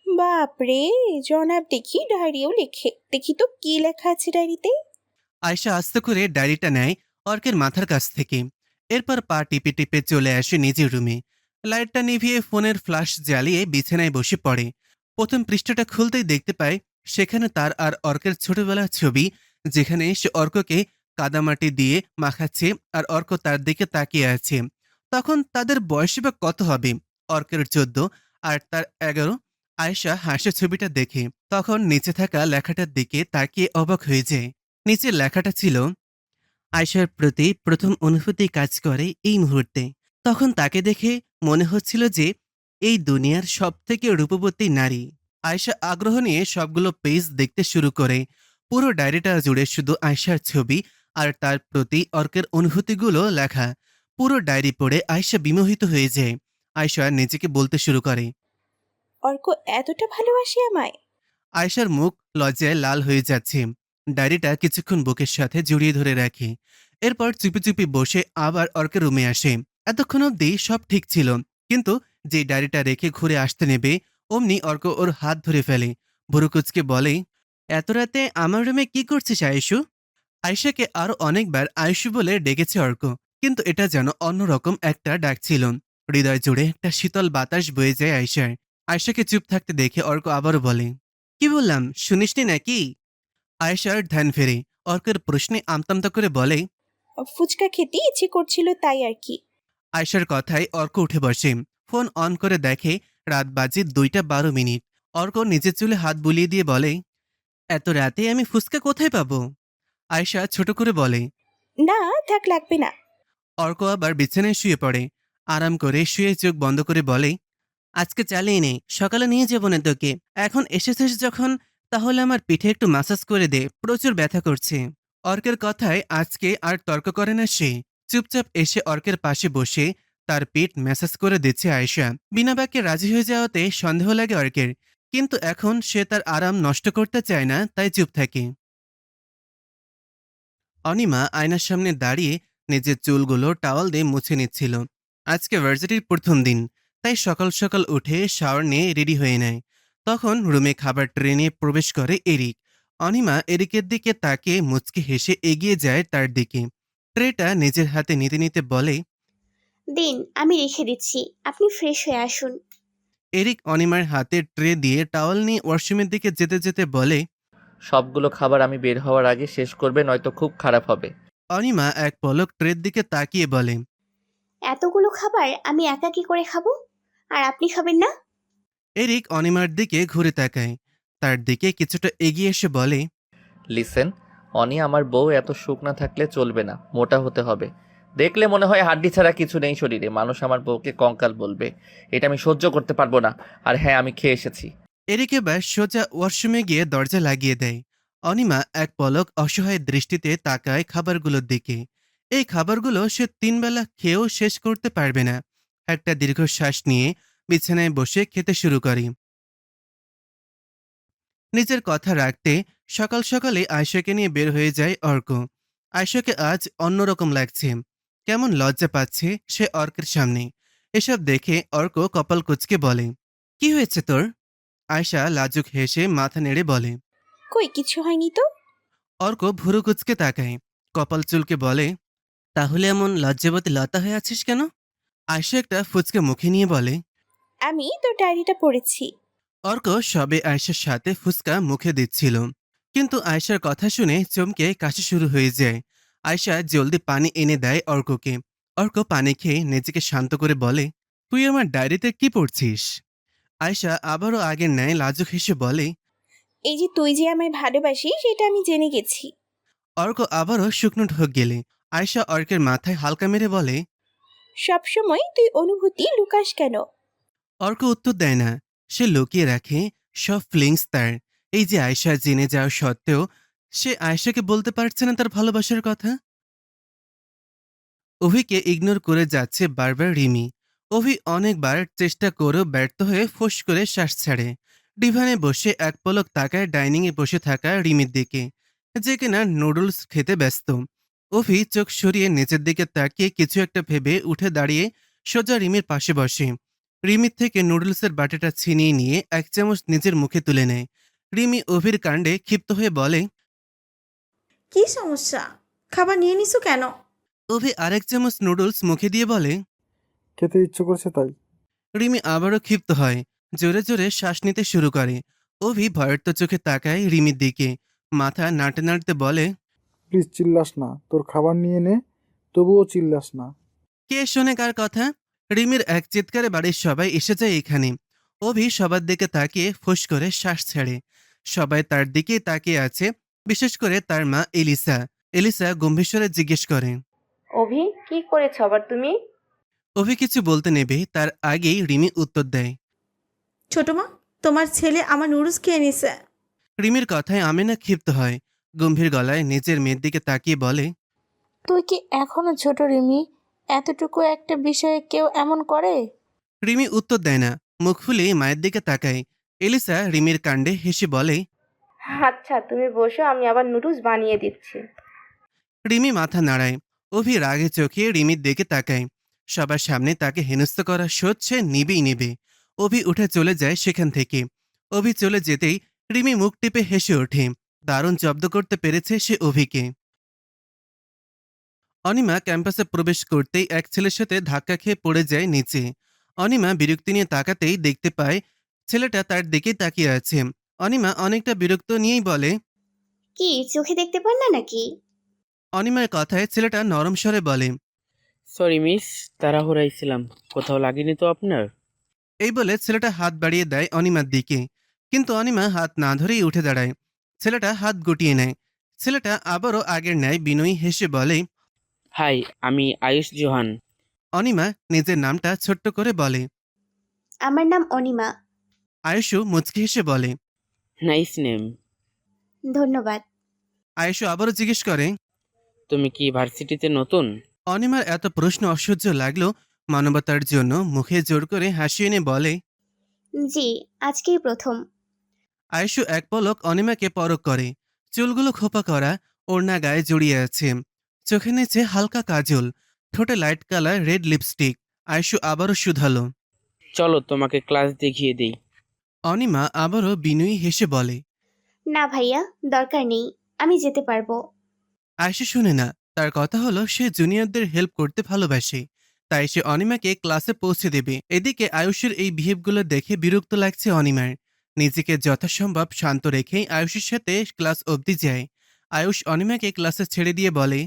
S7: বাপরে, জনাব দেখি ডায়েরিও লেখে। দেখি তো কি লেখা আছে ডায়েরিতে।
S2: আয়েশা আস্তে করে ডায়েরিটা নেয় অর্কের মাথার কাছ থেকে। এরপর পা টিপে টিপে চলে আসে নিজের রুমে। লাইটটা নিভিয়ে ফোনের ফ্ল্যাশ জ্বালিয়ে বিছানায় বসে পড়ে। প্রথম পৃষ্ঠাটা খুলতেই দেখতে পায় সেখানে তার আর অর্কের ছোটবেলার ছবি, যেখানে সে অর্ককে কাদামাটি দিয়ে মাখাচ্ছে আর অর্ক তার দিকে তাকিয়ে আছে। তখন তাদের বয়সী বা কত হবে? অর্কের 14 আর তার 11। আয়েশা হাসে ছবিটা দেখে, তখন নিচে থাকা লেখাটার দিকে তাকিয়ে অবাক হয়ে যায়। নিচের লেখাটা ছিল, আয়েশার প্রতি প্রথম অনুভূতি কাজ করে এই মুহূর্তে। তখন তাকে দেখে মনে হচ্ছিল যে এই দুনিয়ার সবথেকে রূপবতী নারী। আয়েশা আগ্রহ নিয়ে সবগুলো পেজ দেখতে শুরু করে। পুরো ডায়েরিটা জুড়ে শুধু আয়েশার ছবি আর তার প্রতি অর্কের অনুভূতিগুলো লেখা। পুরো ডায়েরি পড়ে আয়েশা বিমোহিত হয়ে যায়। আয়েশা নিজেকে বলতে শুরু করে,
S7: অর্ক এতটা ভালোবাসে আমায়?
S2: আয়েশার মুখ লজ্জায় লাল হয়ে যাচ্ছে। ডায়েরিটা কিছুক্ষণ বুকের সাথে জড়িয়ে ধরে রাখে। এরপর চুপি চুপি বসে আবার অর্কের রুমে আসে। এতক্ষণ অব্দি সব ঠিক ছিল, কিন্তু যে ডায়েরিটা রেখে ঘুরে আসতে নেবে অমনি অর্ক ওর হাত ধরে ফেলে। ভুরুকুচকে বলে, এত রাতে আমার রুমে কি করছিস আয়েশু? আয়েশাকে আরো অনেকবার আয়েশু বলে ডেকেছে অর্ক, কিন্তু এটা যেন অন্যরকম একটা ডাক ছিল। হৃদয় জুড়ে একটা শীতল বাতাস বয়ে যায় আয়েশার। আয়েশাকে চুপ থাকতে দেখে অর্ক আবারও বলে, কি বললাম শুনিসনি নাকি? আয়েশার ধ্যান ফেরে। অর্কের প্রশ্নে আমতামতা করে বলে,
S7: ফুচকা খেতে ইচ্ছে করছিল তাই আর কি।
S2: আয়শার কথায় অর্ক উঠে বসে। ফোন অন করে দেখে রাত বাজে 2:12। অর্ক নিজের চুলে হাত বুলিয়ে দিয়ে বলে, এত রাতে আমি ফুসকা কোথায় পাবো? আয়শা ছোট করে বলে।
S7: না থাক, লাগবে না।
S2: অর্ক আবার বিছানায় শুয়ে পড়ে। আরাম করে শুয়ে চোখ বন্ধ করে বলে, আজকে চালিয়ে নে, সকালে নিয়ে যাবো না তোকে। এখন এসেছিস যখন, তাহলে আমার পিঠে একটু মাসাজ করে দে, প্রচুর ব্যথা করছে। অর্কের কথায় আজকে আর তর্ক করে না সে। চুপচাপ এসে অর্কের পাশে বসে তার পিঠ ম্যাসাজ করে দিচ্ছে আয়েশা। বিনা বাক্যে রাজি হয়ে যাওয়াতে সন্দেহ লাগে অর্কের, কিন্তু এখন সে তার আরাম নষ্ট করতে চায় না, তাই চুপ থাকে। অনিমা আয়নার সামনে দাঁড়িয়ে নিজের চুলগুলো টাওয়াল দিয়ে মুছে নিচ্ছিল। আজকে ভার্সিটির প্রথম দিন, তাই সকাল সকাল উঠে শাওয়ার নিয়ে রেডি হয়ে নেয়। তখন রুমে খাবার ট্রে নিয়ে প্রবেশ করে এরিক। অনিমা এরিকের দিকে তাকিয়ে মুচকি হেসে এগিয়ে যায় তার দিকে। ট্রেটা নিজের হাতে নিতে নিতে বলে,
S1: দিন, আমি রেখে দিচ্ছি, আপনি ফ্রেশ হয়ে আসুন।
S2: এরিক অনিমার হাতে ট্রে দিয়ে টাওয়াল নিয়ে ওয়াশরুমের দিকে যেতে যেতে বলে,
S3: সবগুলো খাবার আমি বের হওয়ার আগে শেষ করবে, নয়তো খুব খারাপ হবে।
S2: অনিমা এক পলক ট্রের দিকে তাকিয়ে বলে,
S1: এতগুলো খাবার আমি একা কি করে খাবো? আর আপনি খাবেন না?
S2: এরিক অনিমার দিকে ঘুরে তাকায়। তার দিকে কিছুটা এগিয়ে এসে বলে,
S3: লিসেন অনি, আমার বউ এত শুকনা থাকলে চলবে না, মোটা হতে হবে। দেখলে মনে হয় হাড্ডি ছাড়া কিছু নেই শরীরে। মানুষ আমার বউকে কঙ্কাল বলবে, এটা আমি সহ্য করতে পারবো না। আর হ্যাঁ, আমি খেয়ে এসেছি।
S2: এরিক এবার সোজা ওয়াশরুমে গিয়ে দরজা লাগিয়ে দেয়। অনিমা এক পলক অসহায় দৃষ্টিতে তাকায় খাবারগুলোর দিকে। এই খাবারগুলো সে 3 বেলা খেয়েও শেষ করতে পারবে না। একটা দীর্ঘশ্বাস নিয়ে বিছানায় বসে খেতে শুরু করে। নিজের কথা রাখতে সকাল সকালে আয়শাকে নিয়ে বের হয়ে যায় অর্ক। আয়শাকে আজ অন্যরকম লাগছে, কেমন লজ্জা পাচ্ছে সে অর্কের সামনে। এসব দেখে অর্ক কপাল কুঁচকে বলে, কি হয়েছে তোর? আয়শা লাজুক হেসে মাথা নেড়ে বলে,
S7: কই কিছু হয়নি তো।
S2: অর্ক ভুরু কুঁচকে তাকায়, কপাল চুলকে বলে, তাহলে এমন লজ্জাবতী লতা হয়ে আছিস কেন? আয়শা একটা ফুচকা মুখে নিয়ে বলে,
S7: আমি তোর ডায়েরিটা পড়েছি।
S2: অর্ক সবে আয়শার সাথে ফুচকা মুখে দিচ্ছিল, কিন্তু আয়শার কথা শুনে চমকে কাশি শুরু হয়ে যায়। আয়শা জলদি পানি এনে দেয় অর্ককে। অর্ক পানি খেয়ে নিজেকে শান্ত করে বলে, তুই আমার ডায়েরিতে কি পড়ছিস? আয়শা আবারও আগের ন্যায় লাজুক হেসে বলে,
S7: এই যে তুই যে আমায় ভালোবাসিস সেটা আমি জেনে গেছি।
S2: অর্ক আবারও শুকনো ঢোক গেলে আয়শা অর্কের মাথায় হালকা মেরে বলে,
S7: সবসময় তুই অনুভূতি লুকাস কেন?
S2: অর্ক উত্তর দেয় না। সে লুকিয়ে রাখে সব ফিলিংস তার। এই যে আয়শা জেনে যাওয়া সত্ত্বেও সে আয়শাকে বলতে পারছে না তার ভালোবাসার কথা। অভিকে ইগনোর করে যাচ্ছে বারবার রিমি। অভি অনেকবার চেষ্টা করেও ব্যর্থ হয়ে ফোঁস করে শ্বাস ছাড়ে। ডিভানে বসে এক পলক তাকায় ডাইনিংয়ে বসে থাকা রিমির দিকে, যে কিনা নুডলস খেতে ব্যস্ত। অভি চোখ সরিয়ে নিচের দিকে তাকিয়ে কিছু একটা ভেবে উঠে দাঁড়িয়ে সোজা রিমির পাশে বসে। রিমির থেকে নুডলসের বাটিটা ছিনিয়ে নিয়ে 1 চামচ নিজের মুখে তুলে নেয়। রিমি অভির কাণ্ডে ক্ষিপ্ত হয়ে বলে,
S16: কি সমস্যা? খাবার নিয়ে নিছো কেন?
S2: অভি আরেক চামচ নুডলস মুখে দিয়ে বলে,
S8: খেতে ইচ্ছে করছে তাই।
S2: রিমি আবারও ক্ষিপ্ত হয়, জোরে জোরে শ্বাস নিতে শুরু করে। অভি ভয়ার্ত চোখে তাকায় রিমির দিকে, মাথা নাড়তে নাড়তে বলে,
S8: প্লিজ চিল্লাস না, তোর খাবার নিয়ে নে, তবুও চিল্লাস না।
S2: কে শোনে কার কথা? রিমির এক চিৎকারে বাড়ির সবাই এসে যায় এখানে। অভি সবার দিকে তাকিয়ে ফুস করে শ্বাস ছাড়ে। সবাই তার দিকে তাকিয়ে আছে, বিশেষ করে তার মা এলিসা। এলিসা গম্ভীর স্বরে জিজ্ঞেস করে,
S15: অভি, কি করেছ আবার তুমি?
S2: অভি কিছু বলতে নেবে তার আগেই রিমি উত্তর দেয়,
S16: ছোট মা, তোমার ছেলে আমার নুডলস খেয়ে নিছে।
S2: রিমির কথায় আমেনা ক্ষিপ্ত হয়, গম্ভীর গলায় নিজের মেয়ের দিকে তাকিয়ে বলে,
S6: তুই কি এখনো ছোট রিমি? এতটুকু একটা বিষয়ে কেউ এমন করে?
S2: রিমি উত্তর দেয় না, মুখ ফুলে মায়ের দিকে তাকায়। এলিসা রিমির কাণ্ডে হেসে বলে,
S15: আচ্ছা তুমি বসো, আমি আবার নুডলস বানিয়ে দিচ্ছি।
S2: রিমি মাথা নাড়ায়। অভি রাগে চোখে রিমির দিকে তাকায়। সবার সামনে তাকে হেনস্থ করা শোধ সে নিবেই নেবে। অভি উঠে চলে যায় সেখান থেকে। অভি চলে যেতেই রিমি মুখ টিপে হেসে ওঠে। দারুণ জব্দ করতে পেরেছে সে অভিকে। অনিমা ক্যাম্পাসে প্রবেশ করতেই এক ছেলের সাথে ধাক্কা খেয়ে পড়ে যায় নিচে। অনিমা বিরক্তি নিয়ে তাকাতেই দেখতে পায় ছেলেটা তার দিকেই তাকিয়ে আছে। অনিমা অনেকটা বিরক্ত নিয়েই বলে,
S1: কি চোখে দেখতে পান না নাকি?
S2: অনিমার কথায় ছেলেটা নরম স্বরে বলে,
S19: সরি মিস, তাড়াহুড়াইছিলাম। কোথাও লাগেনি তো আপনার?
S2: এই বলে ছেলেটা হাত বাড়িয়ে দেয় অনিমার দিকে, কিন্তু অনিমা হাত না ধরেই উঠে দাঁড়ায়। ছেলেটা হাত গুটিয়ে নেয়। ছেলেটা আবারও আগের ন্যায় বিনয়ী হেসে বলে,
S19: হাই, আমি আয়ুষ জোহান।
S2: অনিমা নিজের নামটা ছোট্ট করে বলে।
S1: আমার নাম অনিমা।
S2: আয়ুষও মুচকি হেসে বলে,
S19: নাইস নেম।
S1: ধন্যবাদ।
S2: আয়ুষও আবারও জিজ্ঞেস করে,
S19: তুমি কি ভার্সিটিতে নতুন?
S2: অনিমার এত প্রশ্ন অসহ্য লাগলো। মানবতার জন্য মুখে জোর করে হাসি এনে বলে,
S1: জি, আজকেই প্রথম।
S2: আয়ুষও এক পলক অনিমাকে পরখ করে। চুলগুলো খোপা করা, ওড়না গায়ে জড়িয়ে আছে, চোখে নিচে হালকা কাজল, ঠোঁটে লাইট কালার রেড লিপস্টিক। আয়ুষও আবারও শুধালো।
S19: চলো তোমাকে ক্লাস দেখিয়ে দেই।
S2: অনিমা আবারও বিনয়ী হেসে বলে।
S1: না ভাইয়া, দরকার নেই, আমি যেতে পারবো।
S2: আয়ুষ শুনে না। তার কথা হলো সে জুনিয়রদের হেল্প করতে ভালোবাসে, তাই সে অনিমাকে ক্লাসে পৌঁছে দেবে। এদিকে আয়ুষের এই বিহেভগুলো দেখে বিরক্ত লাগছে অনিমার। নিজেকে যথাসম্ভব শান্ত রেখেই আয়ুষের সাথে ক্লাস অবধি যায়। আয়ুষ অনিমাকে ক্লাসে ছেড়ে দিয়ে বলে,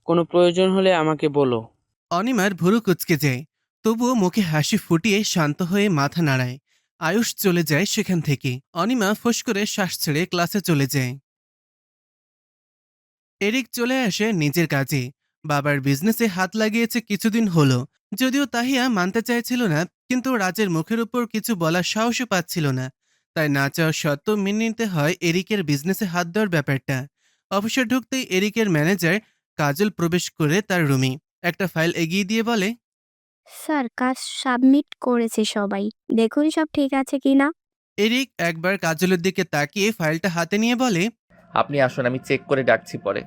S19: কোনো প্রয়োজন হলে আমাকে বলো।
S2: অনিমার ভুরু কুঁচকে যায়, তবুও মুখে হাসি ফুটিয়ে শান্ত হয়ে মাথা নাড়ায়। আয়ুষ চলে যায় সেখান থেকে। অনিমা ফোঁস করে শ্বাস ছেড়ে ক্লাসে চলে যায়। এরিক চলে আসে নিজের কাজে। বাবার বিজনেসে হাত লাগিয়েছে কিছুদিন হলো। যদিও তাহিয়া মানতে চাইছিল না, কিন্তু রাজের মুখের উপর কিছু বলার সাহসও পাচ্ছিল না। তাই না চাওয়া সত্ত্বেও মেনে নিতে হয় এরিকের বিজনেসে হাত দেওয়ার ব্যাপারটা। অফিসে ঢুকতেই এরিকের ম্যানেজার কাজল প্রবেশ করে তার রুমে একটা ফাইল এগিয়ে দিয়ে বলে,
S20: স্যার, কাজ সাবমিট করেছে সবাই, দেখুন সব ঠিক আছে কিনা।
S2: এরিক একবার কাজলের দিকে তাকিয়ে ফাইলটা হাতে নিয়ে বলে,
S3: আপনি আসুন, আমি চেক করে ডাকছি পরে।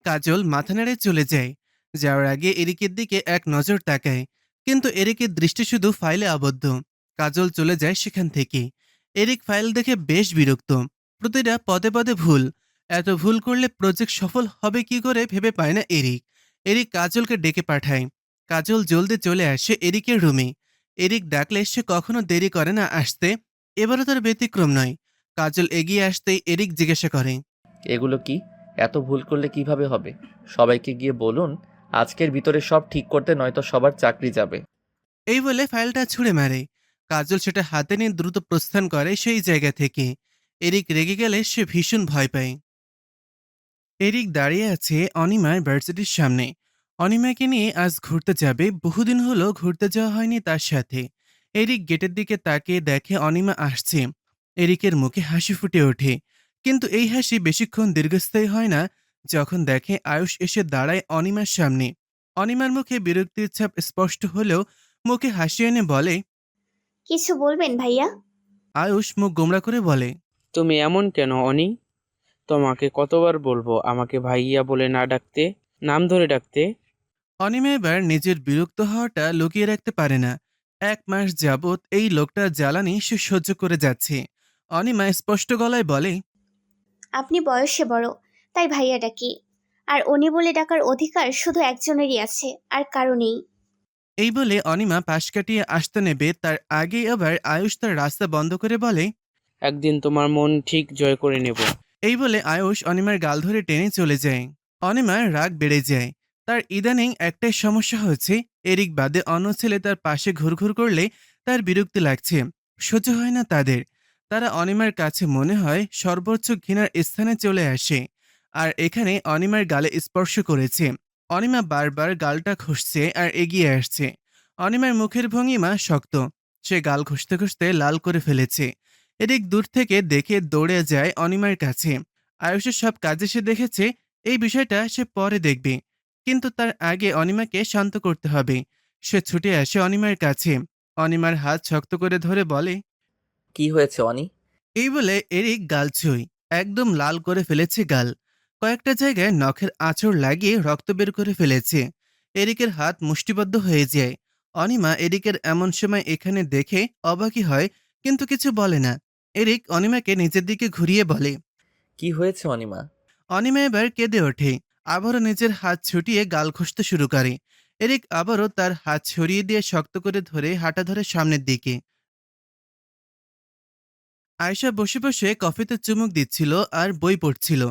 S2: কাজল মাথা নেড়ে চলে যায়। যাওয়ার আগে এরিকের দিকে এক নজর তাকায়, কিন্তু এরিকের দৃষ্টি শুধু ফাইলে আবদ্ধ। কাজল চলে যায় সেখান থেকে। এরিক ফাইল দেখে বেশ বিরক্ত। প্রতিটা পদে পদে ভুল। এত ভুল করলে প্রজেক্ট সফল হবে কি করে ভেবে পায় না এরিক। এরিক কাজলকে ডেকে পাঠায়। কাজল জলদি চলে আসে এরিকের রুমে। এরিক ডাকলে সে কখনো দেরি করে না আসতে। এবারও তার ব্যতিক্রম নয়। কাজল এগিয়ে আসতেই এরিক জিজ্ঞাসা করে,
S3: এগুলো কি? এত ভুল করলে কিভাবে হবে? সবাইকে গিয়ে বলুন আজকের ভিতরে সব ঠিক করতে, নয়তো সবার চাকরি যাবে।
S2: এই বলে ফাইলটা ছুঁড়ে মারে। কাজল সেটা হাতে নিয়ে দ্রুত প্রস্থান করে সেই জায়গা থেকে। এরিক রেগে গেলে সে ভীষণ ভয় পায়। এরিক দাঁড়িয়ে আছে অনিমার ভার্সিটির সামনে। অনিমাকে নিয়ে আজ ঘুরতে যাবে, বহুদিন হলো ঘুরতে যাওয়া হয়নি তার সাথে। এরিক গেটের দিকে তাকিয়ে দেখে অনিমা আসছে। এরিকের মুখে হাসি ফুটে ওঠে, কিন্তু এই হাসি বেশিক্ষণ দীর্ঘস্থায়ী হয় না। যখন দেখে আয়ুষ এসে দাঁড়ায় অনিমার সামনে। অনিমার মুখে বিরক্তির ছাপ স্পষ্ট হলেও মুখে হাসি এনে বলে,
S1: কিছু বলবেন ভাইয়া?
S2: আয়ুষ মুখ গোমড়া করে বলে,
S19: তুমি এমন কেন অনি? তোমাকে কতবার বলবো আমাকে ভাইয়া বলে না ডাকতে, নাম ধরে ডাকতে?
S2: অনিমা এবার নিজের বিরক্ত হওয়াটা লুকিয়ে রাখতে পারে না। 1 মাস যাবৎ এই লোকটার জ্বালানি সে সহ্য করে যাচ্ছে। অনিমা স্পষ্ট গলায় বলে,
S1: আপনি বয়সে বড়, তাই ভাইয়া ডাকি। আর উনি বলে ডাকার অধিকার শুধু একজনেরই আছে, আর কারো নেই।
S2: এই বলে অনিমা পাশ কাটিয়ে আসতে নেবে, তার আগেই আবার আয়ুষ তার রাস্তা বন্ধ করে বলে,
S19: একদিন তোমার মন ঠিক জয় করে নেব।
S2: এই বলে আয়ুষ অনিমার গাল ধরে টেনে চলে যায়। অনিমার রাগ বেড়ে যায়। তার ইদানিং একটাই সমস্যা হচ্ছে, এরিক বাদে অন্য ছেলে তার পাশে ঘুরঘুর করলে তার বিরক্তি লাগছে, সহ্য হয় না তাদের। তারা অনিমার কাছে মনে হয় সর্বোচ্চ ঘৃণার স্থানে চলে আসে। আর এখানে অনিমার গালে স্পর্শ করেছে। অনিমা বারবার গালটা ঘষছে আর এগিয়ে আসছে। অনিমার মুখের ভঙ্গিমা শক্ত, সে গাল ঘষতে ঘষতে লাল করে ফেলেছে। এরিক দূর থেকে দেখে দৌড়ে যায় অনিমার কাছে। আয়ুষের সব কাজে সে দেখেছে, এই বিষয়টা সে পরে দেখবে, কিন্তু তার আগে অনিমাকে শান্ত করতে হবে। সে ছুটে আসে অনিমার কাছে। অনিমার হাত শক্ত করে ধরে বলে,
S3: কি হয়েছে অনি?
S2: এই বলে এরিক গাল ছুঁই একদম লাল করে ফেলেছে গাল। কয়েকটা জায়গায় নখের আঁচড় লাগিয়ে রক্ত বের করে ফেলেছে। এরিকের হাত মুষ্টিবদ্ধ হয়ে যায়। অনিমা এরিকের এমন সময় এখানে দেখে অবাকই হয়, কিন্তু কিছু বলে না। এরিক অনিমাকে নিজের দিকে ঘুরিয়ে বলে,
S3: কি হয়েছে অনিমা?
S2: অনিমা এবার কেঁদে ওঠে। আবারও নিজের হাত ছুটিয়ে গাল ঘষতে শুরু করে। এরিক আবারও তার হাত ছড়িয়ে দিয়ে শক্ত করে ধরে হাঁটা ধরে সামনের দিকে। আয়েশা বসে বসে কফিতে চুমুক দিচ্ছিল আর বই পড়ছিল।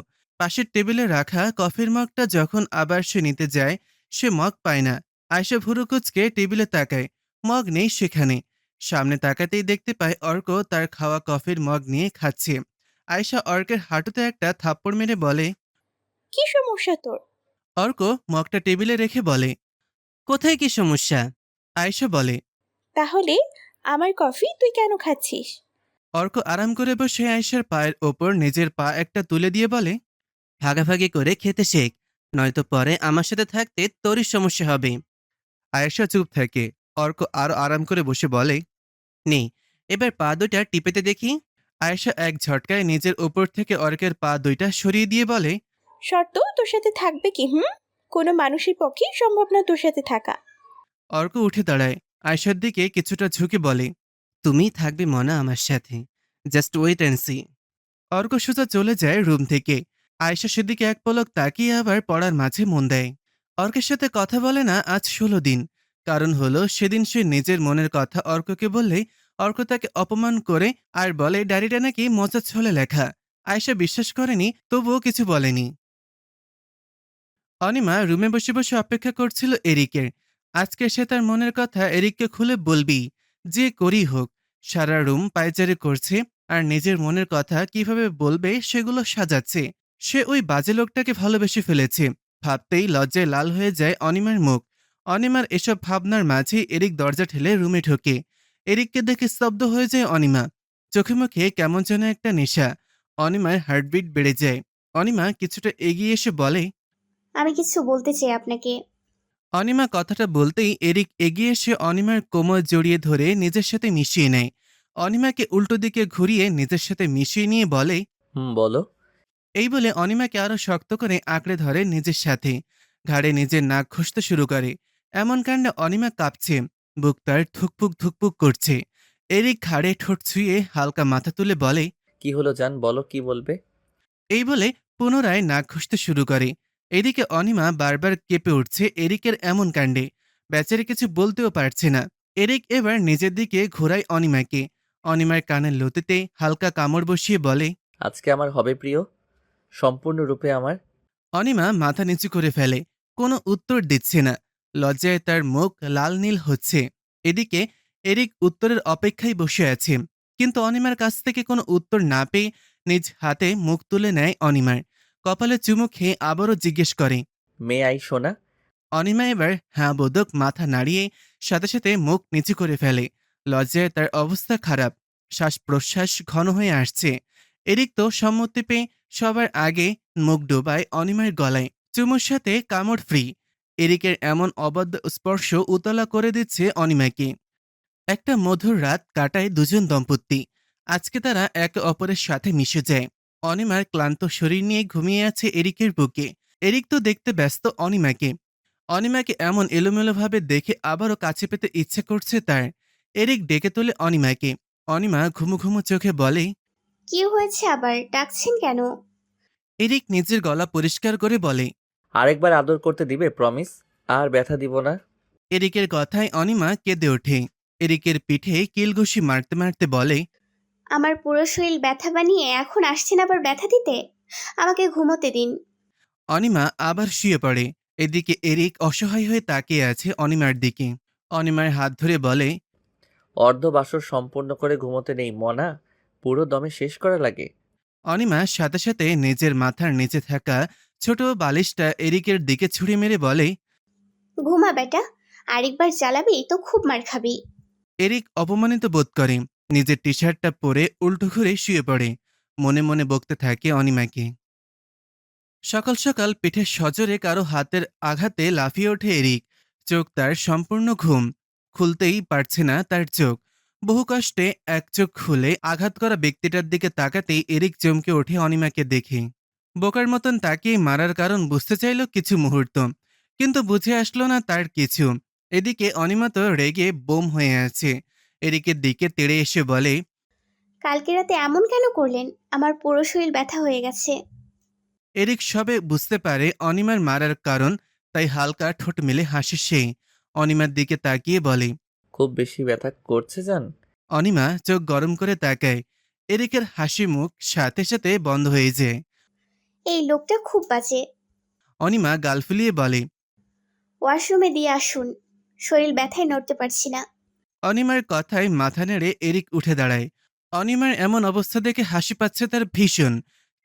S2: পাশের টেবিলে রাখা কফির মগটা যখন আবার সে নিতে যায়, সে মগ পায় না। আয়েশা ভুরু কুঁচকে টেবিলে তাকায়, মগ নেই সেখানে। সামনে তাকাতেই দেখতে পায় অর্ক তার খাওয়া কফির মগ নিয়ে খাচ্ছে। আয়েশা অর্কের হাঁটুতে একটা থাপ্পড় মেরে বলে,
S7: কি সমস্যা তোর?
S2: অর্ক মগটা টেবিলে রেখে বলে, কোথায় কি সমস্যা? আয়েশা বলে,
S7: তাহলে আমার কফি তুই কেন খাচ্ছিস?
S2: অর্ক আরাম করে বসে আয়েশার পায়ের ওপর নিজের পা একটা তুলে দিয়ে বলে, ভাগাভাগি করে খেতে শেখ, নয়তো পরে আমার সাথে থাকতে তোরই সমস্যা হবে। আয়েশা চুপ থাকে। অর্ক আরো আরাম করে বসে বলে, নে এবার পা দুইটা টিপেতে দেখি। আয়েশা এক ঝটকায় নিজের উপর থেকে অর্কের পা দুইটা সরিয়ে দিয়ে বলে,
S7: শর্ত তোর সাথে থাকবে কি? কোনো মানুষের পক্ষে সম্ভব না তোর সাথে থাকা।
S2: অর্ক উঠে দাঁড়ায়, আয়েশার দিকে কিছুটা ঝুঁকে বলে, তুমি থাকবে মনা আমার সাথে, just wait and see. Arka সোজা চলে যায় রুম থেকে। আয়েশা সেদিকে এক পলক তাকিয়ে আবার পড়ার মাঝে মন দেয়। অর্কের সাথে কথা বলে না আজ 16 দিন। কারণ হলো সেদিন সে নিজের মনের কথা অর্ককে বললেই অর্ক তাকে অপমান করে আর বলে ডায়েরিটা নাকি মজার ছলে লেখা। আয়েশা বিশ্বাস করেনি, তবুও কিছু বলেনি। অনিমা রুমে বসে বসে অপেক্ষা করছিল এরিকের। আজকে সে তার মনের কথা এরিককে খুলে বলবি, যে করেই হোক। সারা রুম পায়চারি করছে আর নিজের মনের কথা কিভাবে বলবে সেগুলো সাজাচ্ছে। সে ওই বাজে লোকটাকে ভালোবেসে ফেলেছে। ভাবতেই লজ্জায় লাল হয়ে যায় অনিমার মুখ। অনিমার এসব ভাবনার মাঝে এরিক দরজা ঠেলে রুমে ঢোকে। এরিককে দেখে স্তব্ধ হয়ে যায় অনিমা। চোখে মুখে কেমন যেন একটা নেশা। অনিমার হার্টবিট বেড়ে যায়। অনিমা কিছুটা এগিয়ে এসে বলে,
S1: আমি কিছু বলতে চাই আপনাকে।
S2: অনিমা কথাটা বলতেই এরিক এগিয়ে এসে অনিমার কোমর জড়িয়ে ধরে নিজের সাথে মিশিয়ে নেয়। অনিমাকে উল্টো দিকে ঘুরিয়ে নিজের সাথে মিশিয়ে নিয়ে বলে,
S3: বলো।
S2: এই বলে অনিমাকে আরো শক্ত করে আঁকড়ে ধরে নিজের সাথে। ঘাড়ে নিজের নাক ঘষতে শুরু করে। এমন কাণ্ডে অনিমা কাঁপছে, বুক তার ধুকপুক ধুকপুক করছে। এরিক ঘাড়ে ঠোঁট ছুঁয়ে হালকা মাথা তুলে বলে,
S3: কি হলো জান, বলো কি বলবে।
S2: এই বলে পুনরায় নাক ঘষতে শুরু করে। এদিকে অনিমা বারবার কেঁপে উঠছে এরিকের এমন কাণ্ডে। বেচারি কিছু বলতেও পারছে না। এরিক এবার নিজের দিকে ঘোরায় অনিমাকে। অনিমার কানের লতিতে হালকা কামড় বসিয়ে বলে,
S3: আজকে আমার হবে প্রিয়, সম্পূর্ণরূপে আমার।
S2: অনিমা মাথা নিচু করে ফেলে, কোনো উত্তর দিচ্ছে না। লজ্জায় তার মুখ লাল নীল হচ্ছে। এদিকে এরিক উত্তরের অপেক্ষায় বসে আছে। কিন্তু অনিমার কাছ থেকে কোনো উত্তর না পেয়ে নিজ হাতে মুখ তুলে নেয় অনিমার। কপালে চুমু খেয়ে আবারও জিজ্ঞেস করে,
S3: মেয়ে আই সোনা।
S2: অনিমা এবার হ্যাঁ বোধক মাথা নাড়িয়ে সাথে সাথে মুখ নিচু করে ফেলে। লজ্জায় তার অবস্থা খারাপ। শ্বাস প্রশ্বাস ঘন হয়ে আসছে। এরিক তো সম্মতি পেয়ে সবার আগে মুখ ডোবায় অনিমার গলায়। চুমুর সাথে কামড় ফ্রি। এরিকের এমন অবাধ্য স্পর্শ উতলা করে দিচ্ছে অনিমাকে। একটা মধুর রাত কাটায় দুজন দম্পতি। আজকে তারা একে অপরের সাথে মিশে যায়। অনিমার ক্লান্ত শরীর নিয়ে ঘুমিয়ে আছে এরিকের বুকে। এরিক তো দেখতে ব্যস্ত অনিমাকে। অনিমাকে এমন এলোমেলোভাবে দেখে আবারও কাছে পেতে ইচ্ছে করছে তার। এরিক ডেকে তোলে অনিমাকে। অনিমা ঘুমু ঘুমু চোখে বলে,
S1: কি হয়েছে আবার, ডাকছেন কেন?
S2: এরিক নিজের গলা পরিষ্কার করে বলে,
S3: আরেকবার আদর করতে দিবে প্রমিস, আর ব্যথা দিব না।
S2: এরিকের কথায় অনিমা কেঁদে ওঠে। এরিকের পিঠে কিলঘুষি মারতে মারতে বলে,
S1: আমার পুরো শরীর ব্যথা বানিয়ে এখন আসছেন আবার ব্যথা দিতে? আমাকে ঘুমোতে দিন।
S2: অনিমা আবার শুয়ে পড়ে। এদিকে এরিক অসহায় হয়ে তাকিয়ে আছে অনিমার দিকে। অনিমার হাত ধরে বলে,
S3: অর্ধ বাসর সম্পূর্ণ করে ঘুমোতে নেই মনা, পুরো দমে শেষ করা লাগে।
S2: অনিমা সাথে সাথে নিজের মাথার নিচে থাকা ছোট বালিশটা এরিকের দিকে ছুঁড়ে মেরে বলে,
S1: ঘুমা বেটা, আরেকবার জ্বালাবি তো খুব মার খাবি।
S2: এরিক অপমানিত বোধ করে। নিজের টি শার্টটা পরে উল্টো ঘুরে শুয়ে পড়ে। মনে মনে বকতে থাকে অনিমাকে। সকাল সকাল পিঠে সজোরে কারো হাতের আঘাতে লাফিয়ে ওঠে এরিক। চোখ তার সম্পূর্ণ ঘুম। খুলতেই পারছে না তার চোখ। বহু কষ্টে এক চোখ খুলে আঘাত করা ব্যক্তিটার দিকে তাকাতেই এরিক চমকে ওঠে অনিমাকে দেখে। বোকার মতন তাকিয়ে মারার কারণ বুঝতে চাইল কিছু মুহূর্ত, কিন্তু বুঝে আসলো না তার কিছু। এদিকে অনিমা তো রেগে বোম হয়ে আছে। এরিকের দিকে তেড়ে এসে বলে,
S1: কালকে রাতে এমন কেন করলেন? আমার পুরো শরীর ব্যথা হয়ে গেছে।
S2: এরিক সবে বুঝতে পারে অনিমার মারার কারণ, তাই হালকা ঠোঁট মেলে হাসে সে। অনিমার দিকে তাকিয়ে বলে,
S3: খুব বেশি ব্যথা করছে জান?
S2: অনিমা চোখ গরম করে তাকায়। এরিকের হাসি মুখ সাথে সাথে বন্ধ হয়ে যায়।
S1: এই লোকটা খুব বাজে।
S2: অনিমা গাল ফুলিয়ে বলে।
S1: ওয়াশরুমে দিয়ে আসুন, শরীর ব্যথায় নড়তে পারছি না।
S2: অনিমার কথায় মাথা নেড়ে এরিক উঠে দাঁড়ায়। অনিমার এমন অবস্থা দেখে হাসি পাচ্ছে তার ভীষণ,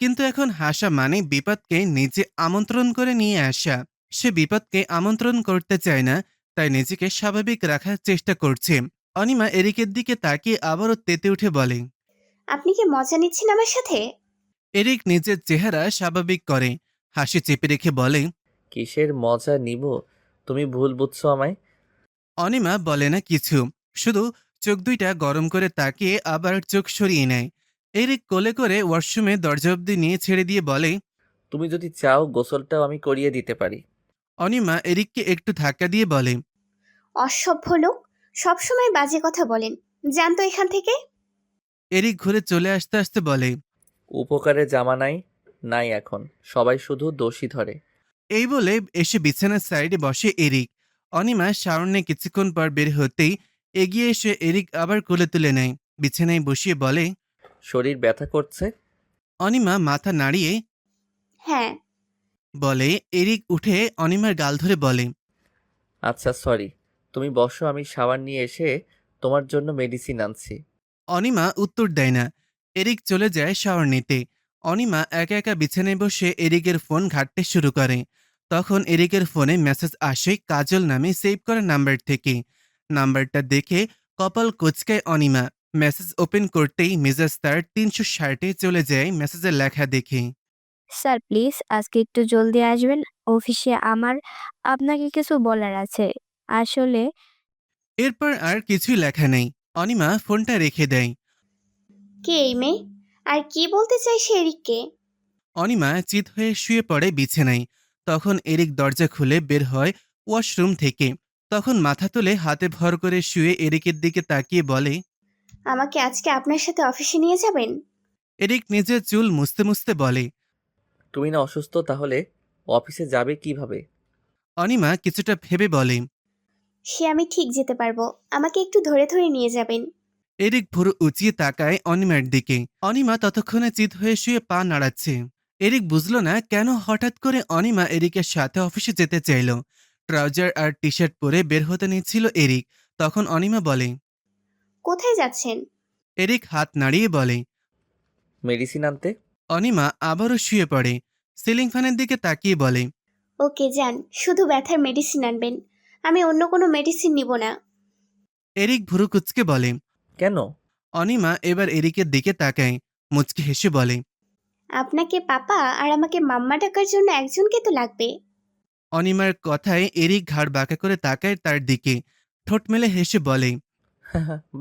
S2: কিন্তু এখন হাসা মানে বিপদকে নিজে আমন্ত্রণ করে নিয়ে আসা। সে বিপদকে আমন্ত্রণ করতে চায় না, তাই নিজেকে স্বাভাবিক রাখার চেষ্টা করছে। অনিমা এরিকের দিকে তাকিয়ে আবারও তেতে উঠে বলে।
S1: আপনি কি মজা নিচ্ছেন আমার সাথে?
S2: এরিক নিজের চেহারা স্বাভাবিক করে হাসি চেপে রেখে বলে।
S3: কিসের মজা নিব? তুমি ভুল বুঝছো আমায়।
S2: অনিমা বলে না কিছু, শুধু চোখ দুইটা গরম করে তাকিয়ে আবার চোখ সরিয়ে নেয়। এরিক কোলে করে ওয়াশরুমে দরজা অব্দি নিয়ে ছেড়ে দিয়ে বলে।
S3: তুমি যদি চাও গোসলটাও আমি করিয়ে দিতে পারি।
S2: অনিমা এরিককে একটু ধাক্কা দিয়ে বলে।
S1: অসভ্য লোক, সবসময় বাজে কথা বলেন, যান তো এখান থেকে।
S2: এরিক ঘুরে চলে আসতে আসতে বলে।
S3: উপকারে জামা নাই, নাই এখন, সবাই শুধু দোষী ধরে।
S2: এই বলে এসে বিছানার সাইডে বসে এরিক। অনিমা সারণ্যে কিছুক্ষণ পর বের হতেই এগিয়ে এসে এরিক আবার কোলে তুলে নেয়, বিছানায় বসিয়ে বলে।
S3: শরীর ব্যথা করছে?
S2: অনিমা মাথা নাড়িয়ে
S1: হ্যাঁ।
S2: বলে। এরিক উঠে অনিমার গাল ধরে বলে।
S3: আচ্ছা সরি, তুমি বসো, আমি শাওয়ার নিয়ে এসে তোমার জন্য মেডিসিন আনছি।
S2: অনিমা উত্তর দেয় না। এরিক চলে যায় শাওয়ার নিতে। অনিমা একা একা বিছানায় বসে এরিকের ফোন ঘাঁটতে শুরু করে। তখন এরিকের ফোনে মেসেজ আসে কাজল নামে সেভ করা নাম্বার থেকে। নাম্বারটা দেখে কপাল কুঁচকায় অনিমা। মেসেজ ওপেন করতেই মেজাজ তার 360-এ চলে যায় মেসেজের লেখা দেখে।
S20: স্যার প্লিজ আজকে একটু জলদি আসবেন, অফিসে আমার আপনাকে কিছু বলার আছে। আসলে
S2: এরপর আর কিছুই লেখা নেই। অনিমা ফোনটা রেখে দেয়।
S1: কে এই মেয়ে? আর কি বলতে চাইছে এরিককে?
S2: অনিমা চিত হয়ে শুয়ে পড়ে বিছানায়। তখন এরিক দরজা খুলে বের হয় ওয়াশরুম থেকে। তখন মাথা তুলে হাতে ভর করে শুয়ে এরিকের দিকে তাকিয়ে বলে।
S1: আমাকে আজকে আপনার সাথে অফিসে নিয়ে যাবেন?
S2: এরিক নিজের চুল মুছতে মুছতে বলে।
S3: তুমি না অসুস্থ, তাহলে অফিসে যাবে কিভাবে?
S2: অনিমা কিছুটা ভেবে বলে।
S1: সে আমি ঠিক যেতে পারবো, আমাকে একটু ধরে ধরে নিয়ে যাবেন।
S2: এরিক ভুরু উঁচিয়ে তাকায় অনিমার দিকে। অনিমা ততক্ষণে চিত হয়ে শুয়ে পা নাড়াচ্ছে। এরিক বুঝল না কেন হঠাৎ করে অনিমা এরিকের সাথে অফিসে যেতে চাইল। ট্রাউজার আর টি শার্ট পরে বের হতে নিচ্ছিল এরিক। তখন অনিমা বলে।
S1: কোথায় যাচ্ছেন?
S2: এরিক হাত নাড়িয়ে বলে।
S3: মেডিসিন আনতে।
S2: অনিমা আবারও শুয়ে পড়ে। সিলিং ফ্যানের দিকে তাকিয়ে বলে।
S1: ওকে যান, শুধু ব্যথার মেডিসিন আনবেন, আমি অন্য কোনো মেডিসিন নিব না।
S2: এরিক ভুরু কুচকে বলে।
S3: কেন?
S2: অনিমা এবার এরিকের দিকে তাকায়, মুচকি হেসে বলে।
S1: আপনাকে পাপা আর আমাকে মাম্মা ডাকার জন্য একজনকে তো লাগবে।
S2: অনিমার কথায় এরিক ঘাড় বাঁকা করে তাকায় তার দিকে, ঠোঁট মেলে হেসে বলে।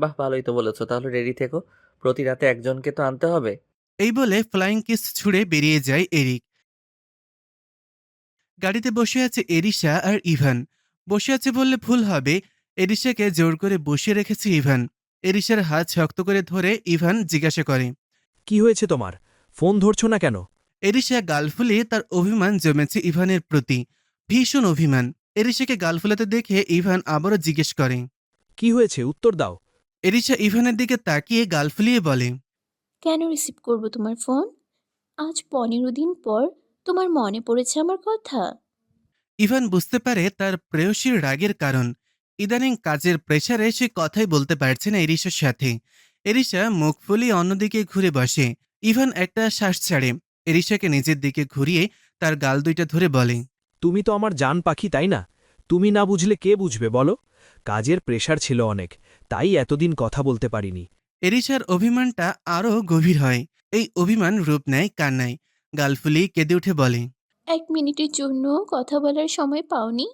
S3: বাহ, ভালোই তো বলেছো, তাহলে রেডি থেকো, প্রতি রাতে একজনকে তো আনতে হবে।
S2: এই বলে ফ্লাইং কিস ছুঁড়ে বেরিয়ে যায় এরিক। গাড়িতে বসে আছে এরিশা আর ইভান। বসে আছে বললে ভুল হবে, এরিশাকে জোর করে বসিয়ে রেখেছে ইভান। এরিশার হাত শক্ত করে ধরে ইভান জিজ্ঞাসা করে।
S14: কি হয়েছে তোমার? ফোন ধরছো না কেন?
S2: এরিশা গাল ফুলিয়ে তার অভিমান জমেছে ইভানের প্রতি, ভীষণ অভিমান। এরিশাকে গাল ফুলাতে দেখে ইভান আবারও জিজ্ঞেস করে।
S14: কি হয়েছে, উত্তর দাও।
S2: এরিশা ইভানের দিকে তাকিয়ে গাল ফুলিয়ে বলে।
S9: কেন রিসিভ করব তোমার ফোন? আজ 15 দিন পর তোমার মনে পড়েছে আমার কথা।
S2: ইভান বুঝতে পারে তার প্রেয়সীর রাগের কারণ। ইদানিং কাজের প্রেসারে সে কথাই বলতে পারছে না এরিশার সাথে। এরিশা মুখ ফুলিয়ে অন্যদিকে ঘুরে বসে। ইভান একটা শ্বাস ছাড়ে। এরিশাকে নিজের দিকে ঘুরিয়ে তার গাল দুইটা ধরে বলে।
S14: তুমি তো আমার জান পাখি, তাই না? তুমি না বুঝলে কে বুঝবে বলো? কাজের প্রেশার ছিল অনেক, তাই এতদিন কথা বলতে পারিনি।
S2: এরিশার অভিমানটা আরও গভীর হয়। এই অভিমান রূপ নেয় কান্নায়। গাল ফুলিয়ে কেঁদে উঠে বলে।
S9: 1 মিনিটের জন্য কথা বলার সময় পাওনি?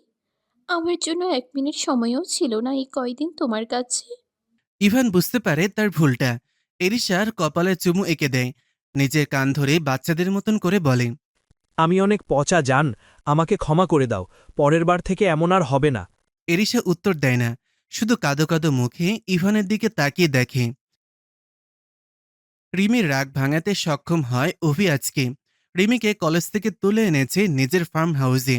S9: আমার জন্য 1 মিনিট সময়ও ছিল না এই কয়দিন তোমার কাছে?
S2: ইভান বুঝতে পারে তার ভুলটা। এরিশার কপালে চুমু এঁকে দেয়, নিজের কান ধরে বাচ্চাদের মতন করে বলে।
S14: আমি অনেক পচা জান, আমাকে ক্ষমা করে দাও, পরের বার থেকে এমন আর হবে না।
S2: এরিশা উত্তর দেয় না, শুধু কাঁদো কাঁদো মুখে ইভানের দিকে তাকিয়ে দেখে। রিমির রাগ ভাঙাতে সক্ষম হয় অভি আজকে। রিমিকে কলেজ থেকে তুলে এনেছে নিজের ফার্ম হাউসে।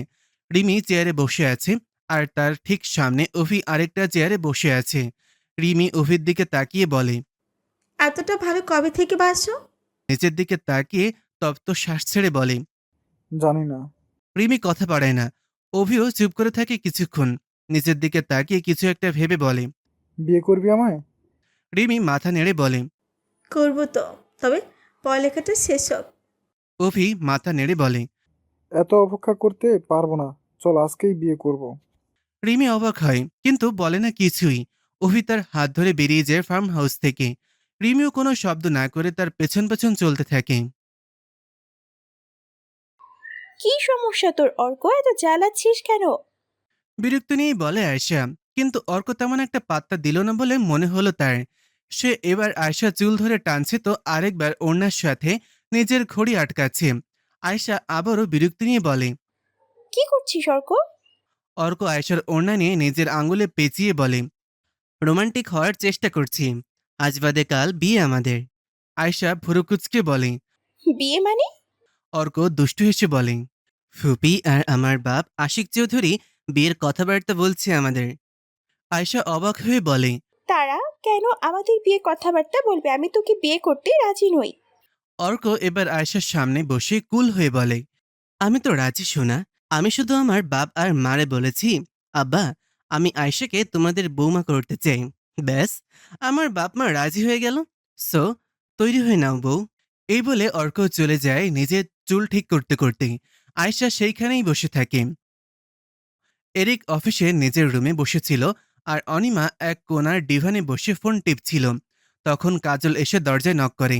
S2: রিমি চেয়ারে বসে আছে, আর তার ঠিক সামনে অভি আরেকটা চেয়ারে বসে আছে। রিমি অভির দিকে তাকিয়ে বলে।
S16: এতটা ভালো কবে থেকে বাসো?
S2: নিচের দিকে তাকিয়ে তপ্ত শ্বাস ছেড়ে বলে।
S8: জানি না।
S2: রিমি কথা বাড়ায় না। অভিও চুপ করে থাকে কিছুক্ষণ। নিচের দিকে তাকিয়ে কিছু একটা ভেবে বলে।
S8: বিয়ে করবি আমায়?
S2: রিমি মাথা নেড়ে বলে।
S16: করবো তো, তবে পড়ালেখাটা শেষ হোক।
S2: অভি মাথা নেড়ে বলে।
S8: এত অপেক্ষা করতে পারবো না, চল আজকেই বিয়ে করব।
S2: রিমি অবাক হয় কিন্তু বলে না কিছুই। অভি তার হাত ধরে বেরিয়ে যায় ফার্ম হাউস থেকে। রিমিও কোনো শব্দ না করে তার পেছন পেছন চলতে থাকে।
S7: কি সমস্যা তোর অর্ক, এত জ্বালাচ্ছিস কেন?
S2: বিরক্ত নিয়েই বলে আয়শা, কিন্তু অর্ক তেমন একটা পাত্তা দিল না বলে মনে হলো তার। সে এবার আয়শা চুল ধরে টানছে তো আরেকবার ওড়নার সাথে নিজের ঘড়ি আটকাচ্ছে। আয়শা আবারও বিরক্তি নিয়ে বলে।
S7: কি করছিস অর্ক?
S2: অর্ক আয়শার ওড়না নিয়ে নিজের আঙুলে পেঁচিয়ে বলে। রোমান্টিক হওয়ার চেষ্টা করছি, আজ বাদে কাল বিয়ে আমাদের। আয়শা ভুরু কুঁচকে বলে।
S7: বিয়ে মানে?
S2: অর্ক দুষ্টু হেসে বলে। ফুপি আর আমার বাপ আশিক চৌধুরী বিয়ের কথাবার্তা বলছে আমাদের। আয়শা অবাক হয়ে বলে।
S7: তারা কেন আমাদের বিয়ে কথাবার্তা বলবে? আমি তোকে বিয়ে করতে রাজি নই।
S2: অর্ক এবার আয়শার সামনে বসে কুল হয়ে বলে। আমি তো রাজি শোনা, আমি শুধু আমার বাপ আর মারে বলেছি, আব্বা আমি আয়শাকে তোমাদের বৌমা করতে চাই। ব্যাস, আমার বাপ মা রাজি হয়ে গেল। সো তৈরি হয়ে নাও বউ। এই বলে অর্ক চলে যায় নিজের চুল ঠিক করতে করতে। আয়শা সেইখানেই বসে থাকে। এরিক অফিসে নিজের রুমে বসেছিল আর অনিমা এক কোণার ডিভানে বসে ফোন টিপছিল। তখন কাজল এসে দরজায় নক করে।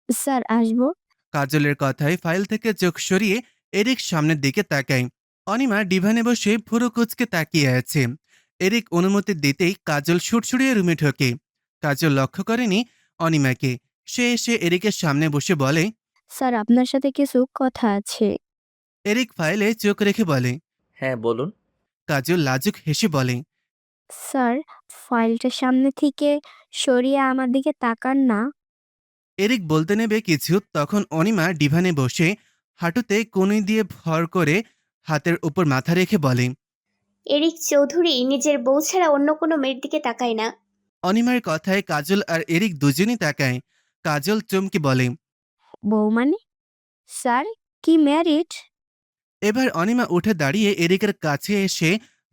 S20: স্যার আসবো?
S2: কাজলের কথায় ফাইল থেকে চোখ সরিয়ে এরিক সামনের দিকে তাকায়। অনিমা ডিভানে বসে ভুরু কুঁচকে তাকিয়ে আছে। এরিক অনুমতি দিতেই কাজল সুড়সুড়িয়ে রুমে ঢোকে। কাজল লক্ষ্য করেনি অনিমাকে। সে এসে এরিকের সামনে বসে বলে।
S20: স্যার আপনার সাথে কিছু কথা আছে।
S2: এরিক ফাইলে চোখ রেখে বলে।
S3: হ্যাঁ বলুন।
S2: কাজল লাজুক হেসে বলে।
S20: স্যার ফাইলটা সামনে থেকে সরিয়ে আমার দিকে তাকান না।
S2: এরিক বলতে নেবে কিছু, তখন অনিমা ডিভানে বসে হাঁটুতে কনুই দিয়ে ভর করে হাতের উপর মাথা রেখে বলে।
S1: এরিক চৌধুরী নিজের বউ ছাড়া অন্য কোনো মেয়ের দিকে তাকায় না।
S2: অনিমার কথায় কাজল আর এরিক দুজনই তাকায়। কাজল চমকে বলে।
S20: বউ মানে? স্যার কি ম্যারিড?
S2: এবার অনিমা উঠে দাঁড়িয়ে এরিকের কাছে এসে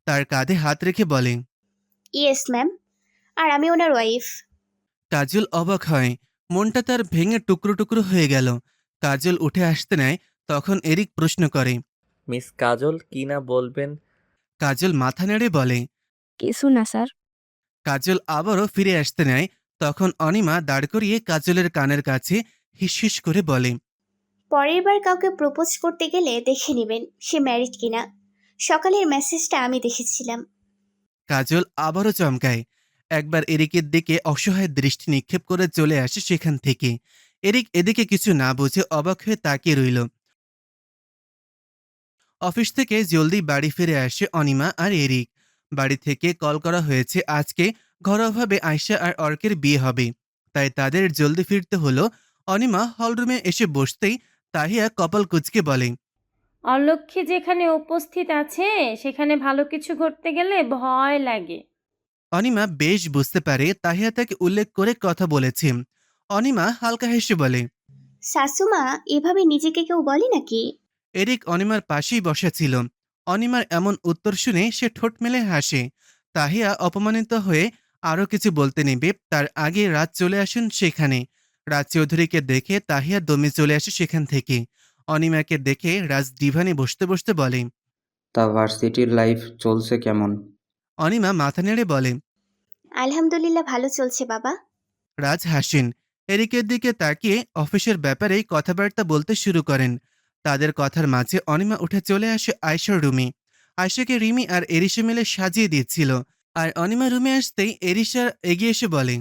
S2: তার কাঁধে হাত রেখে বলে।
S1: ইয়েস ম্যাম, আর আমি ওনার ওয়াইফ।
S2: কাজল অবাক হয়। মনটা তার ভেঙে টুকরো টুকরো হয়ে গেল। কাজল উঠে আসতে নেয়, তখন এরিক প্রশ্ন করে।
S3: মিস কাজল কি না বলবেন?
S2: কাজল মাথা নেড়ে বলে।
S20: কিছু না স্যার।
S2: কাজল আবারও ফিরে আসতে নেয়, তখন অনিমা দাঁড় করিয়ে কাজলের কানের কাছে হিসহিস করে বলে।
S1: পরের বার কাউকে প্রপোজ করতে গেলে দেখে নেবেন সে ম্যারিড কিনা। সকালের মেসেজটা আমি দেখেছিলাম।
S2: কাজল আবারও চমকায়। একবার এরিকের দিকে অসহায় দৃষ্টি নিক্ষেপ করে চলে আসে সেখান থেকে। এরিক এদিকে কিছু না বুঝে অবাক হয়ে তাকিয়ে রইল। অফিস থেকে জলদি বাড়ি ফিরে আসে অনিমা আর এরিক। বাড়ি থেকে কল করা হয়েছে আজকে ঘরোয়াভাবে আয়শা আর অর্কের বিয়ে হবে, তাই তাদের জলদি ফিরতে হলো। অনিমা হলরুমে এসে বসতেই তাহিয়া কপাল কুঁচকে বলে।
S17: অলক্ষ্মী যেখানে উপস্থিত আছে সেখানে ভালো কিছু ঘটতে গেলে ভয় লাগে।
S2: অনিমা বেশ বুঝতে পারে তাহিয়া তাকে উল্লেখ করে কথা বলেছে। অনিমা হালকা হেসে বলে।
S1: শাশুমা, এভাবে নিজেকে কেউ বলে নাকি?
S2: এরিক অনিমার পাশেই বসা ছিল। অনিমার এমন উত্তর শুনে সে ঠোঁট মেলে হাসে। তাহিয়া অপমানিত হয়ে আরও কিছু বলতে নেবে তার আগে রাজ চলে আসেন সেখানে। রাজ চৌধুরীকে দেখে তাহিয়া দমে চলে আসে সেখান থেকে। অনিমাকে দেখে রাজ ডিভানে বসতে বসতে বলে।
S5: তা ভার্সিটির লাইফ চলছে কেমন?
S2: অনিমা মাথা নেড়ে বলে।
S1: আলহামদুলিল্লাহ ভালো চলছে বাবা।
S2: রাজ হাসেন। এরিকের দিকে তাকিয়ে অফিসের ব্যাপারেই কথাবার্তা বলতে শুরু করেন। তাদের কথার মাঝে অনিমা উঠে চলে আসে আয়শার রুমে। আয়শাকে রিমি আর এরিশা মিলে সাজিয়ে দিচ্ছিল। আর অনিমা রুমে আসতেই এরিশা এগিয়ে এসে বলে।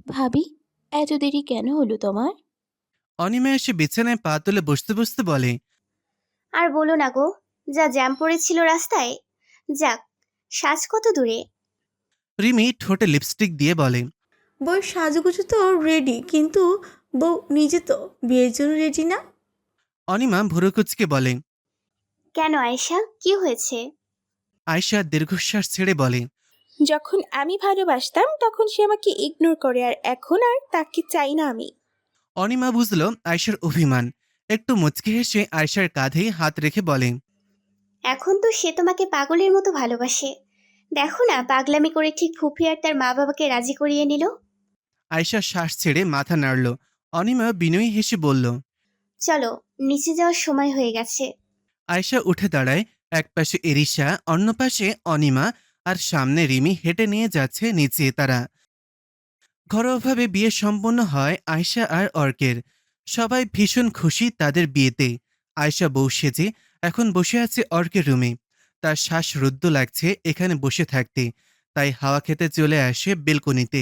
S9: ভাবি এত দেরি কেন হলো তোমার?
S2: অনিমা এসে বিছানায় পা তুলে বসতে বসতে বলে।
S1: আর বলো না গো, যা জ্যাম পড়েছিল রাস্তায়। যাক, সাজ কত দূরে?
S2: রিমি ঠোঁটে লিপস্টিক দিয়ে বলে।
S16: বউয়ের সাজুগুজু তো রেডি, কিন্তু বউ নিজে তো বিয়ের জন্য রেডি না।
S2: অনিমা ভুরুকুচকে বলে।
S1: কেন আয়েশা, কি হয়েছে?
S2: আয়শা দীর্ঘশ্বাস ছেড়ে বলে।
S7: যখন আমি ভালোবাসতাম তখন সে আমাকে ইগনোর করে, আর এখন আর তাকে চাই না আমি।
S2: অনিমা বুঝল আয়শার অভিমান। একটু মুচকি হেসে আয়শার কাঁধে হাত রেখে বলে,
S1: এখন তো সে তোমাকে পাগলের মতো ভালোবাসে। দেখো না, পাগলামি করে ঠিক ফুফি আর তার মা বাবাকে রাজি করিয়ে নিল।
S2: আয়শা শ্বাস ছেড়ে মাথা নাড়ল। অনিমা বিনয়ী হেসে বলল,
S1: চলো, নিচে যাওয়ার সময় হয়ে গেছে।
S2: আয়শা উঠে দাঁড়ায়। এক পাশে এরিশা, অন্য পাশে অনিমা, আর সামনে রিমি হেঁটে নিয়ে যাচ্ছে নিচে তারা। ঘরোয়াভাবে বিয়ে সম্পন্ন হয় আয়শা আর অর্কের। সবাই ভীষণ খুশি তাদের বিয়েতে। আয়শা বউ সেজে এখন বসে আছে অর্কের রুমে। তার শ্বাস রুদ্ধ লাগছে এখানে বসে থাকতে, তাই হাওয়া খেতে চলে আসে বেলকনিতে।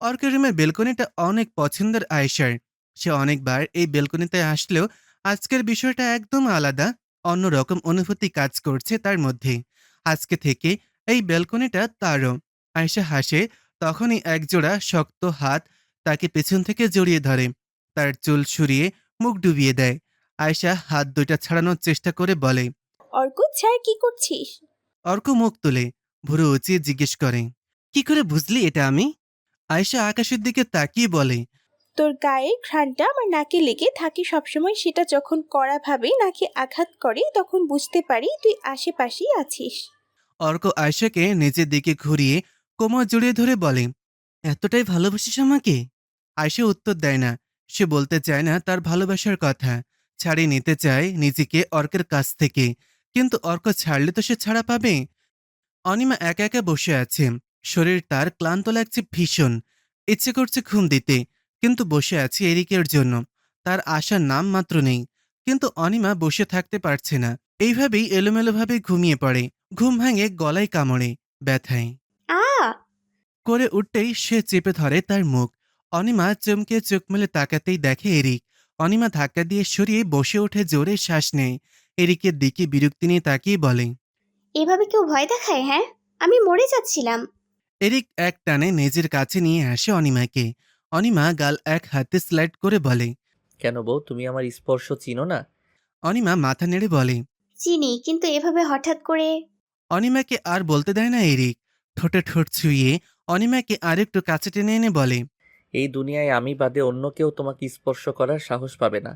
S2: অর্কের রুমের বেলকনিটা অনেক পছন্দের আয়শার। সে অনেকবার এই বেলকনিতে আসলেও আজকের বিষয়টা একদম আলাদা, অন্যরকম অনুভূতি কাজ করছে তার মধ্যে। আজকে থেকে এই বেলকনিটা তারও। আয়শা হাসে, তখনই একজোড়া শক্ত হাত তাকে পেছন থেকে জড়িয়ে ধরে, তার চুল সরিয়ে মুখ ডুবিয়ে দেয়। আয়শা হাত দুইটা ছাড়ানোর চেষ্টা করে বলে,
S7: অর্ক ছাড়, কি করছিস?
S2: অর্ক মুখ তুলে ভুরু উঁচিয়ে জিজ্ঞেস করে, কি করে বুঝলি এটা আমি? আয়শা আকাশের দিকে তাকিয়ে বলে,
S7: তোর গায়ের ঘ্রাণটা আমার নাকে লেগে থাকে সবসময়, সেটা যখন কড়াভাবে নাকে আঘাত করে তখন বুঝতে পারি তুই আশেপাশেই আছিস।
S2: অর্ক আয়শাকে নিজের দিকে ঘুরিয়ে কোমর জড়িয়ে ধরে বলে, এতটাই ভালোবাসিস আমাকে? আয়শা উত্তর দেয় না। সে বলতে চায় না তার ভালোবাসার কথা, ছাড়িয়ে নিতে চায় নিজেকে অর্কের কাছ থেকে, কিন্তু অর্ক ছাড়লে তো সে ছাড়া পাবে। অনিমা একা একা বসে আছে। শরীর তার ক্লান্ত লাগছে ভীষণ। ইচ্ছে করছে ঘুম দিতে, কিন্তু বসে আছে এরিকের জন্য। তার আসার নাম মাত্র নেই। কিন্তু অনিমা বসে থাকতে পারছে না। এইভাবেই এলোমেলোভাবে ঘুমিয়ে পড়ে। ঘুম ভাঙে গলায় কামড়ে, ব্যথায়
S1: আ
S2: করে উঠতেই সে চেপে ধরে তার মুখ। অনিমা চমকে চোখ মেলে তাকাতেই দেখে এরিক। অনিমা ধাক্কা দিয়ে সরিয়ে বসে উঠে জোরে শ্বাস নেয়। এরিকের দিকে বিরক্তি নিয়ে তাকিয়ে বলে,
S1: এভাবে কেউ ভয় দেখায়? হ্যাঁ, আমি মরে যাচ্ছিলাম।
S2: এরিক এক টানে নিজের কাছে নিয়ে আসে অনিমাকে। অনিমা গাল এক হাতে স্লাইড করে বলে,
S3: কেন বউ, তুমি আমার স্পর্শ চিনো না?
S2: অনিমা মাথা নেড়ে বলে,
S1: চিনি, কিন্তু এভাবে হঠাৎ করে।
S2: অনিমাকে আর বলতে দেয় না এরিক। ঠোঁটে ঠোঁট ছুঁয়ে অনিমাকে আরেকটু কাছে টেনে এনে বলে,
S3: এই দুনিয়ায় আমি বাদে অন্য কেউ তোমাকে স্পর্শ করার সাহস পাবে না।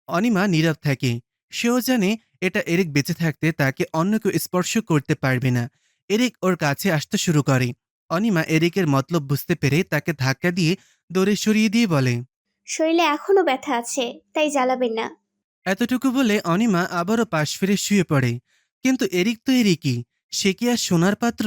S2: অনিমা নীরব থাকে। সেও জানে এটা এরিক বেঁচে থাকতে তাকে অন্য কেউ স্পর্শ করতে পারবে না। এরিক ওর কাছে আসতে শুরু করে। অনিমা এরিকের মতলব বুঝতে পেরে তাকে ধাক্কা দিয়ে দৌড়ে সরিয়ে দিয়ে বলে,
S1: শরীরে এখনো ব্যথা আছে, তাই জ্বালাবেন না।
S2: এতটুকু বলে অনিমা আবারও পাশ ফিরে শুয়ে পড়ে। কিন্তু এরিক তো এরিকই, সে কি আর সোনার পাত্র?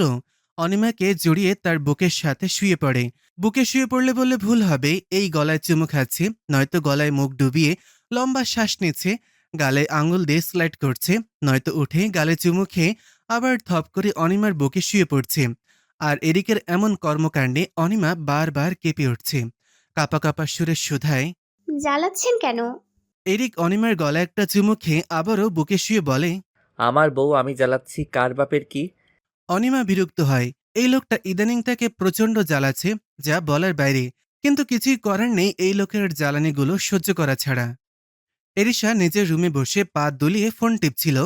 S2: অনিমাকে জড়িয়ে তার বুকের সাথে শুয়ে পড়ে। বুকে শুয়ে পড়লে বললে ভুল হবে, এই গলায় চুমু খাচ্ছে, নয়তো গলায় মুখ ডুবিয়ে লম্বা শ্বাস নিচ্ছে, গালে আঙুল দিয়ে স্লাইড করছে, নয়তো উঠে গালে চুমু খেয়ে আবার থপ করে অনিমার বুকে শুয়ে পড়ছে। আর এরিকের এমন কর্মকাণ্ডে অনিমা বারবার কেঁপে উঠছে। কাপা কাপা সুরে শুধায়,
S1: জ্বালাচ্ছেন কেন?
S2: এরিক অনিমার গলায় একটা চুমু খেয়ে আবারও বুকে শুয়ে বলে,
S3: আমার বউ আমি জ্বালাচ্ছি, কার বাপের কি?
S2: অনিমা বিরক্ত হয়। এই লোকটা ইদানিং তাকে প্রচণ্ড জ্বালাচ্ছে, যা বলার বাইরে। কিন্তু কিছুই করার নেই এই লোকের জ্বালানিগুলো সহ্য করা ছাড়া। এরিশা নিজের রুমে বসে পা দুলিয়ে ফোন টিপছিল।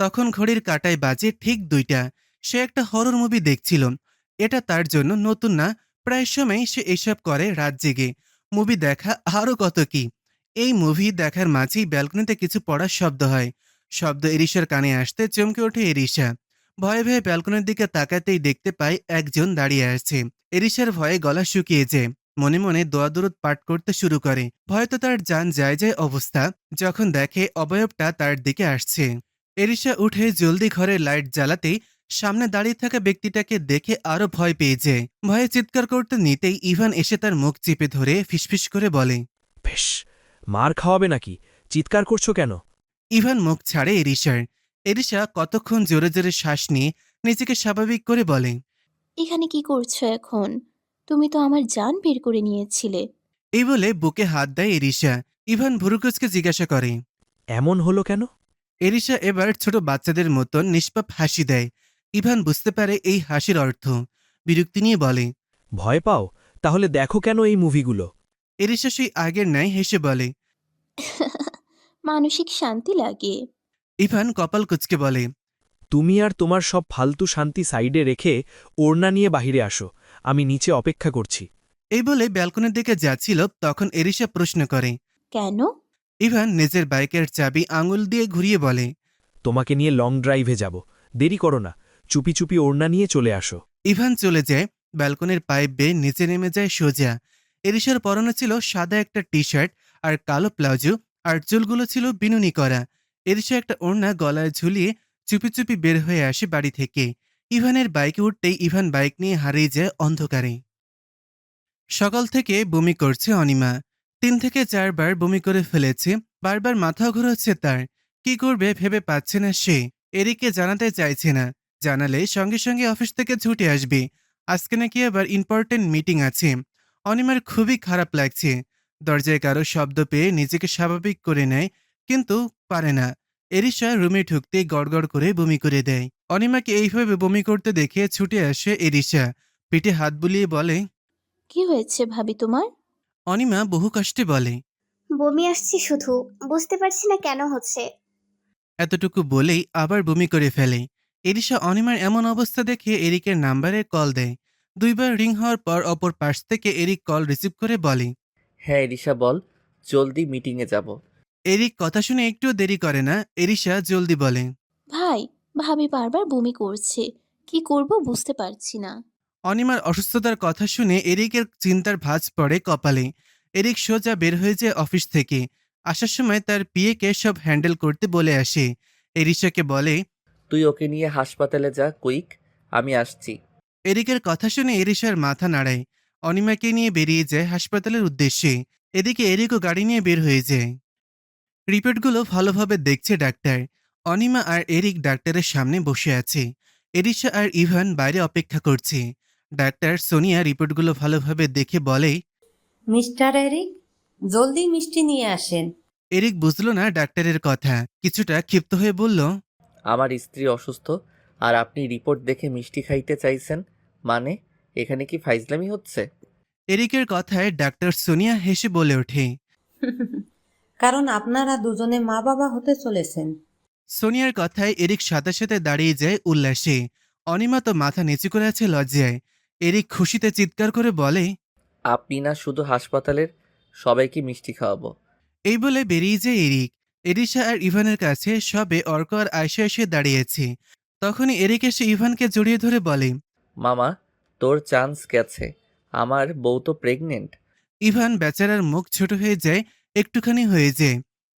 S2: তখন ঘড়ির কাঁটায় বাজে ঠিক 2টা। সে একটা হরর মুভি দেখছিল। এটা তার জন্য নতুন না, প্রায় সময় সে এসব করে রাত জেগে। মুভি দেখা আরও কত কি। এই মুভি দেখার মাঝেই ব্যালকনিতে কিছু পড়ার শব্দ হয়। শব্দ এরিশার কানে আসতে চমকে ওঠে এরিশা। ভয়ে ভয়ে ব্যালকনির দিকে তাকাতেই দেখতে পায় একজন দাঁড়িয়ে আছে। এরিশার ভয়ে গলা শুকিয়ে যায়। মনে মনে দোয়া দরুদ পাঠ করতে শুরু করে। ভয়তো তার জান যায় যায় অবস্থা যখন দেখে অবয়বটা তার দিকে আসছে। এরিশা উঠে জলদি ঘরের লাইট জ্বালাতেই সামনে দাঁড়িয়ে থাকা ব্যক্তিটাকে দেখে আরো ভয় পেয়ে যায়। ভয়ে চিৎকার করতে নিতেই ইভান এসে তার মুখ চেপে ধরে ফিসফিস করে বলে,
S14: বেশ, মার খাওয়াবে নাকি? চিৎকার করছো কেন?
S2: ইভান মুখ ছাড়ে এরিশার। এরিশা কতক্ষণ জোরে জোরে শ্বাস নিয়ে নিজেকে স্বাভাবিক করে বলে,
S9: এখানে কি করছো এখন? তুমি তো আমার জান বের করে নিয়েছিলে।
S2: এই বলে বুকে হাত দেয় এরিশা। ইভান ভুরুকুচকে জিজ্ঞাসা করে,
S14: এমন হলো কেন?
S2: এরিশা এবার ছোট বাচ্চাদের মতন নিষ্পাপ হাসি দেয়। ইভান বুঝতে পারে এই হাসির অর্থ। বিরক্তি নিয়ে বলে,
S14: ভয় পাও? তাহলে দেখো কেন এই মুভিগুলো?
S2: এরিশা সেই আগের ন্যায় হেসে বলে,
S9: মানসিক শান্তি লাগে।
S2: ইভান কপাল কুচকে বলে,
S14: তুমি আর তোমার সব ফালতু শান্তি সাইডে রেখে ওড়না নিয়ে বাহিরে আসো, আমি নিচে অপেক্ষা করছি।
S2: এই বলে ব্যালকনির দিকে যাচ্ছিল, তখন এরিশা প্রশ্ন করে,
S9: কেন?
S2: ইভান নিজের বাইকের চাবি আঙুল দিয়ে ঘুরিয়ে বলে,
S14: তোমাকে নিয়ে লং ড্রাইভে যাব, দেরি করো না, চুপি চুপি ওড়না নিয়ে চলে আসো।
S2: ইভান চলে যায়, ব্যালকনির পাইপ বেয়ে নিচে নেমে যায় সোজা। এরিশার পরনে ছিল সাদা একটা টি শার্ট আর কালো প্লাজো, আর চুলগুলো ছিল বিনুনি করা। এরিশা একটা ওড়না গলায় ঝুলিয়ে চুপি চুপি বের হয়ে আসে বাড়ি থেকে। ইভানের বাইকে উঠতেই ইভান বাইক নিয়ে হারিয়ে যায় অন্ধকারে। সকাল থেকে বমি করছে অনিমা। 3 থেকে 4 বার বমি করে ফেলেছে, বারবার মাথা ঘোরাচ্ছে তার। কি করবে ভেবে পাচ্ছে না সে। এরিককে জানাতে চাইছে না, জানালে সঙ্গে সঙ্গে অফিস থেকে ছুটে আসবে। আজকে নাকি আবার ইম্পর্টেন্ট মিটিং আছে। অনিমার খুবই খারাপ লাগছে। দরজায় কারো শব্দ পেয়ে নিজেকে স্বাভাবিক করে নেয়, কিন্তু পারে না। এরিশা রুমে ঢুকতে গড়গড় করে বমি করে দেয়। অনিমাকে এইভাবে বমি করতে দেখে ছুটে আসে এরিশা, পিঠে হাত বুলিয়ে বলে,
S9: কি হয়েছে ভাবি তোমার?
S2: অনিমা বহু কষ্টে বলে,
S1: বমি আসছে শুধু, বুঝতে পারছি না কেন হচ্ছে।
S2: এতটুকু বলেই আবার বমি করে ফেলে। এরিশা অনিমার এমন অবস্থা দেখে এরিকের নাম্বারে কল দেয়। 2 বার রিং হওয়ার পর অপর পাশ থেকে এরিক কল রিসিভ করে বলে,
S3: হ্যাঁ এরিশা বল, জলদি মিটিংয়ে যাব।
S2: এরিক কথা শুনে একটুও দেরি করে না, এরিশা জলদি বলে।
S9: ভাই, ভাবি বারবার বমি করছে, কি করব বুঝতে পারছি না।
S2: অনিমার অসুস্থতার কথা শুনে এরিকের চিন্তার ভাঁজ পড়ে কপালে। এরিক সোজা বের হয়ে যায় অফিস থেকে। আসার সময় তার পিএকে সব হ্যান্ডেল করতে বলে আসে। এরিশাকে বলে,
S3: তুই ওকে নিয়ে হাসপাতালে যা কুইক, আমি আসছি।
S2: এরিকের কথা শুনে এরিশার মাথা নাড়ায়। অনিমাকে নিয়ে বেরিয়ে যায় হাসপাতালের উদ্দেশ্যে। এদিকে এরিকও গাড়ি নিয়ে বের হয়ে যায়। রিপোর্টগুলো ভালোভাবে দেখছে ডাক্তার। অনিমা আর এরিক ডাক্তারের সামনে বসে আছে। এরিশা আর ইভান বাইরে অপেক্ষা করছে। ডাক্তার সোনিয়া রিপোর্টগুলো ভালোভাবে দেখে বলে,
S21: মিস্টার এরিক, জলদি মিষ্টি নিয়ে আসেন।
S2: এরিক বুঝল না ডাক্তারের কথা, কিছুটা ক্ষিপ্ত হয়ে বলল,
S3: আমার স্ত্রী অসুস্থ আর আপনি রিপোর্ট দেখে মিষ্টি খাইতে চাইছেন, মানে এখানে কি ফাইজলামি হচ্ছে?
S2: এরিকের কথায় ডাক্তার সোনিয়া হেসে বলে ওঠে।
S21: কারণ আপনারা দুজনে মা বাবা হতে চলেছেন।
S2: সোনিয়ার কথায় এরিক সাথে সাথে দাঁড়িয়ে যায় উল্লাসে। অনিমা তো মাথা নিচু করে আছে লজ্জায়। এরিক খুশিতে চিৎকার করে বলে,
S3: আপনি না শুধু হাসপাতালের সবাইকে মিষ্টি খাওয়াবো।
S2: এই বলে বেরিয়ে যায় এরিক। এরিশা আর ইভানের কাছে সবে অর্ক আর আয়শা এসে দাঁড়িয়েছে। তখনই এরিক এসে ইভানকে জড়িয়ে ধরে বলে,
S3: মামা, তোর চান্স গেছে, আমার বউ তো প্রেগনেন্ট।
S2: ইভান বেচারার মুখ ছোট হয়ে যায়, একটুখানি হয়ে যায়।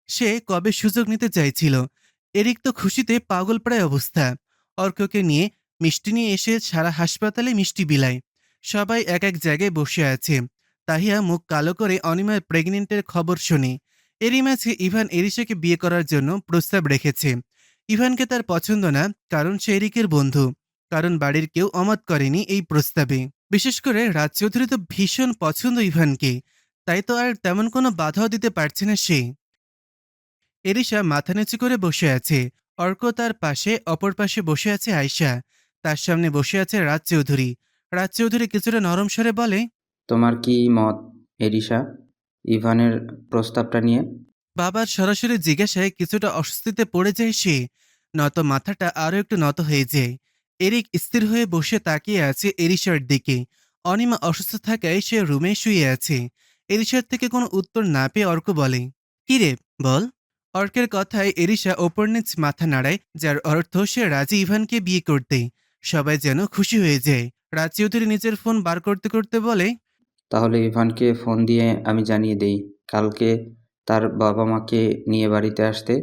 S2: সে কবে সুযোগ নিতে চাইছিল। এরিক তো খুশিতে পাগল প্রায় অবস্থা। অর্ককে নিয়ে মিষ্টি নিয়ে এসে সারা হাসপাতালে মিষ্টি বিলায়। সবাই এক এক জায়গায় বসে আছে। তাহিয়া মুখ কালো করে অনিমার প্রেগনেন্টের খবর শোনে। এরই মাঝে ইভান এরিশাকে বিয়ে করার জন্য প্রস্তাব রেখেছে। ইভানকে তার পছন্দ না, কারণ সে এরিকের বন্ধু, কারণ বাড়ির কেউ অমত করেনি এই প্রস্তাবে। বিশেষ করে রাজ চৌধুরী তো ভীষণ পছন্দ ইভানকে, তাই তো আর তেমন কোনো বাধাও দিতে পারছে না সে। এরিশা মাথা নিচু করে বসে আছে। অর্ক তার পাশে, অপর পাশে বসে আছে আয়শা। তার সামনে বসে আছে রাজ চৌধুরী। রাজ চৌধুরী কিছুটা নরম স্বরে বলে,
S5: তোমার কি মত এরিশা ইভানের প্রস্তাবটা নিয়ে?
S2: বাবার সরাসরি জিজ্ঞাসায় কিছুটা অস্বস্তিতে পড়ে যায় সে। নত মাথাটা আরো একটু নত হয়ে যায়। এরিক স্থির হয়ে বসে তাকিয়ে আছে এরিশার দিকে। অনিমা অসুস্থ থাকায় সে রুমে শুয়ে আছে। এরিশার থেকে কোনো উত্তর না পেয়ে অর্ক বলে, কি রে বল। অর্কের কথায় এরিশা ওপর নিচ মাথা নাড়ায়, যার অর্থ সে রাজি ইভানকে বিয়ে করতে। সবাই যেন খুশি হয়ে যায়। রাজ চৌধুরী নিজের ফোন বার করতে করতে বলে,
S5: তাহলে ইভানকে ফোন দিয়ে আমি জানিয়ে দেই কালকে তার বাবা মাকে নিয়ে বাড়িতে আসতে।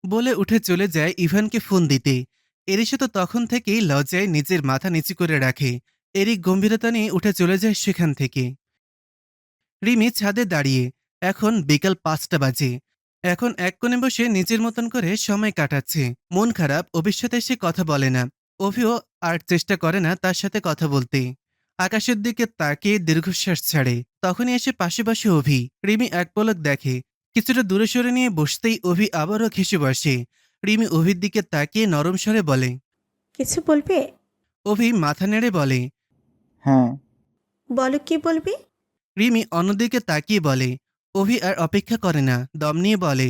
S2: বলে উঠে চলে যায় ইভানকে ফোন দিতে। এরিশা তো তখন থেকেই লজ্জায় নিজের মাথা নিচু করে রাখে। এরিক গম্ভীরতা নিয়ে উঠে চলে যায় সেখান থেকে। রিমি ছাদে দাঁড়িয়ে। এখন বিকাল 5টা বাজে। এখন এক কোণে বসে নিজের মতন করে সময় কাটাচ্ছে। মন খারাপ, অভির সাথে সে কথা বলে না। অভিও আর চেষ্টা করে না তার সাথে কথা বলতে। আকাশের দিকে তাকিয়ে দীর্ঘশ্বাস ছাড়ে। তখনই এসে পাশে পাশে অভি। রিমি এক পলক দেখে, কিছুটা দূরে সরে নিয়ে বসতেই অভি আবারও ঘেঁষে বসে। রিমি অভির দিকে তাকিয়ে নরম স্বরে বলে,
S16: কিছু বলবে?
S2: অভি মাথা নেড়ে বলে,
S8: হ্যাঁ।
S16: বলো কি বলবি?
S2: রিমি অন্যদিকে তাকিয়ে বলে। অভি আর অপেক্ষা করে না, দম নিয়ে বলে,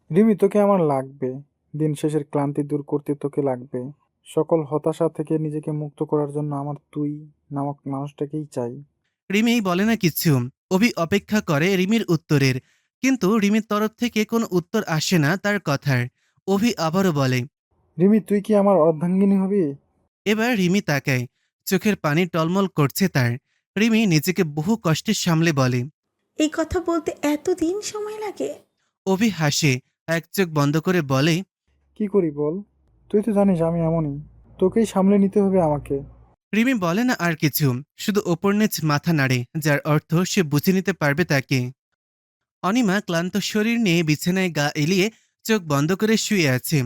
S8: রিমি, তোকে আমার লাগবে। দিন শেষের ক্লান্তি দূর করতে তোকে লাগবে। সকল হতাশা থেকে নিজেকে মুক্ত করার জন্য আমার তুই নামক মানুষটাকেই চাই।
S2: রিমি বলে না কিচ্ছু। অভি অপেক্ষা করে রিমির উত্তরের, কিন্তু রিমির তরফ থেকে কোনো উত্তর আসে না তার কথার। অভি আবারও বলে,
S8: রিমি তুই কি আমার অর্ধাঙ্গিনী হবি?
S2: এবার রিমি তাকায়, চোখের পানি টলমল করছে তার। রিমি নিজেকে বহু কষ্টে সামলে বলে,
S16: এই কথা বলতে এতদিন সময় লাগে?
S2: অভি হাসে, এক চোখ বন্ধ করে বলে,
S8: কি করি বল? তুই তো জানিস আমি এমনই, তোকেই সামলে নিতে হবে আমাকে।
S2: রিমি বলে না আর কিছু, শুধু ওপর নিচ মাথা নাড়ে, যার অর্থ সে বুঝে নিতে পারবে তাকে। অনিমা ক্লান্ত শরীর নিয়ে বিছানায় গা এলিয়ে চোখ বন্ধ করে শুয়ে আছে।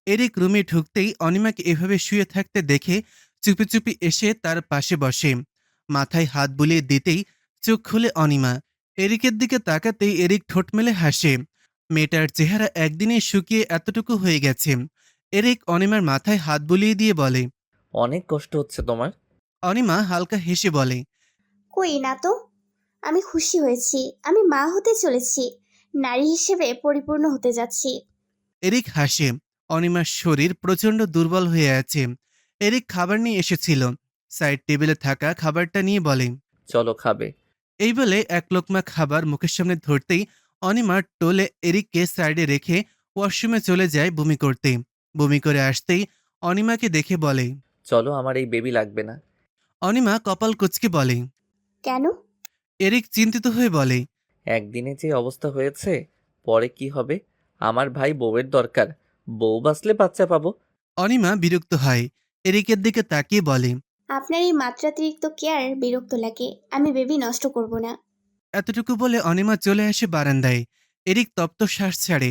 S2: এরিক রুমে ঢুকতেই অনিমাকে এভাবে শুয়ে থাকতে দেখে চুপি চুপি এসে তার পাশে বসে। মাথায় হাত বুলিয়ে দিতেই চোখ খুলে অনিমা। এরিকের দিকে তাকাতেই এরিক ঠোঁট মেলে হাসে। মেয়েটার চেহারা একদিনে শুকিয়ে এতটুকু হয়ে গেছে। এরিক অনিমার মাথায় হাত বুলিয়ে দিয়ে বলে,
S3: অনেক কষ্ট হচ্ছে তোমার?
S2: অনিমা হালকা হেসে বলে,
S1: কই না তো, আমি খুশি হয়েছি, আমি মা হতে চলেছি, নারী হিসেবে পরিপূর্ণ হতে যাচ্ছি।
S2: এরিক হাসে। অনিমার শরীর প্রচণ্ড দুর্বল হয়ে আছে। এরিক খাবার নিয়ে এসেছিল। সাইড টেবিলে থাকা খাবারটা নিয়ে বলে,
S3: চলো খাবে।
S2: এই বলে এক লোকমা খাবার মুখের সামনে ধরতেই অনিমা টোলে এরিককে সাইডে রেখে ওয়াশরুমে চলে যায় বমি করতে। বমি করে আসতেই অনিমাকে দেখে বলে,
S3: চলো, আমার এই বেবি লাগবে না।
S2: অনিমা কপাল কুঁচকে বলে,
S1: কেন?
S2: এরিক চিন্তিত হয়ে বলে,
S3: একদিনে যে অবস্থা হয়েছে, পরে কি হবে? আমার ভাই বউয়ের দরকার, বউ বাঁচলে বাচ্চা পাবো।
S2: অনিমা বিরক্ত হয়। এরিকের দিকে তাকিয়ে বলে,
S1: আপনার এই মাত্রাতিরিক্ত কেয়ার বিরক্ত লাগে, আমি বেবি নষ্ট করব না।
S2: এতটুকু বলে অনিমা চলে আসে বারান্দায়। এরিক তপ্ত শ্বাস ছাড়ে।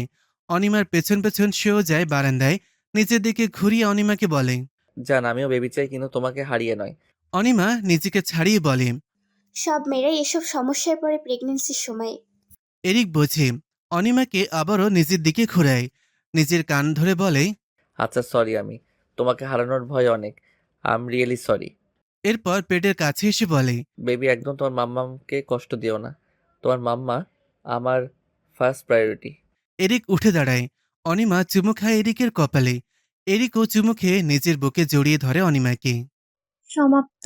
S2: অনিমার পেছন পেছন সেও যায় বারান্দায়। নিচের দিকে ঘুরিয়ে অনিমাকে বলে,
S3: জান, আমিও বেবি চাই, কিন্তু তোমাকে হারিয়ে নয়।
S2: অনিমা নিজেকে ছাড়িয়ে বলে,
S1: সব মেয়েরাই এসব সমস্যায় পড়ে প্রেগনেন্সির সময়।
S2: এরিক বোঝে। অনিমাকে আবারও নিজের দিকে ঘোরায়, নিজের কান ধরে বলে,
S3: আচ্ছা সরি, আমি তোমাকে হারানোর ভয় অনেক। I am really sorry.
S2: এরপর পেটের কাছে এসে বলে,
S3: বেবি, একদম তোমার মাম্মাকে কষ্ট দিও না। তোমার মাম্মা আমার ফার্স্ট প্রায়োরিটি।
S2: এরিক উঠে দাঁড়ায়। অনিমা চুমু খায় এরিকের কপালে। এরিকও চুমু খেয়ে নিজের বুকে জড়িয়ে ধরে অনিমাকে।
S10: সমাপ্ত।